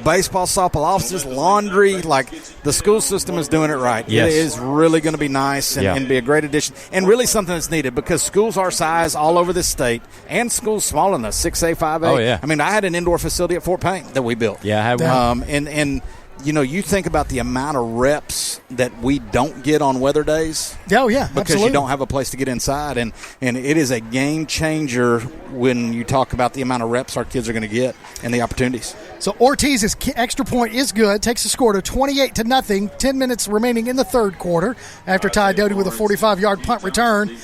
baseball, softball offices, laundry. Like, the school system is doing it right. Yes. It is really going to be nice and be a great addition. And really something that's needed because schools our size all over this state and schools smaller than us, 6A, 5A. Oh, yeah. I mean, I had an indoor facility at Fort Payne that we built. Yeah, I had one. And you think about the amount of reps that we don't get on weather days. Oh, yeah, because absolutely. you don't have a place to get inside. And it is a game changer when you talk about the amount of reps our kids are going to get and the opportunities. So Ortiz's extra point is good. Takes the score to 28-0. 10 minutes remaining in the third quarter after Ty Doty with a 45-yard punt return.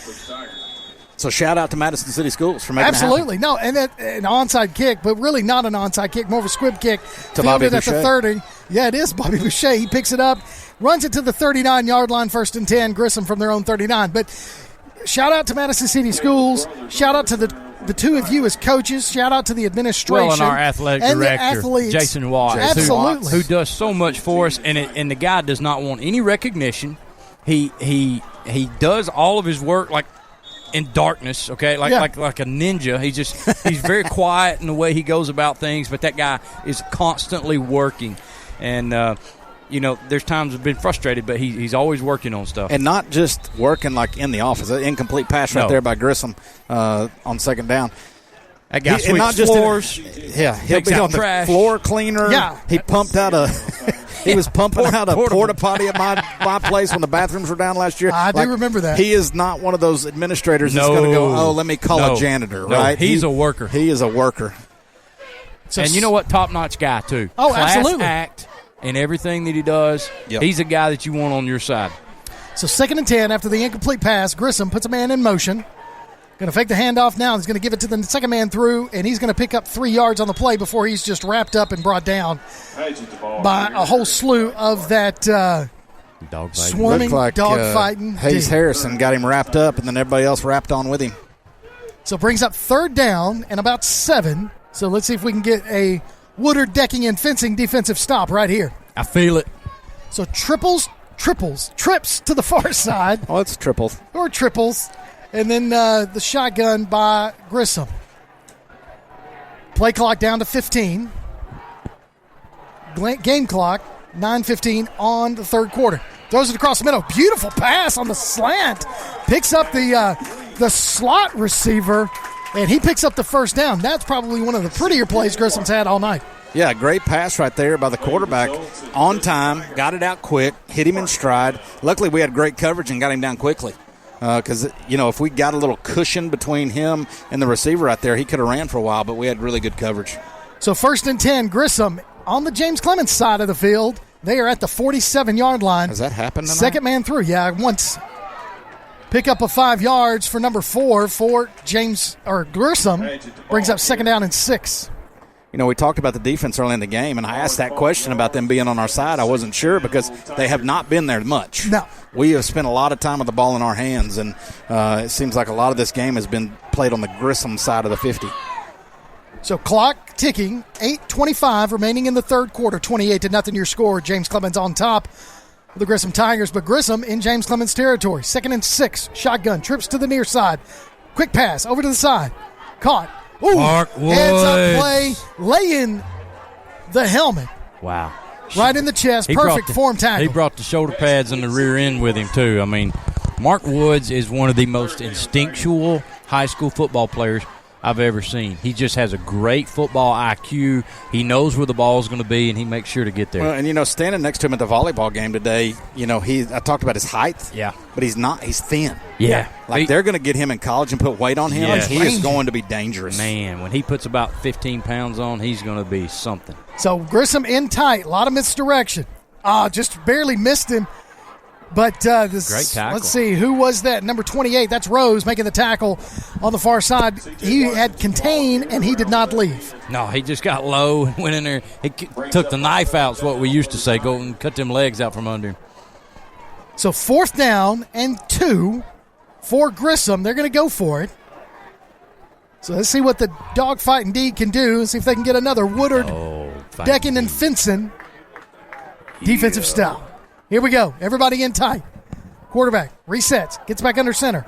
So shout out to Madison City Schools for making Absolutely. it happen. No, and an onside kick, but really not an onside kick, more of a squib kick. To Bobby fielded at the 30. Yeah, it is Bobby Boucher. He picks it up, runs it to the 39-yard line, 1st and 10. Grissom from their own 39. But shout out to Madison City Schools. Shout out to the two of you as coaches. Shout out to the administration. Well, and our athletic director, Jason Watts, Absolutely. who does so much for us. And the guy does not want any recognition. He does all of his work like in darkness, okay, like a ninja. He's very quiet in the way he goes about things, but that guy is constantly working. And there's times I've been frustrated, but he's always working on stuff. And not just working like in the office. An incomplete pass right there by Grissom on 2nd down. That guy sweeps floors. He'll be on the floor cleaner. Yeah. He pumped out He was pumping out a porta potty at my place when the bathrooms were down last year. I do remember that. He is not one of those administrators that's going to go, let me call a janitor, right? He's a worker. He is a worker. And you know what? Top-notch guy, too. Oh, Class absolutely. act and everything that he does. Yep. He's a guy that you want on your side. So 2nd and 10 after the incomplete pass. Grissom puts a man in motion. Going to fake the handoff now. He's going to give it to the second man through, and he's going to pick up 3 yards on the play before he's just wrapped up and brought down by a whole slew of that swarming, dog-fighting. Hayes Harrison got him wrapped up, and then everybody else wrapped on with him. So brings up 3rd down and about 7. So let's see if we can get a Woodard decking and fencing defensive stop right here. I feel it. So trips to the far side. Oh, it's triples. Or triples. And then the shotgun by Grissom. Play clock down to 15. Game clock, 9:15 on the 3rd quarter. Throws it across the middle. Beautiful pass on the slant. Picks up the slot receiver, and he picks up the first down. That's probably one of the prettier plays Grissom's had all night. Yeah, great pass right there by the quarterback. On time, got it out quick, hit him in stride. Luckily, we had great coverage and got him down quickly. Because, if we got a little cushion between him and the receiver out there, he could have ran for a while, but we had really good coverage. So 1st and 10, Grissom on the James Clemens side of the field. They are at the 47-yard line. Has that happened tonight? Second man through, once. Pick up of 5 yards for number 4 for Grissom. Brings up 2nd down and 6. We talked about the defense early in the game, and I asked that question about them being on our side. I wasn't sure because they have not been there much. No. We have spent a lot of time with the ball in our hands, and it seems like a lot of this game has been played on the Grissom side of the 50. So clock ticking, 8:25 remaining in the 3rd quarter, 28-0 your score. James Clemens on top of the Grissom Tigers, but Grissom in James Clemens territory. 2nd and 6, shotgun, trips to the near side. Quick pass over to the side. Caught. Ooh, Mark Woods. Heads up play, laying the helmet. Wow. Right in the chest, perfect form tackle. He brought the shoulder pads and the rear end with him, too. I mean, Mark Woods is one of the most instinctual high school football players I've ever seen. He just has a great football IQ. He knows where the ball is going to be, and he makes sure to get there. Well, and, standing next to him at the volleyball game today, I talked about his height. Yeah. But he's not. He's thin. Yeah. Like, they're going to get him in college and put weight on him. Yes. He is going to be dangerous. Man, when he puts about 15 pounds on, he's going to be something. So Grissom in tight. A lot of misdirection. Just barely missed him. But great tackle. Let's see, who was that? Number 28, that's Rose making the tackle on the far side. He had contain, and he did not leave. No, he just got low and went in there. He took the knife out, is what we used to say, go and cut them legs out from under him. So 4th down and 2 for Grissom. They're going to go for it. So let's see what the dogfight indeed can do and see if they can get another Woodard, decking, and fencing defensive style. Here we go. Everybody in tight. Quarterback resets. Gets back under center.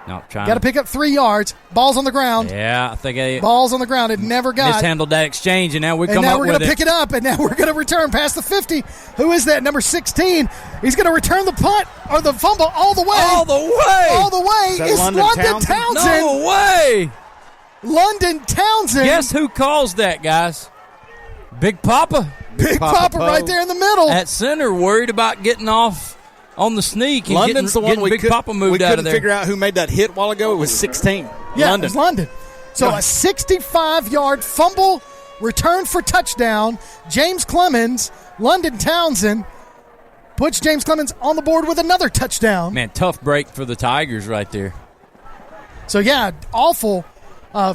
Got to pick up 3 yards. Ball's on the ground. Yeah, I think ball's on the ground. It never got. Mishandled that exchange, and now we're going to pick it up, and now we're going to return past the 50. Who is that? Number 16. He's going to return the punt or the fumble all the way. All the way. All the way is London Townsend. No way. London Townsend. Guess who calls that, guys? Big Papa. Big Papa right there in the middle. At center, worried about getting off on the sneak and London's the one Big Papa moved out of there. We couldn't figure out who made that hit a while ago. It was 16. Yeah, London. It was London. So a 65-yard fumble, return for touchdown. James Clemens, London Townsend, puts James Clemens on the board with another touchdown. Man, tough break for the Tigers right there. So, awful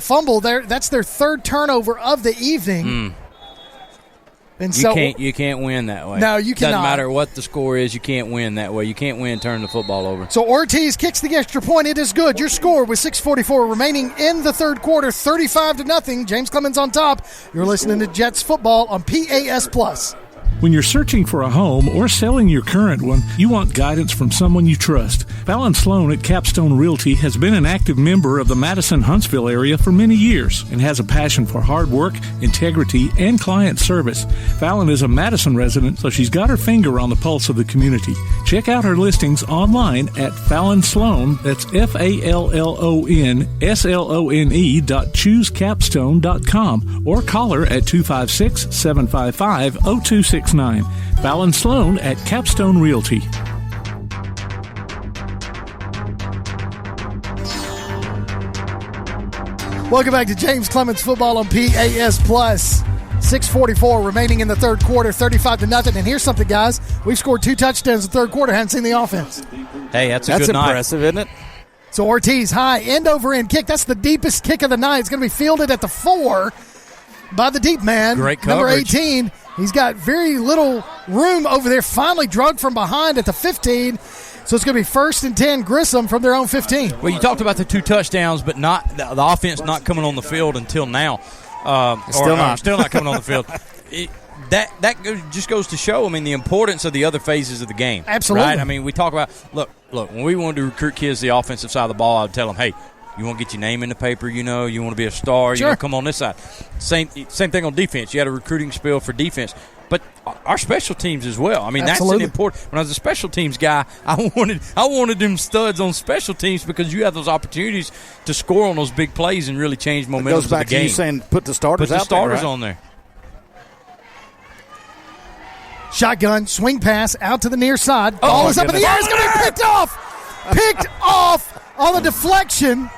fumble there. That's their 3rd turnover of the evening. And you can't win that way. No, you cannot. Doesn't matter what the score is, you can't win that way. You can't win turning the football over. So Ortiz kicks the extra point. It is good. Your score with 6:44 remaining in the 3rd quarter, 35-0. James Clemens on top. You're listening to Jets football on PAS+. When you're searching for a home or selling your current one, you want guidance from someone you trust. Fallon Sloan at Capstone Realty has been an active member of the Madison-Huntsville area for many years and has a passion for hard work, integrity, and client service. Fallon is a Madison resident, so she's got her finger on the pulse of the community. Check out her listings online at Fallon Sloan, that's FALLONSLONE.choosecapstone.com, or call her at 256-755-0265. 866-888-8269. Fallon Sloan at Capstone Realty. Welcome back to James Clemens Football on PAS Plus. 6:44 remaining in the third quarter, 35-0. And here's something, guys. We've scored 2 touchdowns in the third quarter. Haven't seen the offense. Hey, that's good night. Impressive, isn't it? So Ortiz, high, end-over-end kick. That's the deepest kick of the night. It's going to be fielded at the 4 by the deep man. Great Number coverage. 18. He's got very little room over there. Finally drugged from behind at the 15. So it's going to be 1st and 10, Grissom from their own 15. Well, you talked about the 2 touchdowns, but not the offense not coming on the field until now. Still not coming on the field. Just goes to show, I mean, the importance of the other phases of the game. Absolutely. Right? I mean, we talk about, look, when we wanted to recruit kids to the offensive side of the ball, I would tell them, hey, you want to get your name in the paper, you want to be a star, Sure. come on this side. Same thing on defense. You had a recruiting spiel for defense. But our special teams as well. I mean, Absolutely. that's an important. When I was a special teams guy, I wanted them studs on special teams because you have those opportunities to score on those big plays and really change momentum of the game. Goes back to you saying put the starters on there. Shotgun, swing pass out to the near side. Ball is up in the air. It's going to be picked off. Picked off on the deflection.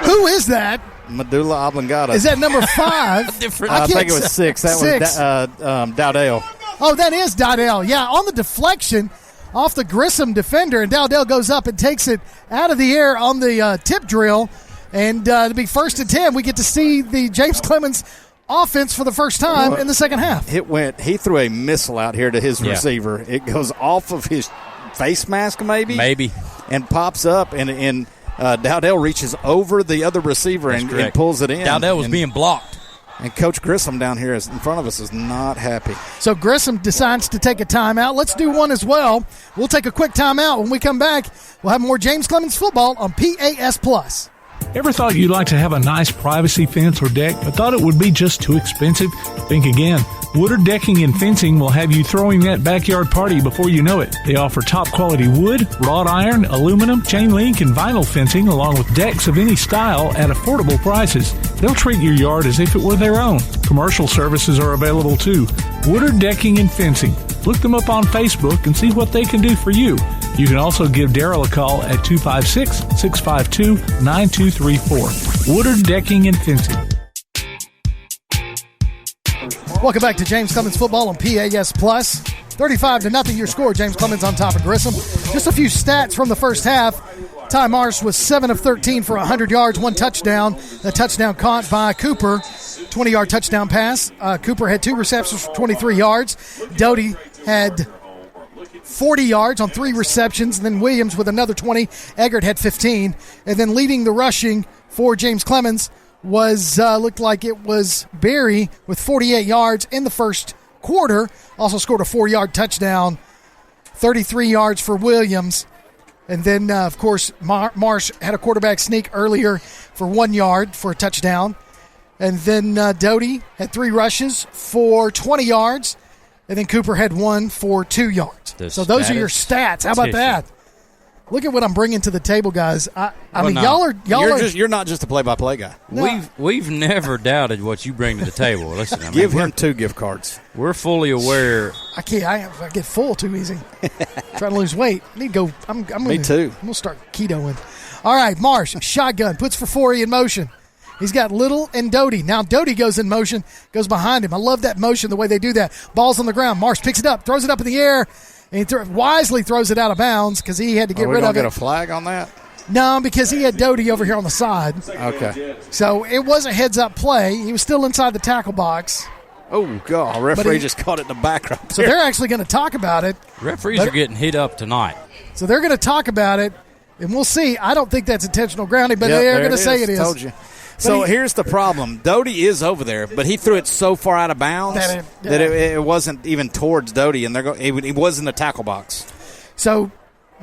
Who is that? Medulla oblongata. Is that number 5? I think it was 6. That was Dowdell. Oh, that is Dowdell. Yeah, on the deflection off the Grissom defender, and Dowdell goes up and takes it out of the air on the tip drill. And to be 1st and 10, we get to see the James Clemens offense for the first time in the second half. He threw a missile out here to his receiver. It goes off of his face mask, maybe, and pops up, and Dowdell reaches over the other receiver and pulls it in. Dowdell was being blocked. And Coach Grissom down here in front of us is not happy. So Grissom decides to take a timeout. Let's do one as well. We'll take a quick timeout. When we come back, we'll have more James Clemens football on PAS Plus. Ever thought you'd like to have a nice privacy fence or deck, but thought it would be just too expensive? Think again. Woodard Decking and Fencing will have you throwing that backyard party before you know it. They offer top-quality wood, wrought iron, aluminum, chain link, and vinyl fencing, along with decks of any style at affordable prices. They'll treat your yard as if it were their own. Commercial services are available too. Woodard Decking and Fencing. Look them up on Facebook and see what they can do for you. You can also give Daryl a call at 256-652-9234. Woodard Decking and Fencing. Welcome back to James Clemens Football on PAS Plus. 35-0 your score. James Clemens on top of Grissom. Just a few stats from the first half. Ty Marsh was 7 of 13 for 100 yards, 1 touchdown. The touchdown caught by Cooper. 20-yard touchdown pass. Cooper had 2 receptions for 23 yards. Doty had 40 yards on 3 receptions. And then Williams with another 20. Eggert had 15. And then leading the rushing for James Clemens was looked like it was Berry with 48 yards in the first quarter. Also scored a 4-yard touchdown. 33 yards for Williams. And then, of course, Marsh had a quarterback sneak earlier for 1 yard for a touchdown. And then Doty had 3 rushes for 20 yards. And then Cooper had 1 for 2 yards. So those are your stats. How about that? Look at what I'm bringing to the table, guys. You're not just a play-by-play guy. No. We've never doubted what you bring to the table. Listen, I mean, give him 2 gift cards. We're fully aware. I can't. I get full too easy. Trying to lose weight. I need to go. Me too. I'm gonna start ketoing. All right, Marsh shotgun puts Fafori in motion. He's got Little and Doty. Now Doty goes in motion, goes behind him. I love that motion, the way they do that. Ball's on the ground. Marsh picks it up, throws it up in the air. And he wisely throws it out of bounds because he had to get rid of it. Get a flag on that? No, because he had Doty over here on the side. Okay. So it was a heads-up play. He was still inside the tackle box. Oh, God. Referee just caught it in the back right there. So they're actually going to talk about it. Referees are getting hit up tonight. So they're going to talk about it, and we'll see. I don't think that's intentional grounding, but they're going to say it is. Told you. So here's the problem. Doty is over there, but he threw it so far out of bounds that it wasn't even towards Doty, and it was in the tackle box. So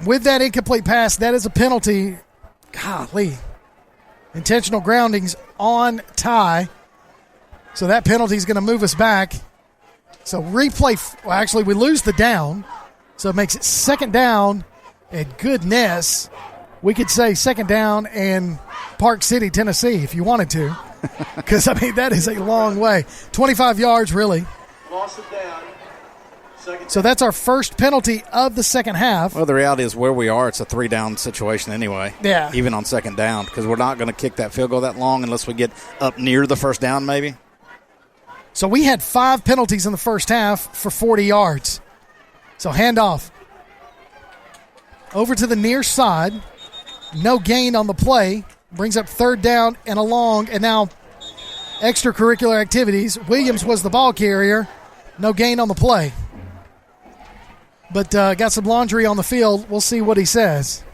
with that incomplete pass, that is a penalty. Golly. Intentional groundings on Ty. So that penalty is going to move us back. So replay. Well, actually, we lose the down. So it makes it second down. And goodness. we could say second down in Park City, Tennessee, if you wanted to. Because, I mean, that is a long way. 25 yards, really. Lost it down. So that's our first penalty of the second half. Well, the reality is where we are, it's a 3-down situation anyway. Yeah. Even on second down, because we're not going to kick that field goal that long unless we get up near the first down maybe. So we had 5 penalties in the first half for 40 yards. So handoff. Over to the near side. No gain on the play. Brings up third down and a long. And now extracurricular activities. Williams was the ball carrier. No gain on the play. But got some laundry on the field. We'll see what he says.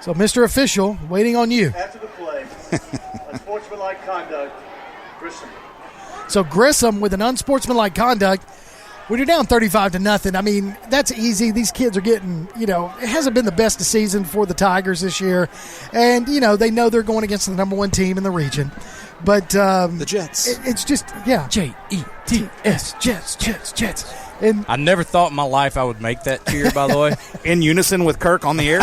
So, Mr. Official, waiting on you. After the play, unsportsmanlike conduct, Grissom. So, Grissom with an unsportsmanlike conduct. When you're down 35-0, I mean, that's easy. These kids are getting, it hasn't been the best of season for the Tigers this year. And, they know they're going against the number 1 team in the region. But the Jets. It's just, yeah. Jets. Jets. And I never thought in my life I would make that cheer, by the way. In unison with Kirk on the air?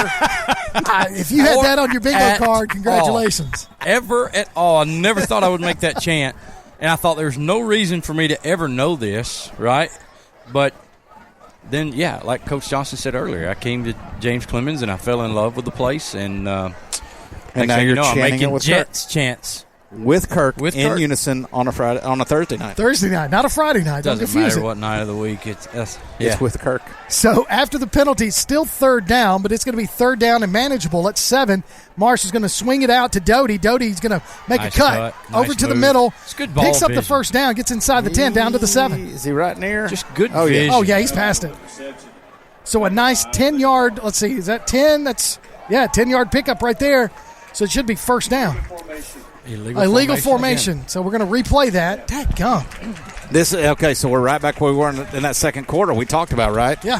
If you had that on your bingo card, congratulations. Ever at all. I never thought I would make that chant. And I thought there's no reason for me to ever know this, right? But then, yeah, like Coach Johnson said earlier, I came to James Clemens and I fell in love with the place. And now you're I'm chanting making it with Jets Kirk. chants. With Kirk in unison on a Thursday night. Thursday night, not a Friday night. Don't Doesn't confuse matter it. what night of the week. It's with Kirk. So after the penalty, still third down, but it's going to be third down and manageable at 7. Marsh is going to swing it out to Doty. Doty's going to make a cut over to the middle. It's good ball picks up vision. the first down, gets inside the 10, down to the 7. Is he right near? Just good Oh, yeah. vision. Oh, yeah, he's past it. So a nice 10-yard, let's see, is that 10? That's, 10-yard pickup right there. So it should be first down. Illegal formation. So we're going to replay that. Dadgum. So we're right back where we were in that second quarter we talked about, right? Yeah.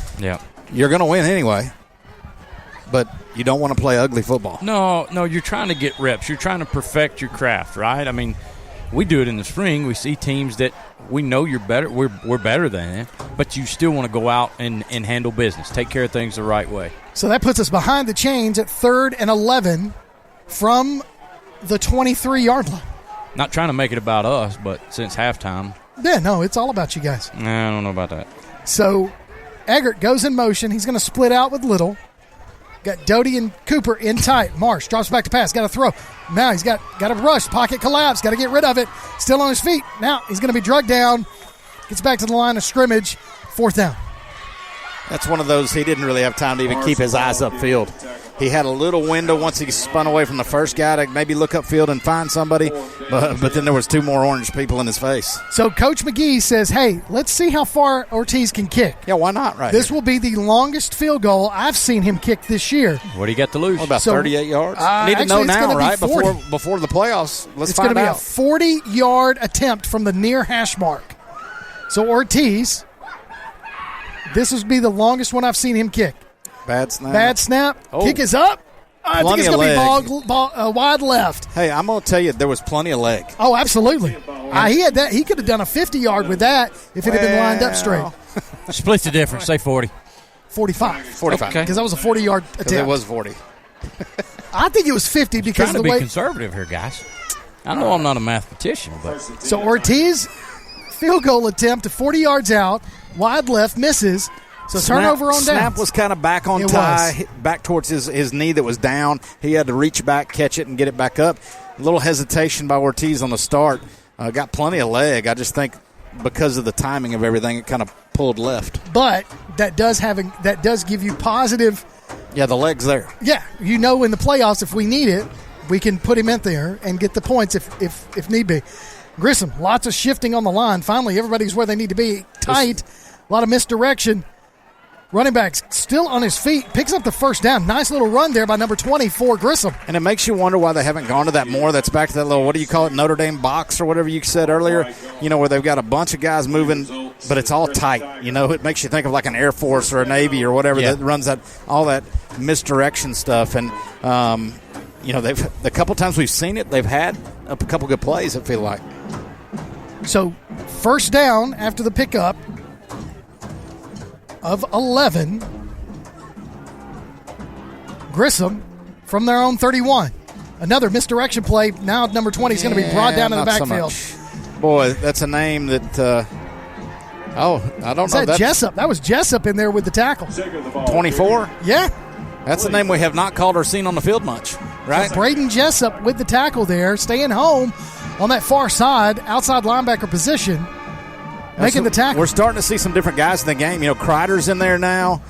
You're going to win anyway, but you don't want to play ugly football. No, you're trying to get reps. You're trying to perfect your craft, right? I mean, we do it in the spring. We see teams that we know you're better. We're better than, but you still want to go out and handle business, take care of things the right way. So that puts us behind the chains at 3rd and 11 from the 23-yard line. Not trying to make it about us, but since halftime. Yeah, no, it's all about you guys. I don't know about that. So Eggert goes in motion. He's going to split out with Little. Got Doty and Cooper in tight. Marsh drops back to pass. Got to throw. Now he's got a rush. Pocket collapse. Got to get rid of it. Still on his feet. Now he's going to be drugged down. Gets back to the line of scrimmage. 4th down. That's one of those he didn't really have time to even keep his eyes upfield. He had a little window once he spun away from the first guy to maybe look upfield and find somebody, but then there was 2 more orange people in his face. So Coach McGee says, hey, let's see how far Ortiz can kick. Yeah, why not right This here? will be the longest field goal I've seen him kick this year. What do you got to lose? What, about 38 yards? Need to know now, right? Before the playoffs. Let's find out. It's going to be a 40-yard attempt from the near hash mark. So Ortiz, this will be the longest one I've seen him kick. Bad snap. Oh. Kick is up. I think it's going to be wide left. Hey, I'm going to tell you, there was plenty of leg. Oh, absolutely. He had that. He could have done a 50-yard with that if it had been lined up straight. Split the difference. Say 40. 45. 45. Because that was a 40-yard attempt. It was 40. I think it was 50 because trying of to the way. be conservative here, guys. I know I'm not a mathematician, but So Ortiz, field goal attempt to 40 yards out, wide left, misses. So turnover on down. Snap was kind of back on tie, back towards his knee that was down. He had to reach back, catch it, and get it back up. A little hesitation by Ortiz on the start. Got plenty of leg. I just think because of the timing of everything, it kind of pulled left. But that does give you positive. Yeah, the leg's there. Yeah, in the playoffs, if we need it, we can put him in there and get the points if need be. Grissom, lots of shifting on the line. Finally, everybody's where they need to be. Tight, a lot of misdirection. Running back's still on his feet, picks up the first down. Nice little run there by number 24, Grissom. And it makes you wonder why they haven't gone to that more. That's back to that little, what do you call it, Notre Dame box or whatever you said earlier, where they've got a bunch of guys moving, but it's all tight. It makes you think of like an Air Force or a Navy or whatever that runs all that misdirection stuff. And, a couple times we've seen it, they've had a couple good plays, I feel like. So, first down after the pickup. of 11. Grissom from their own 31. Another misdirection play. Now number 20 is going to be brought down in the backfield. Boy, that's a name that I don't know. That's Jessup. That was Jessup in there with the tackle. 24? Yeah. That's a name we have not called or seen on the field much, right? So Braden Jessup with the tackle there, staying home on that far side, outside linebacker position, making the tackle. We're starting to see some different guys in the game. Kreider's in there now.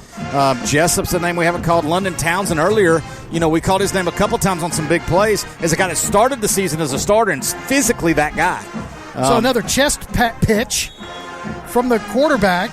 Jessup's a name we haven't called. London Townsend earlier, we called his name a couple times on some big plays as a guy that started the season as a starter and physically that guy. So another chest pitch from the quarterback.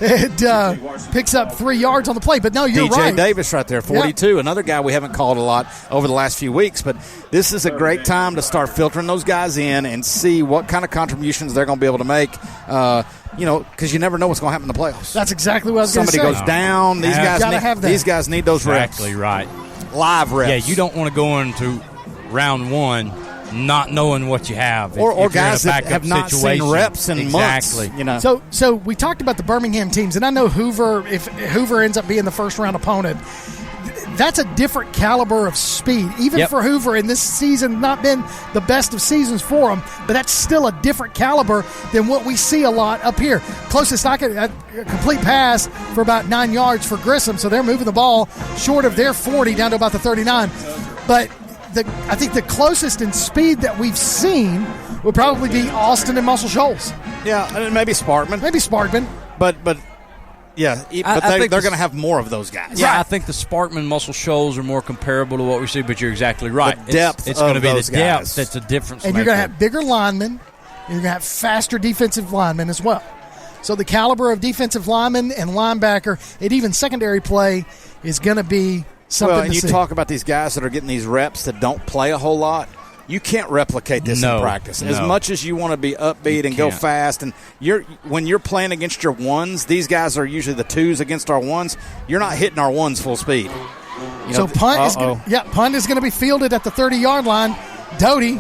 It picks up 3 yards on the play. But no, you're right. DJ Davis right there, 42. Yep. Another guy we haven't called a lot over the last few weeks. But this is a great time to start filtering those guys in and see what kind of contributions they're going to be able to make. Because you never know what's going to happen in the playoffs. That's exactly what I was going to say. Somebody goes down. These guys need those reps. Exactly right. Live reps. Yeah, you don't want to go into round one not knowing what you have. Or guys that have not seen reps in months. So we talked about the Birmingham teams, and I know Hoover, if Hoover ends up being the first-round opponent, that's a different caliber of speed. Even for Hoover in this season, not been the best of seasons for him, but that's still a different caliber than what we see a lot up here. Closest I could, a complete pass for about 9 yards for Grissom, so they're moving the ball short of their 40 down to about the 39. But I think the closest in speed that we've seen would probably be Austin and Muscle Shoals. Yeah, and maybe Sparkman. But they're going to have more of those guys. Yeah, I think the Sparkman Muscle Shoals are more comparable to what we see, but you're exactly right. The depth it's going to be those the depth guys. that's a difference. And you're going to have bigger linemen, and you're going to have faster defensive linemen as well. So the caliber of defensive lineman and linebacker and even secondary play is going to be something and you talk about these guys that are getting these reps that don't play a whole lot. You can't replicate this in practice. As much as you want to be upbeat and go fast, and when you're playing against your ones, these guys are usually the twos against our ones. You're not hitting our ones full speed. Punt is going to be fielded at the 30-yard line. Doty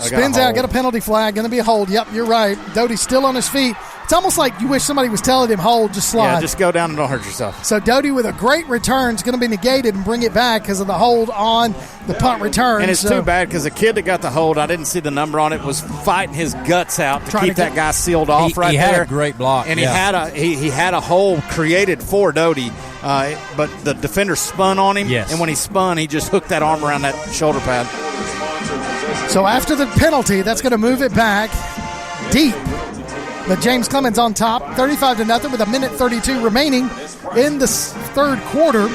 spins out, got a penalty flag, going to be a hold. Yep, you're right. Doty's still on his feet. It's almost like you wish somebody was telling him, hold, just slide. Yeah, just go down and don't hurt yourself. So Doty with a great return is going to be negated and bring it back because of the hold on the punt return. And it's too bad because the kid that got the hold, I didn't see the number on it, was fighting his guts out to keep that guy sealed off there. He had a great block. And he had a hole created for Doty, but the defender spun on him. Yes. And when he spun, he just hooked that arm around that shoulder pad. So after the penalty, that's going to move it back deep. But James Clemens on top, 35-0 with 1:32 remaining in the third quarter.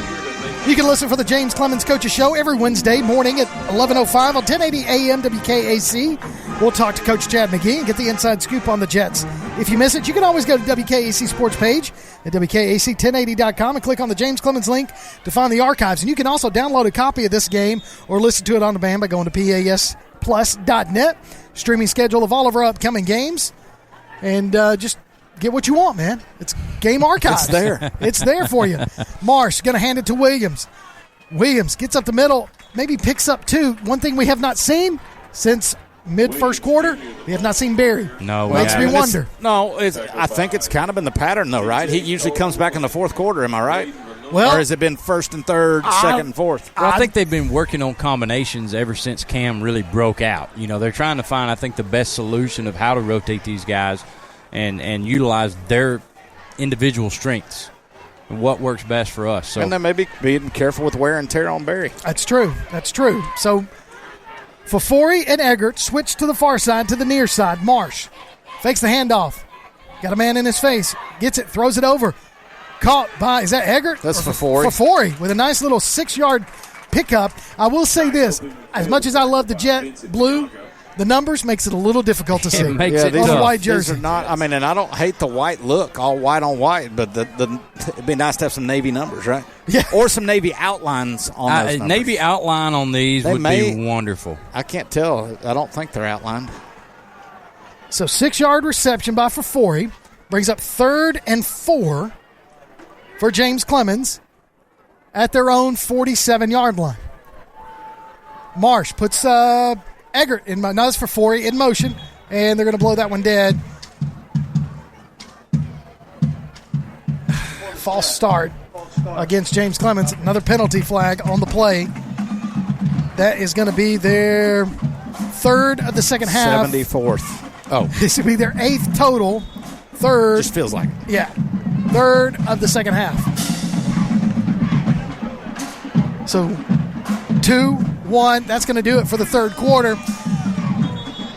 You can listen for the James Clemens Coaches Show every Wednesday morning at 11:05 on 1080 AM WKAC. We'll talk to Coach Chad McGee and get the inside scoop on the Jets. If you miss it, you can always go to WKAC Sports page at WKAC1080.com and click on the James Clemens link to find the archives. And you can also download a copy of this game or listen to it on demand by going to PASplus.net. Streaming schedule of all of our upcoming games. And just get what you want, man. It's game archives. It's there. It's there for you. Marsh going to hand it to Williams. Williams gets up the middle, maybe picks up two. One thing we have not seen since mid-first quarter, we have not seen Barry. No, makes me wonder. I think it's kind of been the pattern, though, right? He usually comes back in the fourth quarter, am I right? Well, or has it been first and third, second and fourth? Well, I think they've been working on combinations ever since Cam really broke out. They're trying to find, I think, the best solution of how to rotate these guys and utilize their individual strengths and what works best for us. So, and then maybe being careful with wear and tear on Barry. That's true. So Fafori and Eggert switch to the far side, to the near side. Marsh fakes the handoff. Got a man in his face. Gets it, throws it over. Caught by, is that Eggert? That's Fafori. Fafori with a nice little 6-yard pickup. I will say this. As much as I love the jet blue, the numbers makes it a little difficult to see. It makes it on tough. a white jersey. These are not, and I don't hate the white look, all white on white, but it'd be nice to have some Navy numbers, right? Yeah. Or some Navy outlines on those numbers. Navy outline on these would be wonderful. I can't tell. I don't think they're outlined. So 6-yard reception by Fafori brings up 3rd and 4 for James Clemens at their own 47-yard line. Marsh puts Eggert in. No, that's Fafori in motion, and they're going to blow that one dead. false start against James Clemens. Another penalty flag on the play. That is going to be their third of the second half. 74th. Oh. This would be their 8th total. Third. Just feels like it. Yeah. Third of the second half. So 2-1. That's going to do it for the third quarter.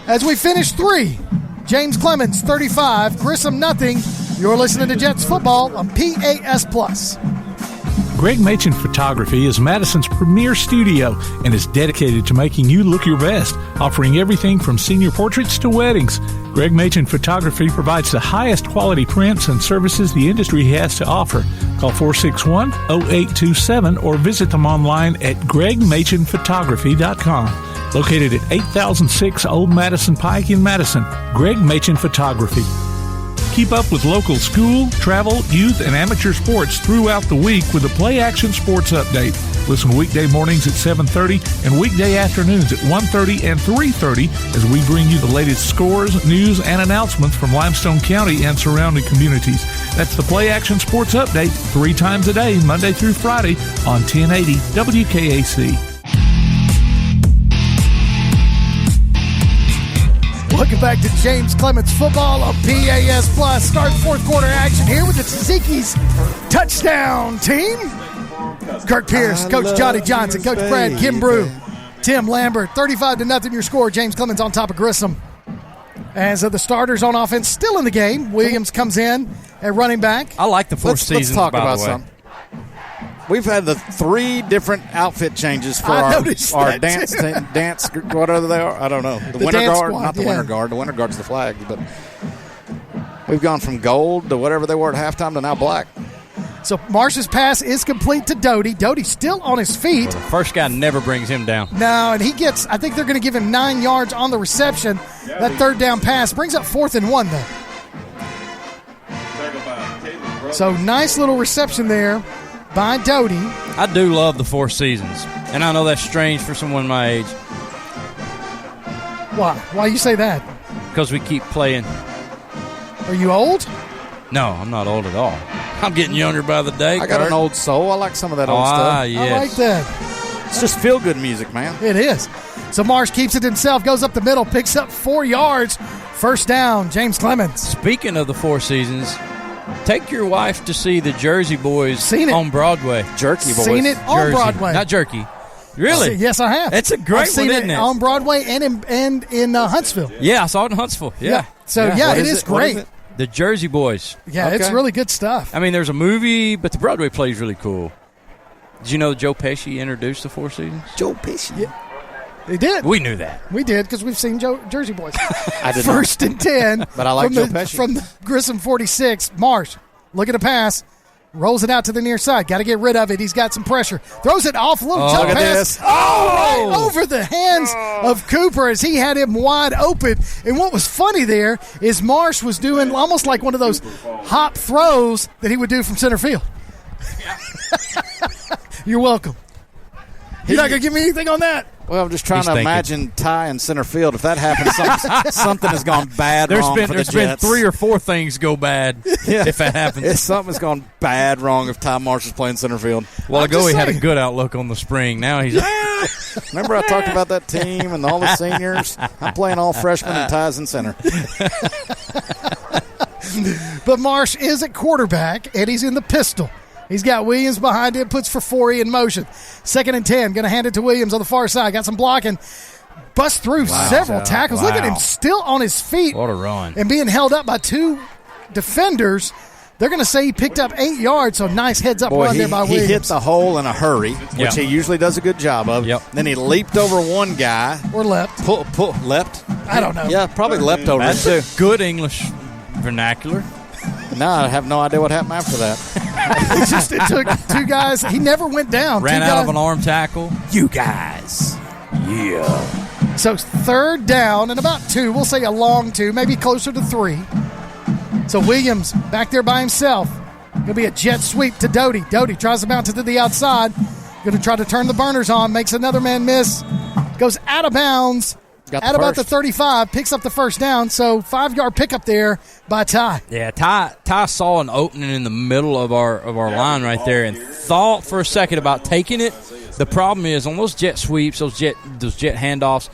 As we finish 3, James Clemens 35, Grissom nothing. You're listening to Jets football on PAS Plus. Greg Machin Photography is Madison's premier studio and is dedicated to making you look your best, offering everything from senior portraits to weddings. Greg Machin Photography provides the highest quality prints and services the industry has to offer. Call 461-0827 or visit them online at gregmachinphotography.com. Located at 8006 Old Madison Pike in Madison, Greg Machin Photography. Keep up with local school, travel, youth, and amateur sports throughout the week with a Play Action Sports Update. Listen weekday mornings at 7:30 and weekday afternoons at 1:30 and 3:30 as we bring you the latest scores, news, and announcements from Limestone County and surrounding communities. That's the Play Action Sports Update 3 times a day, Monday through Friday on 1080 WKAC. Welcome back to James Clemens football on PAS Plus. Start fourth quarter action here with the Tzatziki's touchdown team. Kirk Pierce, Coach Johnny Johnson, Coach Brad Kimbrough, Tim Lambert. 35-0 your score. James Clemens on top of Grissom. As the starters on offense still in the game, Williams comes in at running back. I like the four seasons. Let's talk by about the way. something. We've had the 3 different outfit changes for our dance. What are they? I don't know. The winter guard, squad, not the winter guard. The winter guard's the flag, but we've gone from gold to whatever they were at halftime to now black. So Marsh's pass is complete to Doty. Doty's still on his feet. The first guy never brings him down. No, and he gets, I think they're going to give him 9 yards on the reception. That third down pass brings up 4th and 1, though. So nice little reception there by Doty. I do love the 4 seasons, and I know that's strange for someone my age. Why? Why you say that? Because we keep playing. Are you old? No, I'm not old at all. I'm getting younger by the day. I got an old soul. I like some of that old stuff. Yes. I like that. It's just feel-good music, man. It is. So Marsh keeps it himself, goes up the middle, picks up 4 yards. First down, James Clemens. Speaking of the 4 seasons, take your wife to see the Jersey Boys on Broadway. Jerky Boys. Seen it on Broadway. Not Jerky. Really? Yes, I have. It's a great one, isn't it? On Broadway and in Huntsville. Yeah, I saw it in Huntsville. Yeah. So, it is great. The Jersey Boys. Yeah, it's really good stuff. I mean, there's a movie, but the Broadway play is really cool. Did you know that Joe Pesci introduced the 4 seasons? Joe Pesci? Yeah. They did. We knew that. We did because we've seen Jersey Boys. I did First and 10. But I like Joe Pesci. From the Grissom 46, Marsh, look at the pass. Rolls it out to the near side. Got to get rid of it. He's got some pressure. Throws it off. Little jump look at pass. this. Right over the hands of Cooper as he had him wide open. And what was funny there is Marsh was doing almost like one of those hop throws that he would do from center field. You're welcome. You're not going to give me anything on that. Well, I'm just trying to imagine Ty in center field. If that happens, something has gone bad wrong for the Jets. There's been 3 or 4 things go bad if that happens. Something's gone bad wrong if Ty Marsh is playing center field. Well, ago he had a good outlook on the spring. Now he's Remember I talked about that team and all the seniors? I'm playing all freshmen and Ty's in center. But Marsh is at quarterback, and he's in the pistol. He's got Williams behind him, puts for 4 in motion. 2nd and 10, going to hand it to Williams on the far side. Got some blocking. Bust through several tackles. Look at him still on his feet. What a run. And being held up by 2 defenders. They're going to say he picked up 8 yards, so nice heads-up run there by Williams. He hit the hole in a hurry, which he usually does a good job of. Yep. Then he leaped over one guy. Or leapt. Leapt? I don't know. Yeah, probably leapt over That's him, too. Good English vernacular. No, I have no idea what happened after that. It took 2 guys. He never went down. Ran out of an arm tackle. You guys. Yeah. So 3rd down and about 2. We'll say a long 2, maybe closer to 3. So Williams back there by himself. Going to be a jet sweep to Doty. Doty tries to bounce it to the outside. Going to try to turn the burners on. Makes another man miss. Goes out of bounds at about the 35, picks up the first down. So 5-yard pickup there by Ty. Yeah, Ty saw an opening in the middle of our line right there and thought for a second about taking it. The problem is on those jet sweeps, those jet handoffs,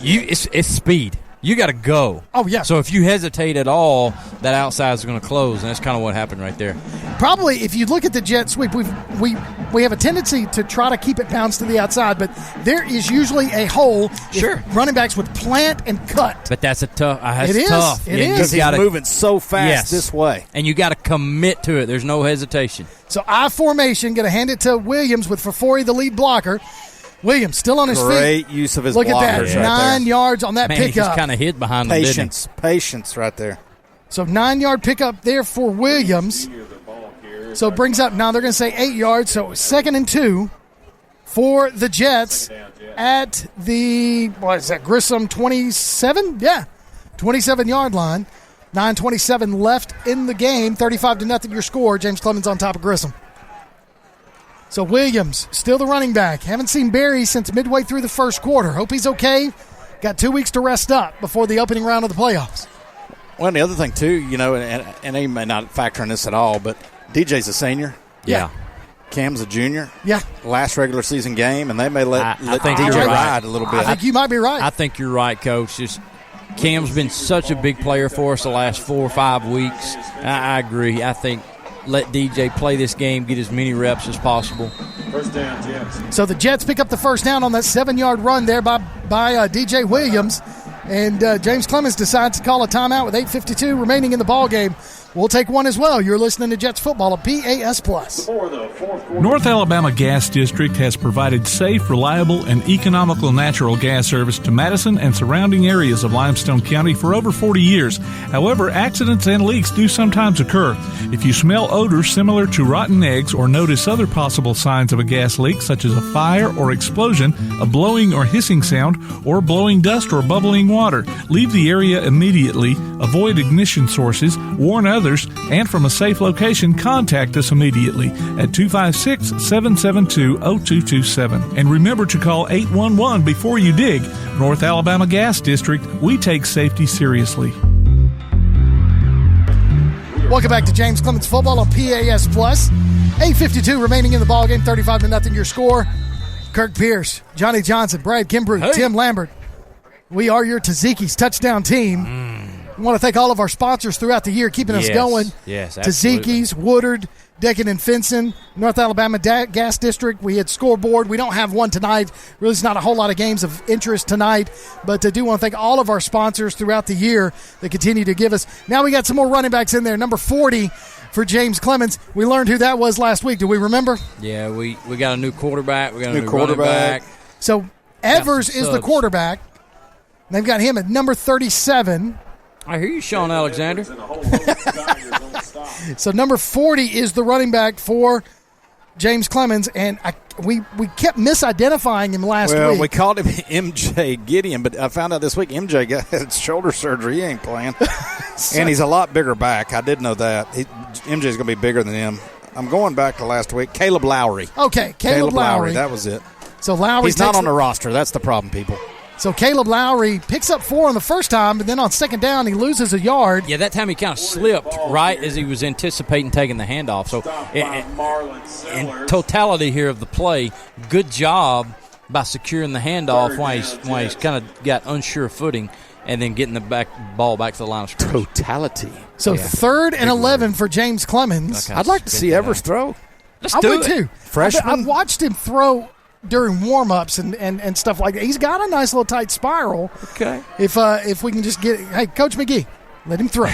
it's speed. You got to go. Oh, yeah. So if you hesitate at all, that outside is going to close, and that's kind of what happened right there. Probably, if you look at the jet sweep, we have a tendency to try to keep it bounced to the outside, but there is usually a hole. Sure. Running backs would plant and cut. But that's tough. It is. Tough. It is. Because he's moving so fast this way. And you got to commit to it. There's no hesitation. So I formation, going to hand it to Williams with Fafori, the lead blocker. Williams still on his feet. Great use of his Look blockers at that, right 9 yards on that Man, pickup. he just kind of hid behind them, didn't he? Patience right there. So 9-yard pickup there for Williams. So it brings up, now they're going to say 8 yards. So 2nd and 2 for the Jets at the, what is that, Grissom 27? Yeah, 27-yard line. 9:27 left in the game. 35-0 your score. James Clemens on top of Grissom. So Williams, still the running back. Haven't seen Barry since midway through the first quarter. Hope he's okay. Got 2 weeks to rest up before the opening round of the playoffs. Well, and the other thing, too, and he may not factor in this at all, but DJ's a senior. Yeah. Cam's a junior. Yeah. Last regular season game, and they may let think DJ you're right. ride a little bit. I think you might be right. I think you're right, Coach. Just Cam's been such a big player for us the last 4 or 5 weeks. I agree. I think let DJ play this game, get as many reps as possible. First down, Jets. So the Jets pick up the first down on that 7-yard run there by DJ Williams. And James Clemens decides to call a timeout with 8:52 remaining in the ball game. We'll take one as well. You're listening to Jets Football on PAS+. North Alabama Gas District has provided safe, reliable, and economical natural gas service to Madison and surrounding areas of Limestone County for over 40 years. However, accidents and leaks do sometimes occur. If you smell odors similar to rotten eggs or notice other possible signs of a gas leak, such as a fire or explosion, a blowing or hissing sound, or blowing dust or bubbling water, leave the area immediately, avoid ignition sources, warn others, and from a safe location, contact us immediately at 256-772-0227. And remember to call 811 before you dig. North Alabama Gas District, we take safety seriously. Welcome back to James Clemens Football on PAS+. 8:52 remaining in the ballgame, 35-0 your score. Kirk Pierce, Johnny Johnson, Brad Kimbrough, Tim Lambert. We are your Tzatziki's touchdown team. We want to thank all of our sponsors throughout the year, keeping us going. Yes, absolutely. Tzatziki's, Woodard, Deccan and Finson, North Alabama Gas District. We had scoreboard. We don't have one tonight. Really, it's not a whole lot of games of interest tonight, but I do want to thank all of our sponsors throughout the year that continue to give us. Now we got some more running backs in there. Number 40 for James Clemens. We learned who that was last week. Do we remember? Yeah, we got a new quarterback. We got a new quarterback. So Evers is the quarterback. They've got him at number 37. I hear you, Sean Alexander. So number 40 is the running back for James Clemens, and we kept misidentifying him last week. Well, we called him MJ Gideon, but I found out this week MJ got shoulder surgery. He ain't playing. And he's a lot bigger back. I did know that. MJ's going to be bigger than him. I'm going back to last week. Caleb Lowry. Okay, Caleb Lowry. That was it. So Lowry He's not on the roster. That's the problem, people. So Caleb Lowry picks up 4 on the first time, but then on second down he loses a yard. Yeah, that time he kind of slipped right as he was anticipating taking the handoff. So in totality here of the play, good job by securing the handoff while he's kind of got unsure footing and then getting the ball back to the line of scrimmage. Totality. So 3rd and 11 for James Clemens. I'd like to see Evers throw. I would too. Freshman. I've watched him throw during warm-ups and stuff like that. He's got a nice little tight spiral. Okay. If we can just get – hey, Coach McGee, let him throw.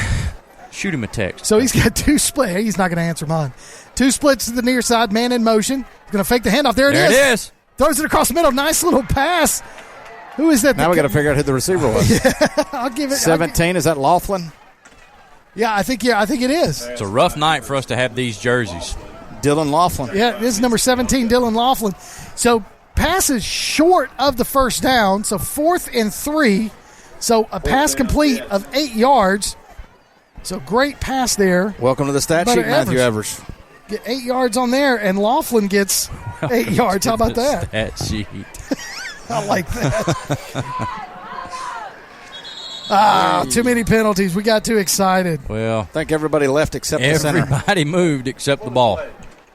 Shoot him a text. So he's got 2 splits. He's not going to answer mine. 2 splits to the near side, man in motion. He's going to fake the handoff. There it is. Throws it across the middle. Nice little pass. Who is that? Now we got to figure out who the receiver was. I'll give it 17. Is that Laughlin? Yeah, I think it is. It's a rough night for us to have these jerseys. Dylan Laughlin. Yeah, this is number 17, Dylan Laughlin. So passes short of the first down, so 4th and 3. So a pass complete of 8 yards. So great pass there. Welcome to the stat sheet, Matthew Evers. Get 8 yards on there, and Laughlin gets 8 yards. How about that? Stat sheet. I like that. Too many penalties. We got too excited. Well, I think everybody left except the center. Everybody moved except the ball.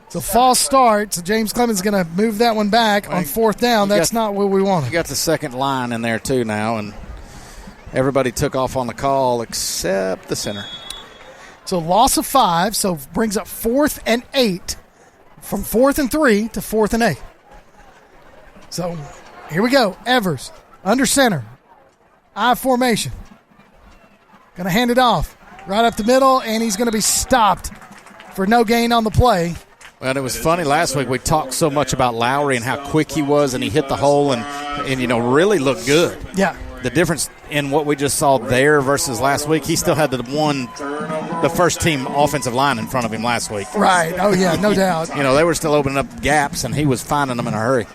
It's a false start, so James Clemens is going to move that one back on fourth down. That's not what we wanted. You got the second line in there, too, now, and everybody took off on the call except the center. So loss of 5, so brings up 4th and 8. From 4th and 3 to 4th and 8. So here we go. Evers under center. I formation. Going to hand it off right up the middle, and he's going to be stopped for no gain on the play. Well, it was funny last week. We talked so much about Lowry and how quick he was, and he hit the hole and really looked good. Yeah. The difference in what we just saw there versus last week, he still had the first team offensive line in front of him last week. Right. Oh, yeah, no doubt. They were still opening up gaps, and he was finding them in a hurry.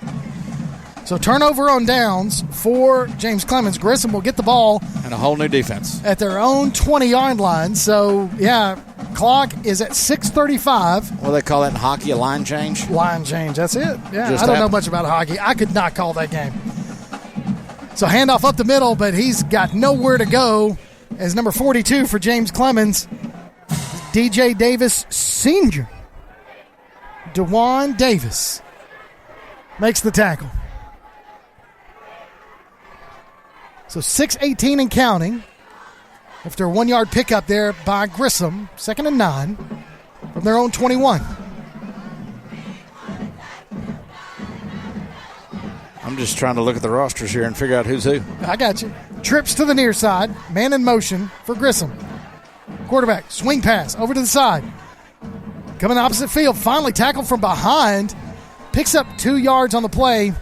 So turnover on downs for James Clemens. Grissom will get the ball. And a whole new defense. At their own 20-yard line. So, yeah, clock is at 6:35. What do they call that in hockey, a line change? Line change, that's it. Yeah, I don't know much about hockey. I could not call that game. So handoff up the middle, but he's got nowhere to go as number 42 for James Clemens, DJ Davis Sr. DeJuan Davis makes the tackle. So 6:18 and counting after a 1-yard pickup there by Grissom, 2nd and 9 from their own 21. I'm just trying to look at the rosters here and figure out who's who. I got you. Trips to the near side. Man in motion for Grissom. Quarterback, swing pass over to the side. Coming opposite field. Finally tackled from behind. Picks up 2 yards on the play.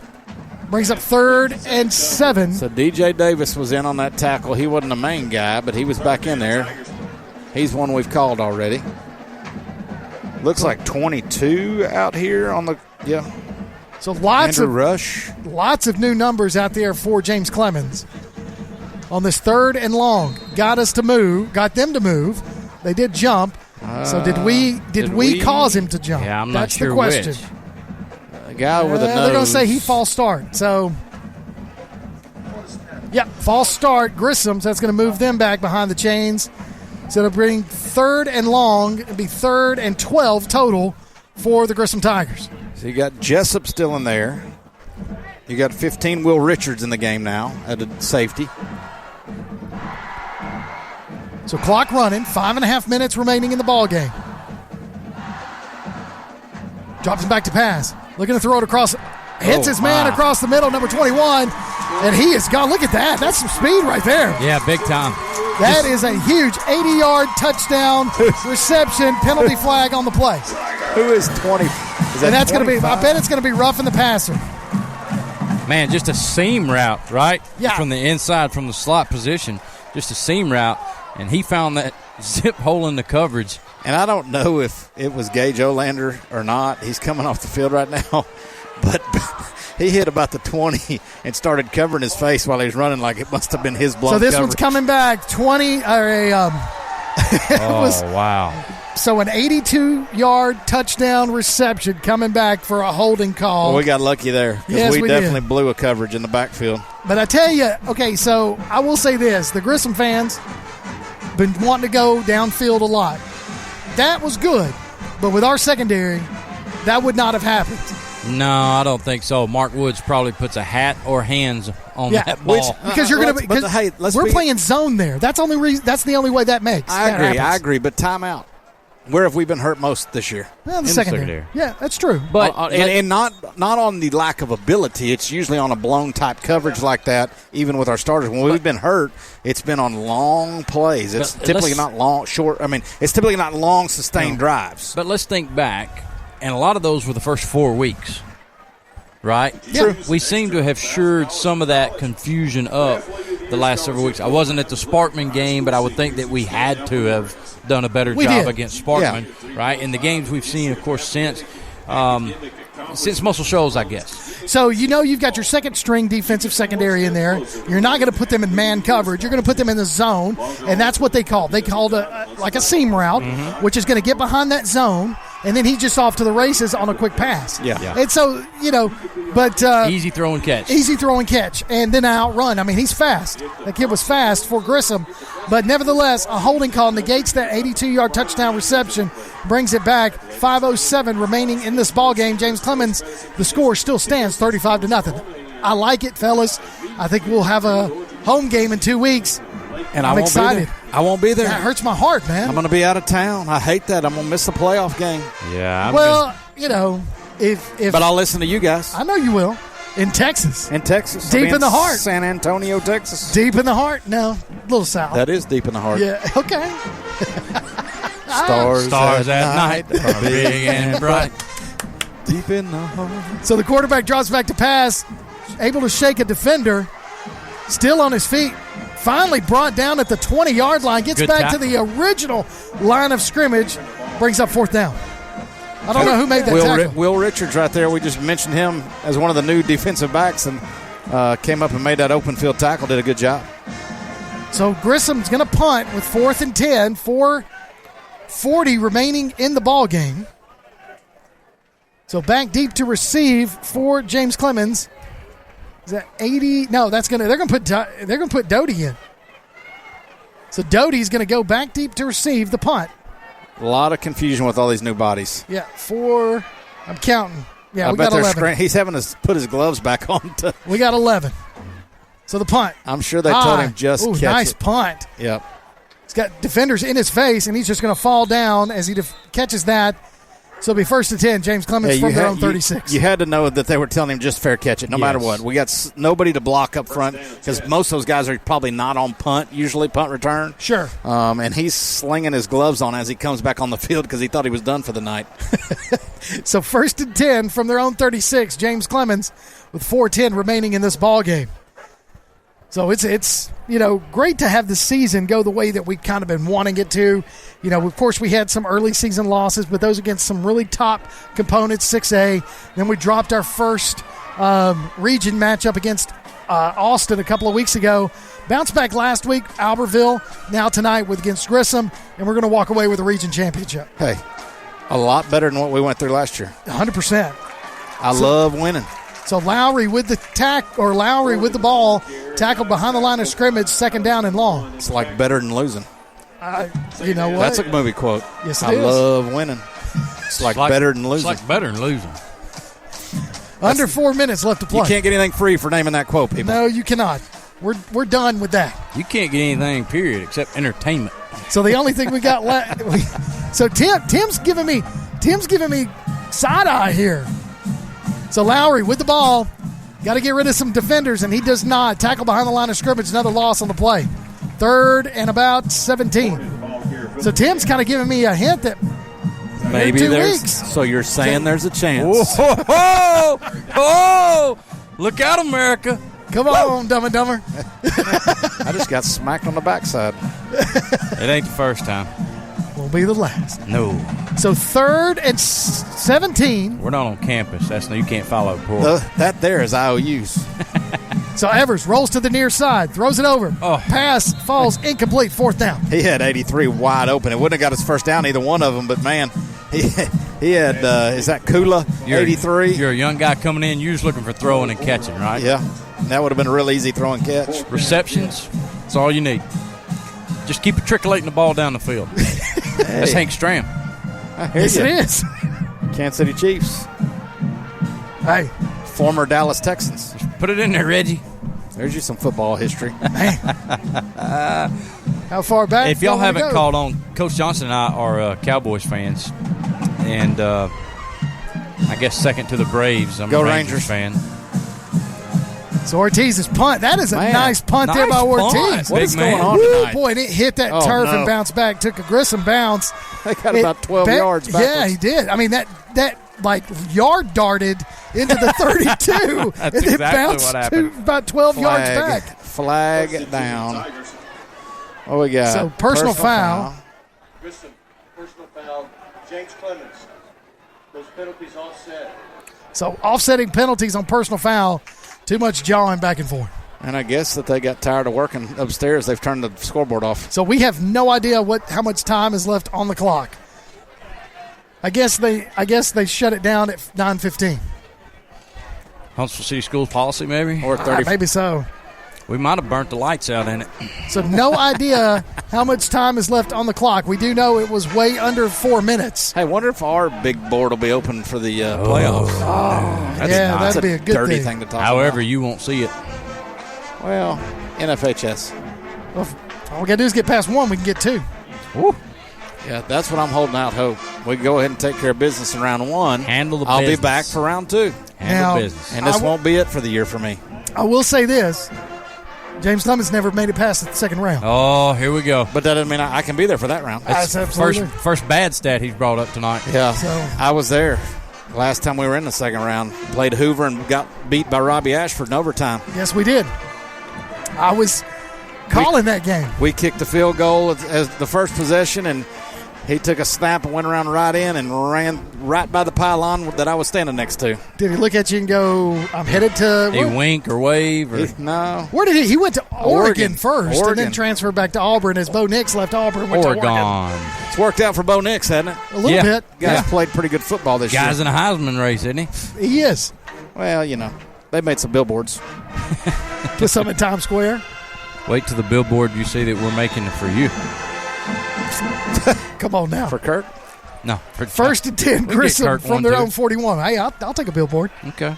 Brings up 3rd and 7. So DJ Davis was in on that tackle. He wasn't the main guy, but he was back in there. He's one we've called already. Looks like 22 out here on the, yeah. So lots Rush. Lots of new numbers out there for James Clemens. On this 3rd and long, got them to move. They did jump. So did we cause him to jump? Yeah, I'm That's not sure the question. which. The guy with the nose. They're going to say he false start. So, false start. Grissom, so that's going to move them back behind the chains. So it'll bring 3rd and long. It'll be 3rd and 12 total for the Grissom Tigers. So you got Jessup still in there. You got 15 Will Richards in the game now at a safety. So clock running, 5.5 minutes remaining in the ball game. Drops him back to pass. Looking to throw it across. Hits his man across the middle, number 21. And he is gone. Look at that. That's some speed right there. Yeah, big time. That is a huge 80-yard touchdown reception, penalty flag on the play. Who is 20? And that's going to be, I bet it's going to be roughing the passer. Man, just a seam route, right? Yeah. From the inside, from the slot position, just a seam route. And he found that zip hole in the coverage. And I don't know if it was Gage Olander or not. He's coming off the field right now. But he hit about the 20 and started covering his face while he was running like it must have been his blown So this coverage. one's coming back 20 or a wow. So an 82-yard touchdown reception coming back for a holding call. Well, we got lucky there because Yes, we definitely did. blew a coverage in the backfield. But I tell you, okay, so I will say this. The Grissom fans been wanting to go downfield a lot. That was good. But with our secondary, that would not have happened. No, I don't think so. Mark Woods probably puts a hat or hands on that ball. Because you're going to we're playing zone there. That's the only way that makes. I agree. But timeout. Where have we been hurt most this year? Well, the secondary. Yeah, that's true. But and not on the lack of ability. It's usually on a blown type coverage like that. Even with our starters, when we've been hurt, it's been on long plays. It's typically not long, short. I mean, it's typically not long sustained drives. But let's think back, and a lot of those were the first 4 weeks, right? Yeah. We seem to have shored some of that confusion up the last several weeks. I wasn't at the Sparkman game, but I would think that we had to have done a better job against Sparkman, right? In the games we've seen, of course, since Muscle Shoals, I guess. So you've got your second-string defensive secondary in there. You're not going to put them in man coverage. You're going to put them in the zone, and that's what they called. They called like a seam route, which is going to get behind that zone, and then he's just off to the races on a quick pass. Yeah. And so, but easy throw and catch. Easy throw and catch, and then outrun. I mean, he's fast. That kid was fast for Grissom, but nevertheless, a holding call negates that 82-yard touchdown reception, brings it back. 5:07 remaining in this ball game. James Clemens, the score still stands 35-0. I like it, fellas. I think we'll have a home game in 2 weeks. And I'm excited. I won't be there. That hurts my heart, man. I'm going to be out of town. I hate that. I'm going to miss the playoff game. Yeah. But I'll listen to you guys. I know you will. In Texas. In Texas. Deep in the heart. San Antonio, Texas. Deep in the heart? No, a little south. That is deep in the heart. Yeah, okay. Stars at night. Big and bright. Deep in the heart. So the quarterback drops back to pass, able to shake a defender, still on his feet. Finally brought down at the 20-yard line, gets Good back tackle. to the original line of scrimmage, brings up 4th down. I don't know who made that tackle. Will Richards right there. We just mentioned him as one of the new defensive backs and came up and made that open field tackle, did a good job. So Grissom's going to punt with 4th and 10, 4:40 remaining in the ball game. So back deep to receive for James Clemens. Is that 80? No, they're going to put Doty in. So Doty's going to go back deep to receive the punt. A lot of confusion with all these new bodies. Yeah, 4. I'm counting. Yeah, we bet got 11. He's having to put his gloves back on. We got 11. So the punt. I'm sure they told him just catch nice it. punt. Yep. He's got defenders in his face, and he's just going to fall down as he catches that. So it'll be 1st and 10. James Clemens from their own 36. You had to know that they were telling him just fair catch it, no matter what. We got nobody to block up front because most of those guys are probably not on punt, usually punt return. Sure. And he's slinging his gloves on as he comes back on the field because he thought he was done for the night. So 1st and 10 from their own 36. James Clemens with 4:10 remaining in this ball game. So it's great to have the season go the way that we've kind of been wanting it to. Of course, we had some early season losses, but those against some really top components, 6A. Then we dropped our first region matchup against Austin a couple of weeks ago. Bounced back last week, Albertville. Now tonight against Grissom, and we're going to walk away with a region championship. Hey, a lot better than what we went through last year. 100%. I love winning. So Lowry with the ball, tackled behind the line of scrimmage, 2nd down and long. It's like better than losing. You know what? That's a movie quote. Yes, it I is. love winning. It's like better than losing. It's like better than losing. Under 4 minutes left to play. You can't get anything free for naming that quote, people. No, you cannot. We're done with that. You can't get anything, period, except entertainment. So the only thing we got left. So Tim's giving me side eye here. So Lowry with the ball, got to get rid of some defenders, and he does not. Tackle behind the line of scrimmage, another loss on the play. 3rd and about 17. So Tim's kind of giving me a hint that maybe 2 there's. weeks. So you're saying there's a chance. Oh, look out, America. Come on, Dumb and Dumber. I just got smacked on the backside. It ain't the first time. Will be the last. No. So 3rd and 17. We're not on campus. You can't follow Poor. That there is IOUs. So Evers rolls to the near side, throws it over. Pass falls incomplete, 4th down. He had 83 wide open. It wouldn't have got his first down, either one of them, but, man, he had, is that Kula, 83? You're a young guy coming in. You're just looking for throwing and catching, right? Yeah. That would have been a real easy throw and catch. Receptions, that's all you need. Just keep trickulating the ball down the field. That's Hank Stram. Yes, it is. Kansas City Chiefs. Hey. Former Dallas Texans. Just put it in there, Reggie. There's you some football history. Man. How far back? If y'all haven't called on, Coach Johnson and I are Cowboys fans. And I guess second to the Braves. I'm a Rangers fan. So Ortiz's punt. That is a nice punt there by Ortiz. What is going on tonight? Boy, and it hit that turf and bounced back. Took a Grissom bounce. They got about 12 yards backwards. Yeah, he did. I mean, that like yard darted into the 32. That's and exactly it bounced what happened. to about 12 yards back. Flag down. Oh, we got so personal foul. Grissom, personal foul. James Clemens. Those penalties offset. So offsetting penalties on personal foul. Too much jawing back and forth. And I guess that they got tired of working upstairs. They've turned the scoreboard off. So we have no idea how much time is left on the clock. I guess they shut it down at 9:15. Huntsville City Schools policy, maybe? Or 30. Maybe so. We might have burnt the lights out in it. So no idea how much time is left on the clock. We do know it was way under 4 minutes. Hey, wonder if our big board will be open for the playoffs. That'd be a good dirty thing to talk about. However, you won't see it. Well, NFHS. Well, all we got to do is get past 1. We can get 2. Woo. Yeah, that's what I'm holding out hope. We can go ahead and take care of business in round 1. Handle the I'll business. be back for round 2. Handle business. And this won't be it for the year for me. I will say this. James Clemens never made it past the second round. Oh, here we go. But that doesn't mean I can be there for that round. That's absolutely First bad stat he's brought up tonight. Yeah, So- I was there last time we were in the second round. Played Hoover and got beat by Robbie Ashford in overtime. Yes, we did. I was calling that game. We kicked the field goal as the first possession, and he took a snap and went around right in and ran right by the pylon that I was standing next to. Did he look at you and go, I'm headed to... He wink or wave? Or No. Where did he? He went to Oregon first and then Oregon. transferred back to Auburn as Bo Nix left Auburn and went to Oregon. It's worked out for Bo Nix, hasn't it? A little Yeah. bit. Guys played pretty good football this Guy's year. in a Heisman race, isn't he? He is. Well, they made some billboards. Put some in Times Square. Wait till the billboard you see that we're making it for you. Come on now. For Kirk? No. First and 10, We get Grissom Kirk from 1, their 2. own 41. Hey, I'll take a billboard. Okay.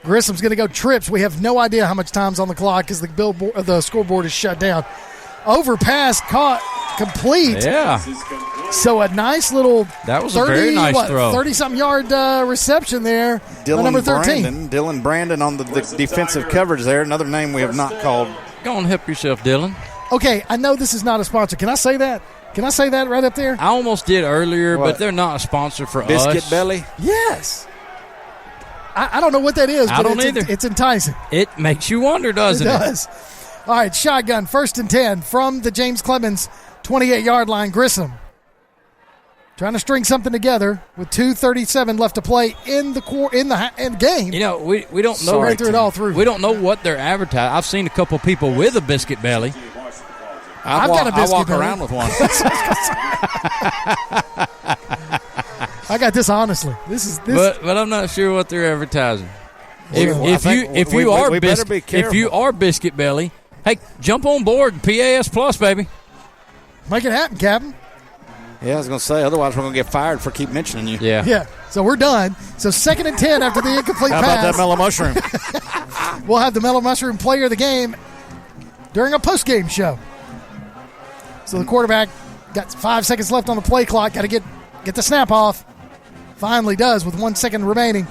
Grissom's going to go trips. We have no idea how much time's on the clock because the scoreboard is shut down. Overpass caught complete. Yeah. So a nice little That was a very nice throw. 30-something yard reception there. Number 13. Dylan Brandon on the defensive coverage there. Another name we have not called. Go on, help yourself, Dylan. Okay, I know this is not a sponsor. Can I say that? Can I say that right up there? I almost did earlier, What? but they're not a sponsor for Biscuit us. Belly? Yes. I don't know what that is, I but don't either. It's enticing. It makes you wonder, doesn't it? does. All right, shotgun, first and 10 from the James Clemens 28-yard line. Grissom trying to string something together with 2:37 left to play in the game. We don't know. Right through it all through. We don't know what they're advertising. I've seen a couple people with a biscuit belly. I've got a biscuit I walk belly. around with one. I got this honestly. This is But I'm not sure what they're advertising. If we better be if careful. you are biscuit belly, hey, jump on board PAS Plus, baby. Make it happen, Captain. Yeah, I was going to say, otherwise we're going to get fired for keep mentioning you. Yeah. So we're done. So second and 10 after the incomplete How about that pass. mellow mushroom? We'll have the Mellow Mushroom player of the game during a post-game show. So the quarterback got 5 seconds left on the play clock. Got to get the snap off. Finally does with 1 second remaining.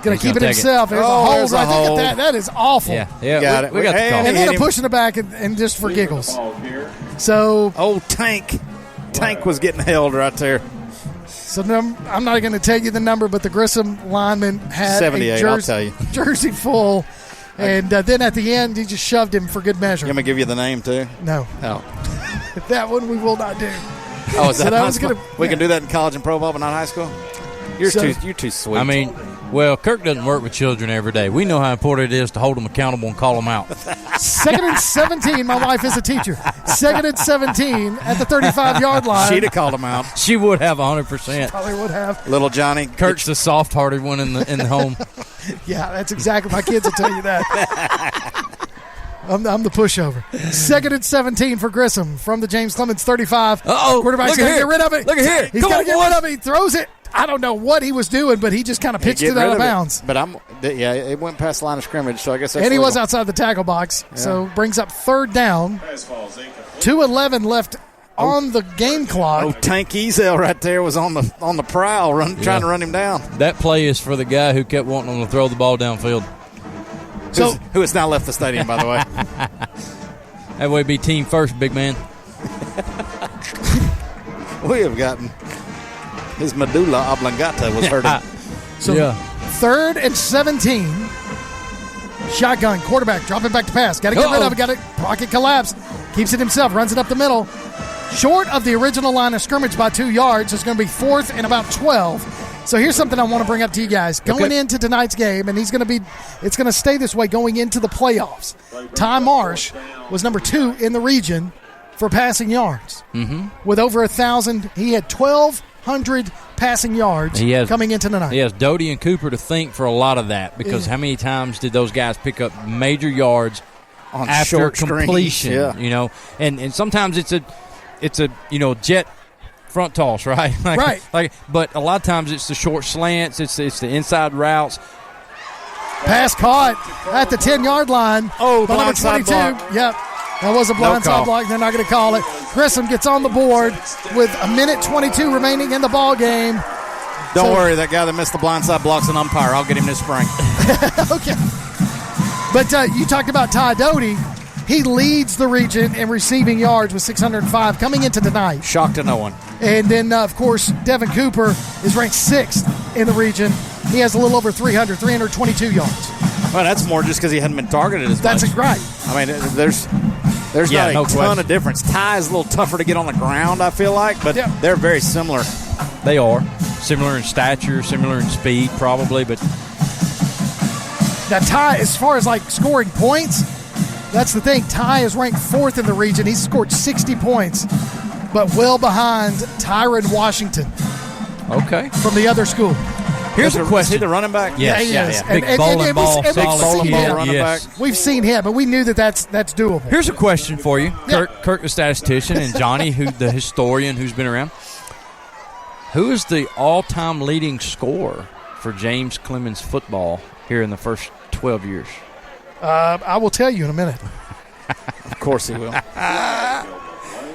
Going to keep it gonna take himself. There's a hold there's a right there. hold. That is awful. Yeah, Got it. We got the call. And Hit then a him. push in the back and just for giggles. So Tank was getting held right there. I'm not going to tell you the number, but the Grissom lineman had 78, I'll tell you. jersey full. And then at the end, he just shoved him for good measure. You want me to give you the name, too? No. Oh. That one we will not do. Oh, is So that that not was gonna- smart? We can do that in college and pro ball, but not high school? You're too sweet. I mean, well, Kirk doesn't work with children every day. We know how important it is to hold them accountable and call them out. Second and 17. My wife is a teacher. Second and 17 at the 35-yard line. she'd have called him out. She would have 100%. Probably would have. Little Johnny. Kirk's the soft-hearted one in the home. Yeah, that's exactly. My kids will tell you that. I'm the pushover. Second and 17 for Grissom from the James Clemens 35. Uh-oh. Quarterback's Look got to at get here. rid of it. Look at here. He's Come got to on, get boys. rid of it. He throws it. I don't know what he was doing, but he just kind of pitched it out of bounds. But it went past the line of scrimmage, so I guess that's And he was legal. outside the tackle box, so brings up third down. 2:11 left on the game clock. Oh, Tank Ezel right there was on the prowl, trying to run him down. That play is for the guy who kept wanting him to throw the ball downfield. So Who has now left the stadium, by the way. That way be team first, big man. We have gotten his medulla oblongata was hurting. So third and 17. Shotgun, quarterback, dropping back to pass. Got to get rid of it. Got it. Pocket collapse. Keeps it himself. Runs it up the middle. Short of the original line of scrimmage by 2 yards. It's going to be fourth and about 12. So here's something I want to bring up to you guys. Going into tonight's game, and it's going to stay this way going into the playoffs. Ty Marsh was number 2 in the region for passing yards. With over 1,000. He had 12 1,100 passing yards coming into the night. He has Doty and Cooper to thank for a lot of that, because how many times did those guys pick up major yards on after short completion? Screens, you know, and sometimes it's a jet front toss, right? Right. But a lot of times it's the short slants, it's the inside routes. Pass caught at the 10-yard line. Oh, by number 22. Yep. That was a blindside block. They're not going to call it. Grissom gets on the board with a minute 22 remaining in the ball game. Don't worry, that guy that missed the blindside block's an umpire. I'll get him this spring. Okay. But you talked about Ty Doty. He leads the region in receiving yards with 605 coming into tonight. Shocked to no one. And then, of course, Devin Cooper is ranked 6th in the region. He has a little over 322 yards. Well, that's more just because he hadn't been targeted as much. That's right. I mean, there's not a ton of difference. Ty is a little tougher to get on the ground, I feel like, but they're very similar. They are. Similar in stature, similar in speed, probably, but... Now, Ty, as far as, scoring points, that's the thing. Ty is ranked 4th in the region. He's scored 60 points, but well behind Tyron Washington. Okay. From the other school. Here's a question. Is he the running back? Yes. Yeah, he is. Big bowling ball, solid running back. We've seen him, but we knew that's doable. Here's a question for you. Kirk, the statistician, and Johnny, the historian who's been around. Who is the all-time leading scorer for James Clemens football here in the first 12 years? I will tell you in a minute. Of course he will.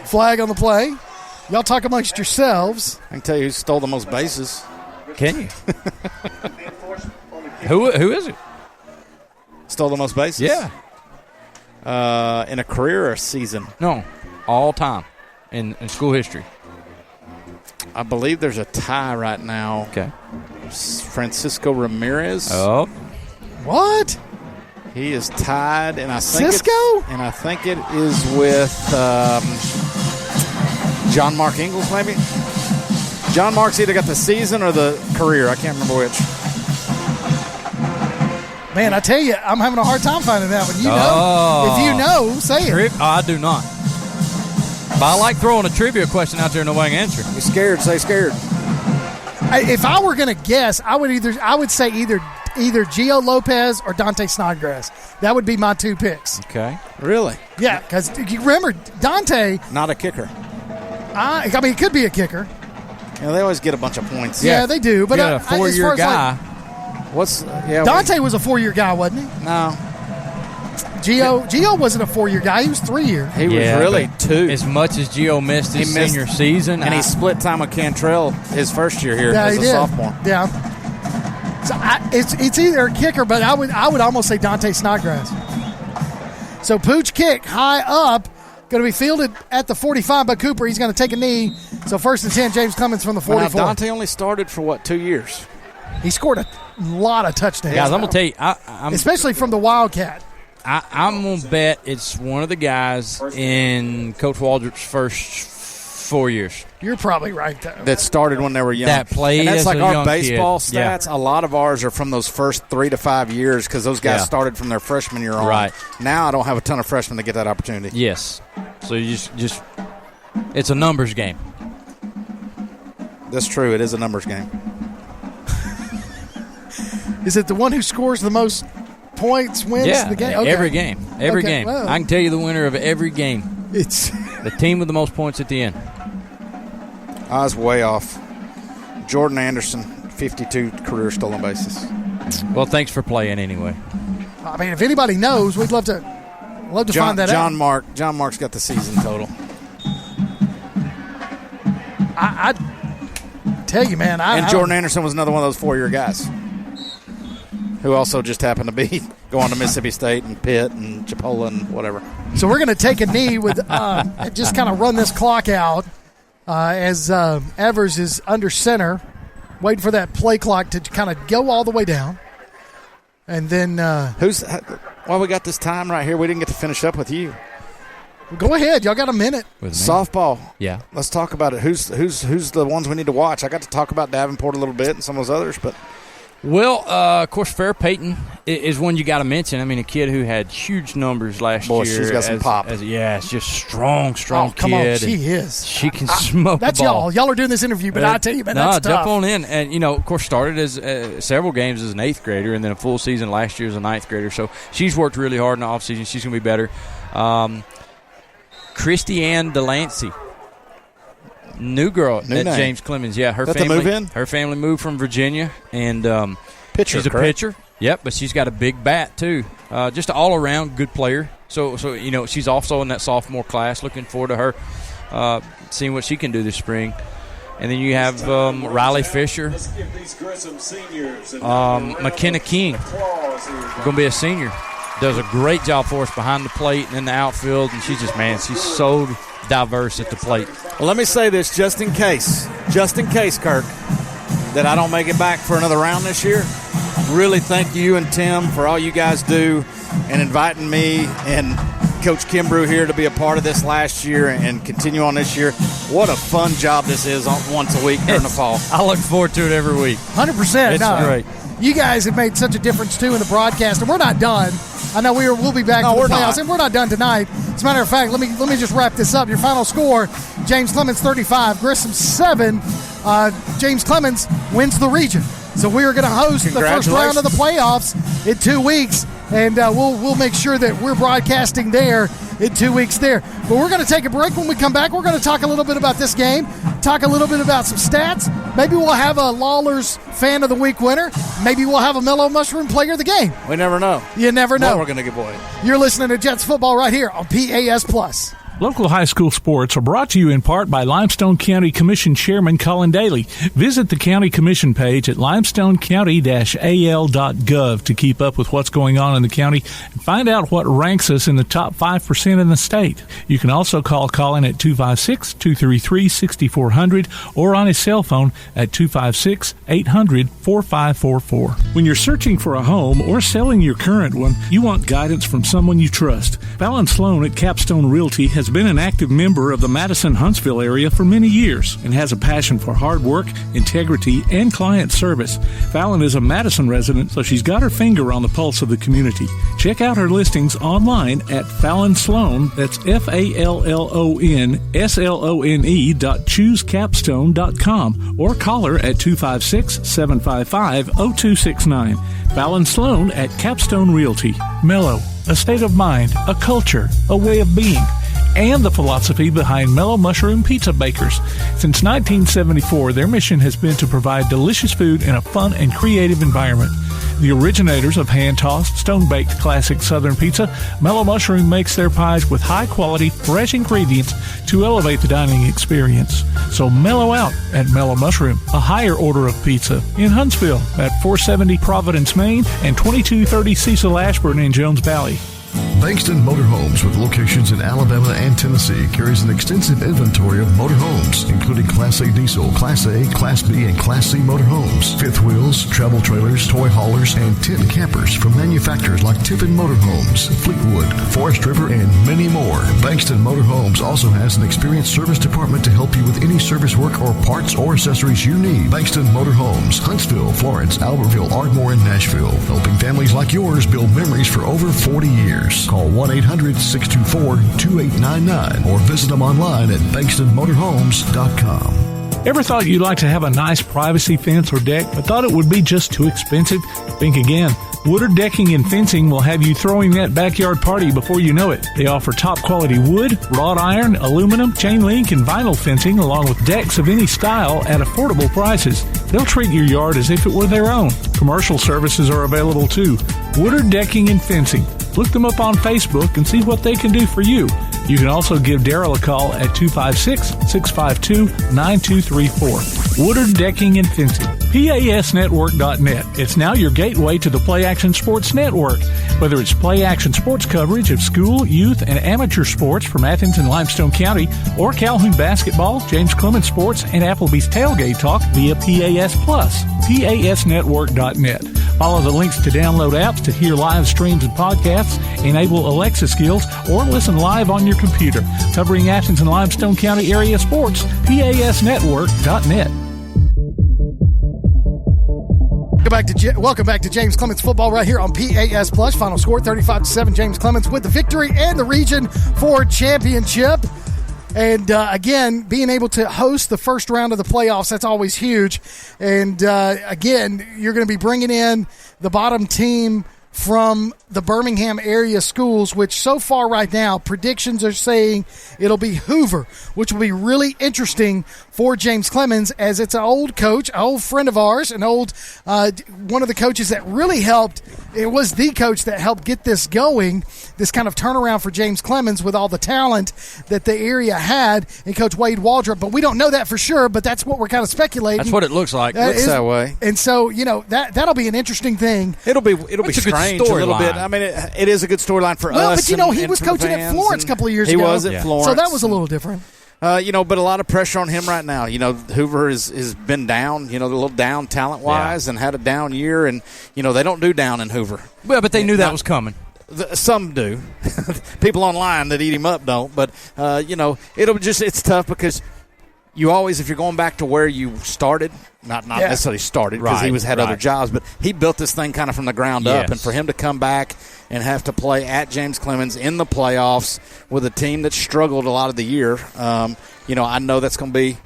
Flag on the play. Y'all talk amongst yourselves. I can tell you who stole the most bases. Can you? Who is it? Stole the most bases? Yeah. In a career or a season? No, all time in school history. I believe there's a tie right now. Okay. Francisco Ramirez. Oh. What? He is tied, and I think it is with John Mark Ingalls, maybe. John Mark's either got the season or the career. I can't remember which. Man, I tell you, I'm having a hard time finding that one. You know? If you know, say it. I do not. But I like throwing a trivia question out there and nobody can answer. You're scared, say scared. If I were going to guess, I would say either Gio Lopez or Dante Snodgrass. That would be my two picks. Okay. Really? Yeah, because you remember, Dante... Not a kicker. I mean, he could be a kicker. Yeah, they always get a bunch of points. Yeah, they do. But a 4-year guy. Dante was a 4-year guy, wasn't he? No. Gio wasn't a 4-year guy. He was 3 year. He was really 2. As much as Gio missed his senior season. And he split time with Cantrell his first year here as a sophomore. Yeah. So it's either a kicker, but I would almost say Dante Snodgrass. So Pooch kick high up, going to be fielded at the 45 by Cooper. He's going to take a knee. So 1st and 10, James Clemens from the 44. Now, Dante only started for 2 years? He scored a lot of touchdowns. Guys, I'm going to tell you, I'm especially from the Wildcat. I'm going to bet it's one of the guys in Coach Waldrop's first 4 years. You're probably right, though. That started when they were young. That played and that's as like a our young baseball kid. stats. Yeah. A lot of ours are from those first 3 to 5 years because those guys started from their freshman year on. Right. Now I don't have a ton of freshmen that get that opportunity. Yes. So you just it's a numbers game. That's true. It is a numbers game. Is it the one who scores the most points wins the game? Okay. Every game. Every game. Well, I can tell you the winner of every game. It's the team with the most points at the end. I was way off. Jordan Anderson, 52 career stolen bases. Well, thanks for playing anyway. I mean, if anybody knows, we'd love to find that out. John Mark's got the season total. I tell you, man. Jordan Anderson was another one of those 4-year guys who also just happened to be going to Mississippi State and Pitt and Chipola and whatever. So we're going to take a knee with just kind of run this clock out as Evers is under center, waiting for that play clock to kind of go all the way down. And then why we got this time right here? We didn't get to finish up with you. Go ahead. Y'all got a minute. Softball. Yeah. Let's talk about it. Who's the ones we need to watch? I got to talk about Davenport a little bit and some of those others, but Well, of course, Fair Payton is one you got to mention. I mean, a kid who had huge numbers last year. She's got some pop. It's just strong kid. Come on, she is. She can smoke that's the ball. Y'all are doing this interview, but I tell you, man, that's tough. Jump on in. And, of course, started as several games as an 8th grader and then a full season last year as a 9th grader. So she's worked really hard in the offseason. She's going to be better. Christiane Delancey. New girl at name. James Clemens. Yeah, her family moved from Virginia, and she's a pitcher. Yep, but she's got a big bat too. Just an all-around good player. So she's also in that sophomore class. Looking forward to her seeing what she can do this spring. And then you have Riley Fisher, McKenna King, going to be a senior. Does a great job for us behind the plate and in the outfield, and she's so diverse at the plate. Well, let me say this just in case, Kirk, that I don't make it back for another round this year. Really thank you and Tim for all you guys do and inviting me and Coach Kimbrough here to be a part of this last year and continue on this year. What a fun job this is once a week during the fall. I look forward to it every week. 100%. It's great. You guys have made such a difference, too, in the broadcast, and we're not done. I know we'll be back for the playoffs, and we're not done tonight. As a matter of fact, let me just wrap this up. Your final score, James Clemens 35, Grissom 7. James Clemens wins the region. So we are going to host the first round of the playoffs in 2 weeks, and we'll make sure that we're broadcasting there in 2 weeks there. But we're going to take a break. When we come back, we're going to talk a little bit about this game, talk a little bit about some stats. Maybe we'll have a Lawler's Fan of the Week winner. Maybe we'll have a Mellow Mushroom Player of the Game. We never know. You never know. What we're going to give away. You're listening to Jets Football right here on PAS+. Local high school sports are brought to you in part by Limestone County Commission Chairman Colin Daly. Visit the County Commission page at limestonecounty-al.gov to keep up with what's going on in the county and find out what ranks us in the top 5% in the state. You can also call Colin at 256-233-6400 or on his cell phone at 256-800-4544. When you're searching for a home or selling your current one, you want guidance from someone you trust. Fallon Sloan at Capstone Realty has been an active member of the Madison-Huntsville area for many years and has a passion for hard work, integrity, and client service. Fallon is a Madison resident, so she's got her finger on the pulse of the community. Check out her listings online at Fallon Sloan, that's FALLONSLONE.choosecapstone.com, or call her at 256-755-0269. Fallon Sloan at Capstone Realty. Mellow, a state of mind, a culture, a way of being, and the philosophy behind Mellow Mushroom Pizza Bakers. Since 1974, their mission has been to provide delicious food in a fun and creative environment. The originators of hand-tossed, stone-baked classic Southern pizza, Mellow Mushroom makes their pies with high-quality, fresh ingredients to elevate the dining experience. So mellow out at Mellow Mushroom, a higher order of pizza in Huntsville at 470 Providence, Maine, and 2230 Cecil Ashburn in Jones Valley. Bankston Motorhomes, with locations in Alabama and Tennessee, carries an extensive inventory of motorhomes, including Class A diesel, Class A, Class B, and Class C motorhomes, fifth wheels, travel trailers, toy haulers, and tent campers from manufacturers like Tiffin Motorhomes, Fleetwood, Forest River, and many more. Bankston Motorhomes also has an experienced service department to help you with any service work or parts or accessories you need. Bankston Motorhomes, Huntsville, Florence, Albertville, Ardmore, and Nashville, helping families like yours build memories for over 40 years. Call 1-800-624-2899 or visit them online at bankstonmotorhomes.com. Ever thought you'd like to have a nice privacy fence or deck, but thought it would be just too expensive? Think again. Woodard Decking and Fencing will have you throwing that backyard party before you know it. They offer top-quality wood, wrought iron, aluminum, chain link, and vinyl fencing, along with decks of any style at affordable prices. They'll treat your yard as if it were their own. Commercial services are available too. Woodard Decking and Fencing. Look them up on Facebook and see what they can do for you. You can also give Daryl a call at 256-652-9234. Woodard Decking and Fencing. PASnetwork.net. It's now your gateway to the Play Action Sports Network. Whether it's Play Action Sports coverage of school, youth, and amateur sports from Athens and Limestone County, or Calhoun basketball, James Clemens sports, and Applebee's tailgate talk via PAS+. PASnetwork.net. Follow the links to download apps to hear live streams and podcasts, enable Alexa skills, or listen live on your computer. Covering Athens and Limestone County area sports, PASnetwork.net. Welcome back to James Clemens Football right here on PAS Plus. Final score 35-7. James Clemens with the victory and the Region 4 championship. And again, being able to host the first round of the playoffs, that's always huge. And again, you're going to be bringing in the bottom team from the Birmingham area schools, which so far right now, predictions are saying it'll be Hoover, which will be really interesting for James Clemens, as it's an old coach, an old friend of ours, an old one of the coaches that really helped. It was the coach that helped get this going, this kind of turnaround for James Clemens with all the talent that the area had, and Coach Wade Waldrop. But we don't know that for sure, but that's what we're kind of speculating. That's what it looks like. Looks that way. And so, that'll be an interesting thing. It'll be strange a little bit. I mean, it is a good storyline for us. But, he was coaching at Florence a couple of years ago. He was at Florence. So that was a little different. But a lot of pressure on him right now. Hoover has been down, a little down talent-wise and had a down year. And, they don't do down in Hoover. Well, but they knew that was coming. Some do. People online that eat him up don't. But, it's tough because you always, if you're going back to where you started, not necessarily started because he had other jobs, but he built this thing kind of from the ground up. And for him to come back and have to play at James Clemens in the playoffs with a team that struggled a lot of the year, I know that's going to be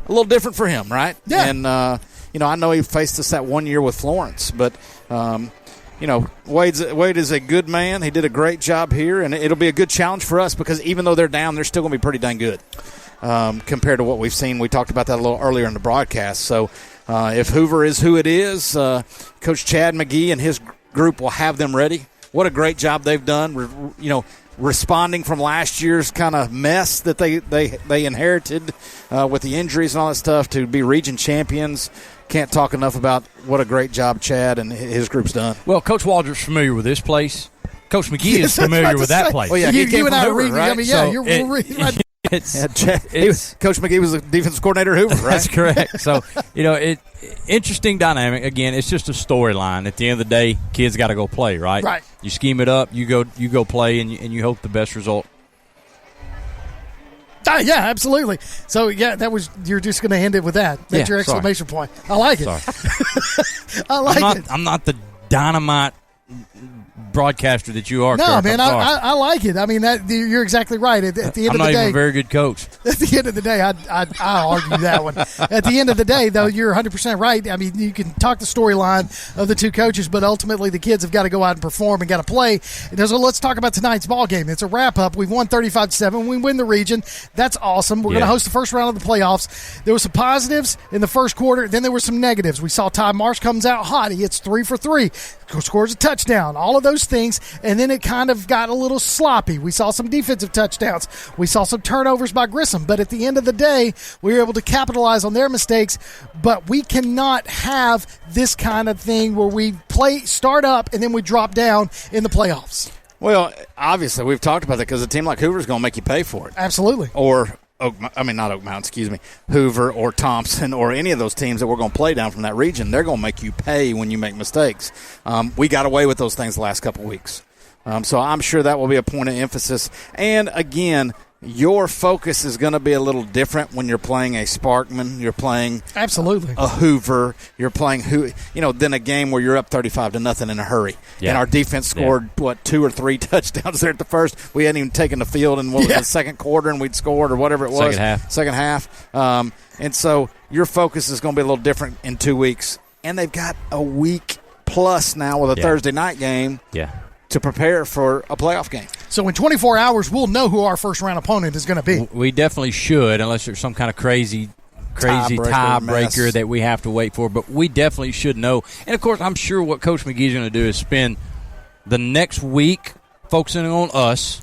a little different for him, right? Yeah. And, I know he faced us that 1 year with Florence, but, Wade is a good man. He did a great job here, and it'll be a good challenge for us because even though they're down, they're still going to be pretty dang good. Compared to what we've seen. We talked about that a little earlier in the broadcast. So if Hoover is who it is, Coach Chad McGee and his group will have them ready. What a great job they've done, responding from last year's kind of mess that they inherited with the injuries and all that stuff to be region champions. Can't talk enough about what a great job Chad and his group's done. Well, Coach Waldrop's familiar with this place. Coach McGee is familiar with that place. Well, yeah, you and I are reading. Right? I mean, you're reading right. Coach McGee was the defensive coordinator at Hoover, right? That's correct. So, interesting dynamic. Again, it's just a storyline. At the end of the day, kids got to go play, right? Right. You scheme it up, you go play, and you hope the best result. Yeah, absolutely. So, you're just going to end it with that. That's your exclamation point. I like it. I like it. I'm not the dynamite broadcaster that you are. No, Kirk. man, I like it. I mean, you're exactly right. At the end of the day, I'm not even a very good coach. At the end of the day, I argue that one. At the end of the day, though, you're 100% right. I mean, you can talk the storyline of the two coaches, but ultimately the kids have got to go out and perform and got to play. So let's talk about tonight's ball game. It's a wrap-up. We've won 35-7. We win the region. That's awesome. We're going to host the first round of the playoffs. There were some positives in the first quarter. Then there were some negatives. We saw Ty Marsh comes out hot. He hits 3 for 3. Scores a touchdown. All of those things. And then it kind of got a little sloppy. We saw some defensive touchdowns. We saw some turnovers by Grissom. But at the end of the day, we were able to capitalize on their mistakes. But we cannot have this kind of thing where we start up, and then we drop down in the playoffs. Well, obviously, we've talked about that because a team like Hoover is going to make you pay for it. Absolutely. Or not Oak Mountain, Hoover or Thompson or any of those teams that we're going to play down from that region, they're going to make you pay when you make mistakes. We got away with those things the last couple of weeks. So I'm sure that will be a point of emphasis. And, again, your focus is going to be a little different when you're playing a Sparkman, you're playing absolutely a Hoover, you're playing than a game where you're up 35-0 in a hurry. Yeah. And our defense scored 2 or 3 touchdowns there at the first. We hadn't even taken the field in the second quarter, and we'd scored or whatever it was. Second half. And so your focus is going to be a little different in 2 weeks. And they've got a week plus now with a Thursday night game. Yeah. To prepare for a playoff game. So in 24 hours, we'll know who our first-round opponent is going to be. We definitely should, unless there's some kind of crazy tiebreaker that we have to wait for. But we definitely should know. And, of course, I'm sure what Coach McGee's going to do is spend the next week focusing on us,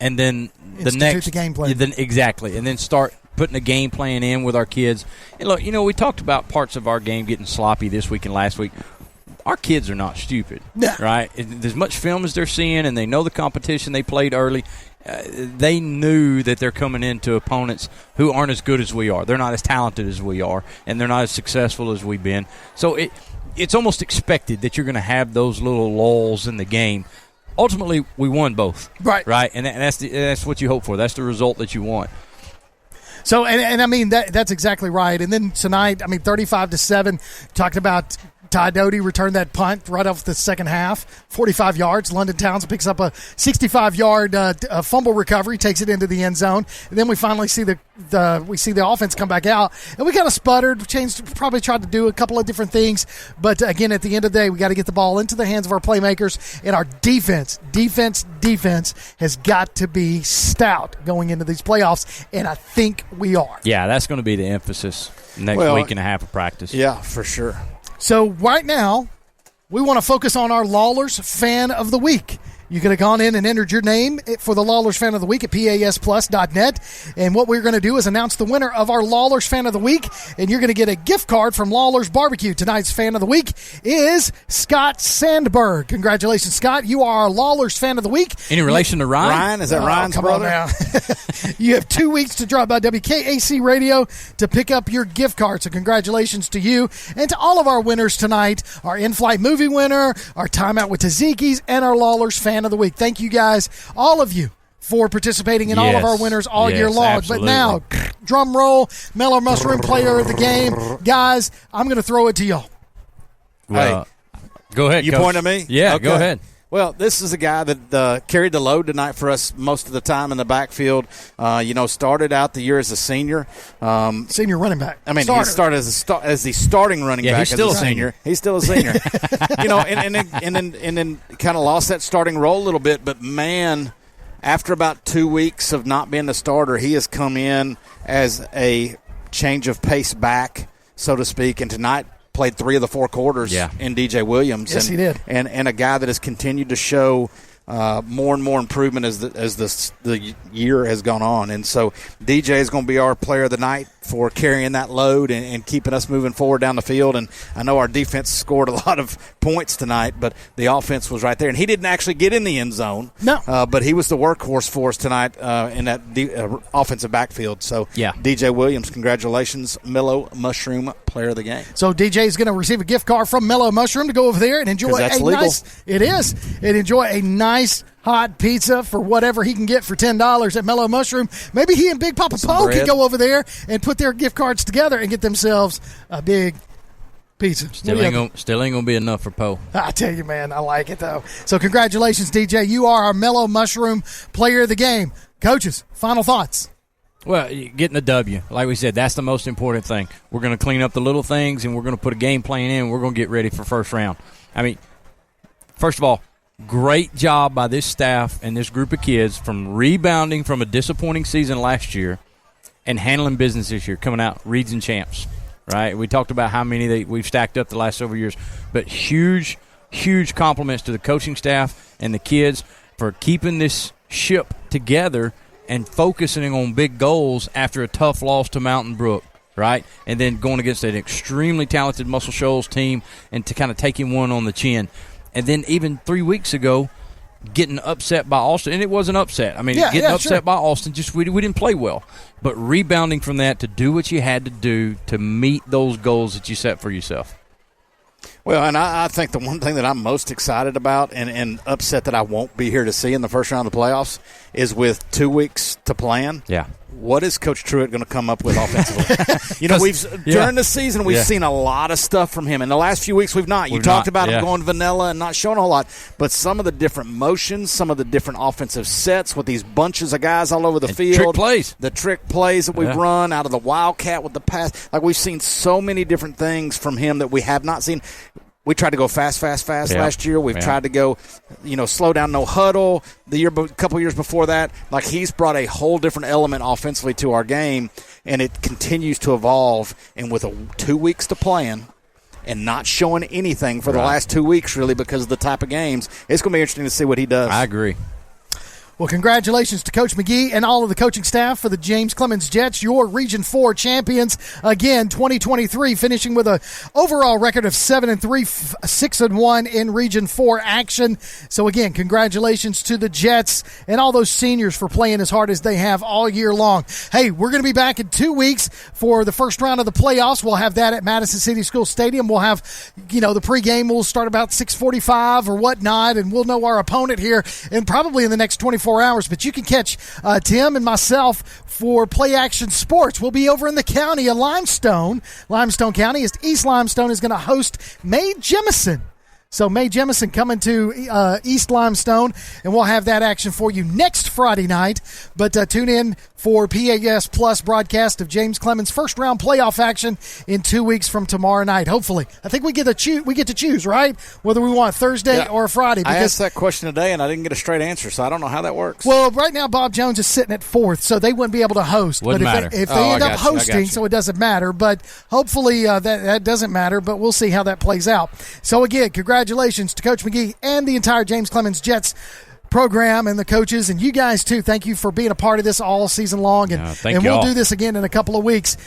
and then the game plan. Exactly, and then start putting a game plan in with our kids. And, look, we talked about parts of our game getting sloppy this week and last week. Our kids are not stupid, right? As much film as they're seeing, and they know the competition they played early. They knew that they're coming into opponents who aren't as good as we are. They're not as talented as we are, and they're not as successful as we've been. So it's almost expected that you're going to have those little lulls in the game. Ultimately, we won both, right? And that's what you hope for. That's the result that you want. So, and I mean that's exactly right. And then tonight, 35-7, talked about Ty Doty returned that punt right off the second half, 45 yards. London Towns picks up a 65-yard fumble recovery, takes it into the end zone. And then we finally see the offense come back out. And we kind of sputtered, probably tried to do a couple of different things. But, again, at the end of the day, we got to get the ball into the hands of our playmakers. And our defense has got to be stout going into these playoffs. And I think we are. Yeah, that's going to be the emphasis next week and a half of practice. Yeah, for sure. So right now, we want to focus on our Lawlers Fan of the Week. You could have gone in and entered your name for the Lawlers Fan of the Week at pasplus.net. And what we're going to do is announce the winner of our Lawlers Fan of the Week. And you're going to get a gift card from Lawlers Barbecue. Tonight's Fan of the Week is Scott Sandberg. Congratulations, Scott. You are our Lawlers Fan of the Week. Any relation to Ryan? Ryan? Is that Ryan's brother? On now. You have 2 weeks to drop by WKAC Radio to pick up your gift card. So congratulations to you and to all of our winners tonight. Our in-flight movie winner, our Time Out with Taziki's, and our Lawlers Fan of the Week. Thank you guys, all of you, for participating in all of our winners all year long. Absolutely. But now, drum roll, Mellow Mushroom Player of the Game. Guys, I'm going to throw it to y'all. Well, go ahead, You Coach. point at me? Yeah, Okay. go ahead. Well, this is a guy that carried the load tonight for us most of the time in the backfield. Started out the year as a senior. Senior running back. I mean, he started as the starting running back he's still as a senior. He's still a senior. and then kind of lost that starting role a little bit. But, man, after about 2 weeks of not being the starter, he has come in as a change of pace back, so to speak. And tonight played 3 of the 4 quarters in DJ Williams. Yes, he did. And a guy that has continued to show more and more improvement as the year has gone on. And so DJ is going to be our player of the night for carrying that load and keeping us moving forward down the field. And I know our defense scored a lot of points tonight, but the offense was right there. And he didn't actually get in the end zone. No. But he was the workhorse for us tonight in that offensive backfield. So, DJ Williams, congratulations, Mellow Mushroom Player of the Game. So DJ is going to receive a gift card from Mellow Mushroom to go over there and enjoy a nice hot pizza for whatever he can get for $10 at Mellow Mushroom. Maybe he and Big Papa Poe can go over there and put their gift cards together and get themselves a big pizza. Still ain't going to be enough for Poe. I tell you, man, I like it, though. So congratulations, DJ. You are our Mellow Mushroom Player of the Game. Coaches, final thoughts. Well, getting a W. Like we said, that's the most important thing. We're going to clean up the little things, and we're going to put a game plan in, and we're going to get ready for first round. I mean, first of all, great job by this staff and this group of kids from rebounding from a disappointing season last year and handling business this year, coming out region champs, right? We talked about how many we've stacked up the last several years, but huge, huge compliments to the coaching staff and the kids for keeping this ship together and focusing on big goals after a tough loss to Mountain Brook, right? And then going against an extremely talented Muscle Shoals team and to kind of taking one on the chin. And then even 3 weeks ago, getting upset by Austin. And it was an upset. I mean, getting upset by Austin, just we didn't play well. But rebounding from that to do what you had to do to meet those goals that you set for yourself. Well, and I think the one thing that I'm most excited about and upset that I won't be here to see in the first round of the playoffs is with 2 weeks to plan. Yeah. What is Coach Truitt going to come up with offensively? During the season, we've seen a lot of stuff from him. In the last few weeks, we've not. You talked about him going vanilla and not showing a whole lot. But some of the different motions, some of the different offensive sets with these bunches of guys all over the field. Trick plays. The trick plays that we've run out of the Wildcat with the pass. Like, we've seen so many different things from him that we have not seen. We tried to go fast last year. We've tried to go, slow down, no huddle. A couple years before that, like, he's brought a whole different element offensively to our game, and it continues to evolve. And with 2 weeks to plan and not showing anything for the last 2 weeks, really, because of the type of games, it's going to be interesting to see what he does. I agree. Well, congratulations to Coach McGee and all of the coaching staff for the James Clemens Jets, your Region 4 champions. Again, 2023, finishing with an overall record of 7-3, 6-1 in Region 4 action. So, again, congratulations to the Jets and all those seniors for playing as hard as they have all year long. Hey, we're going to be back in 2 weeks for the first round of the playoffs. We'll have that at Madison City School Stadium. We'll have, the pregame will start about 6:45 or whatnot, and we'll know our opponent here and probably in the next 24 24 hours. But you can catch Tim and myself for Play Action Sports. We'll be over in the county of Limestone County. East Limestone is going to host Mae Jemison. So Mae Jemison coming to East Limestone, and we'll have that action for you next Friday night. But tune in for PAS Plus broadcast of James Clemens' first-round playoff action in 2 weeks from tomorrow night. Hopefully, I think we get to choose, right? Whether we want Thursday or Friday. I asked that question today, and I didn't get a straight answer, so I don't know how that works. Well, right now Bob Jones is sitting at fourth, so they wouldn't be able to host. Wouldn't but matter. if they end up hosting, so it doesn't matter. But hopefully that doesn't matter. But we'll see how that plays out. So again, congratulations to Coach McGee and the entire James Clemens Jets program and the coaches, and you guys too. Thank you for being a part of this all season long, and we'll do this again in a couple of weeks,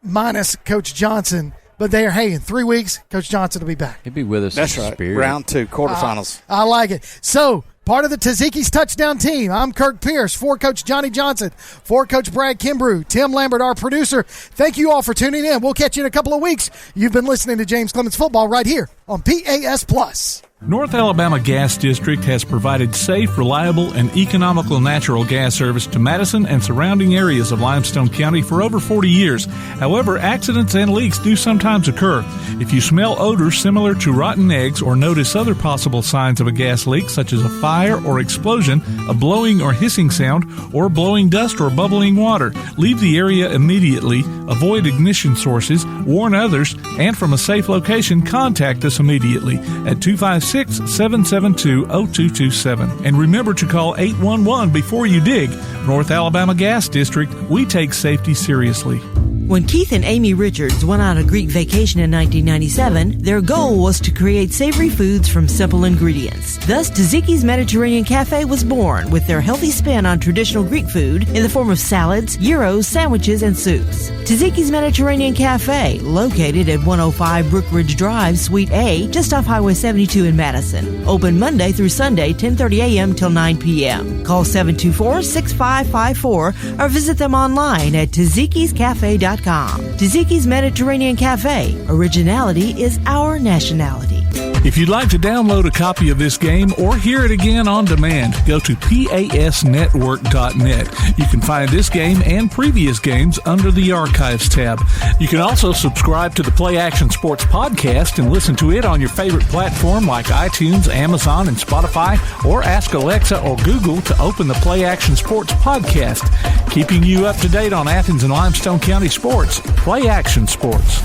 minus Coach Johnson. But in 3 weeks, Coach Johnson will be back. He'll be with us. That's right. Spirit. Round 2, quarterfinals. I like it. So, part of the Taziki's Touchdown team, I'm Kirk Pierce, for Coach Johnny Johnson, for Coach Brad Kimbrough, Tim Lambert, our producer. Thank you all for tuning in. We'll catch you in a couple of weeks. You've been listening to James Clemens Football right here on PAS Plus. North Alabama Gas District has provided safe, reliable, and economical natural gas service to Madison and surrounding areas of Limestone County for over 40 years. However, accidents and leaks do sometimes occur. If you smell odors similar to rotten eggs or notice other possible signs of a gas leak, such as a fire or explosion, a blowing or hissing sound, or blowing dust or bubbling water, leave the area immediately, avoid ignition sources, warn others, and from a safe location, contact us immediately at 256-772-0227. And remember to call 811 before you dig. North Alabama Gas District, we take safety seriously. When Keith and Amy Richards went on a Greek vacation in 1997, their goal was to create savory foods from simple ingredients. Thus, Taziki's Mediterranean Cafe was born with their healthy spin on traditional Greek food in the form of salads, gyros, sandwiches, and soups. Taziki's Mediterranean Cafe, located at 105 Brookridge Drive, Suite A, just off Highway 72 in Madison. Open Monday through Sunday, 10:30 a.m. till 9 p.m. Call 724-6554 or visit them online at tazikiscafe.com. Taziki's Mediterranean Cafe. Originality is our nationality. If you'd like to download a copy of this game or hear it again on demand, go to pasnetwork.net. You can find this game and previous games under the Archives tab. You can also subscribe to the Play Action Sports podcast and listen to it on your favorite platform like iTunes, Amazon, and Spotify, or ask Alexa or Google to open the Play Action Sports podcast, keeping you up to date on Athens and Limestone County sports. Play Action Sports.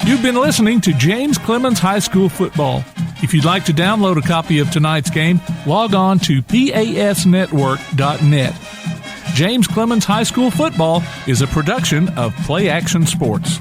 You've been listening to James Clemens High School Football. If you'd like to download a copy of tonight's game, log on to pasnetwork.net. James Clemens High School Football is a production of Play Action Sports.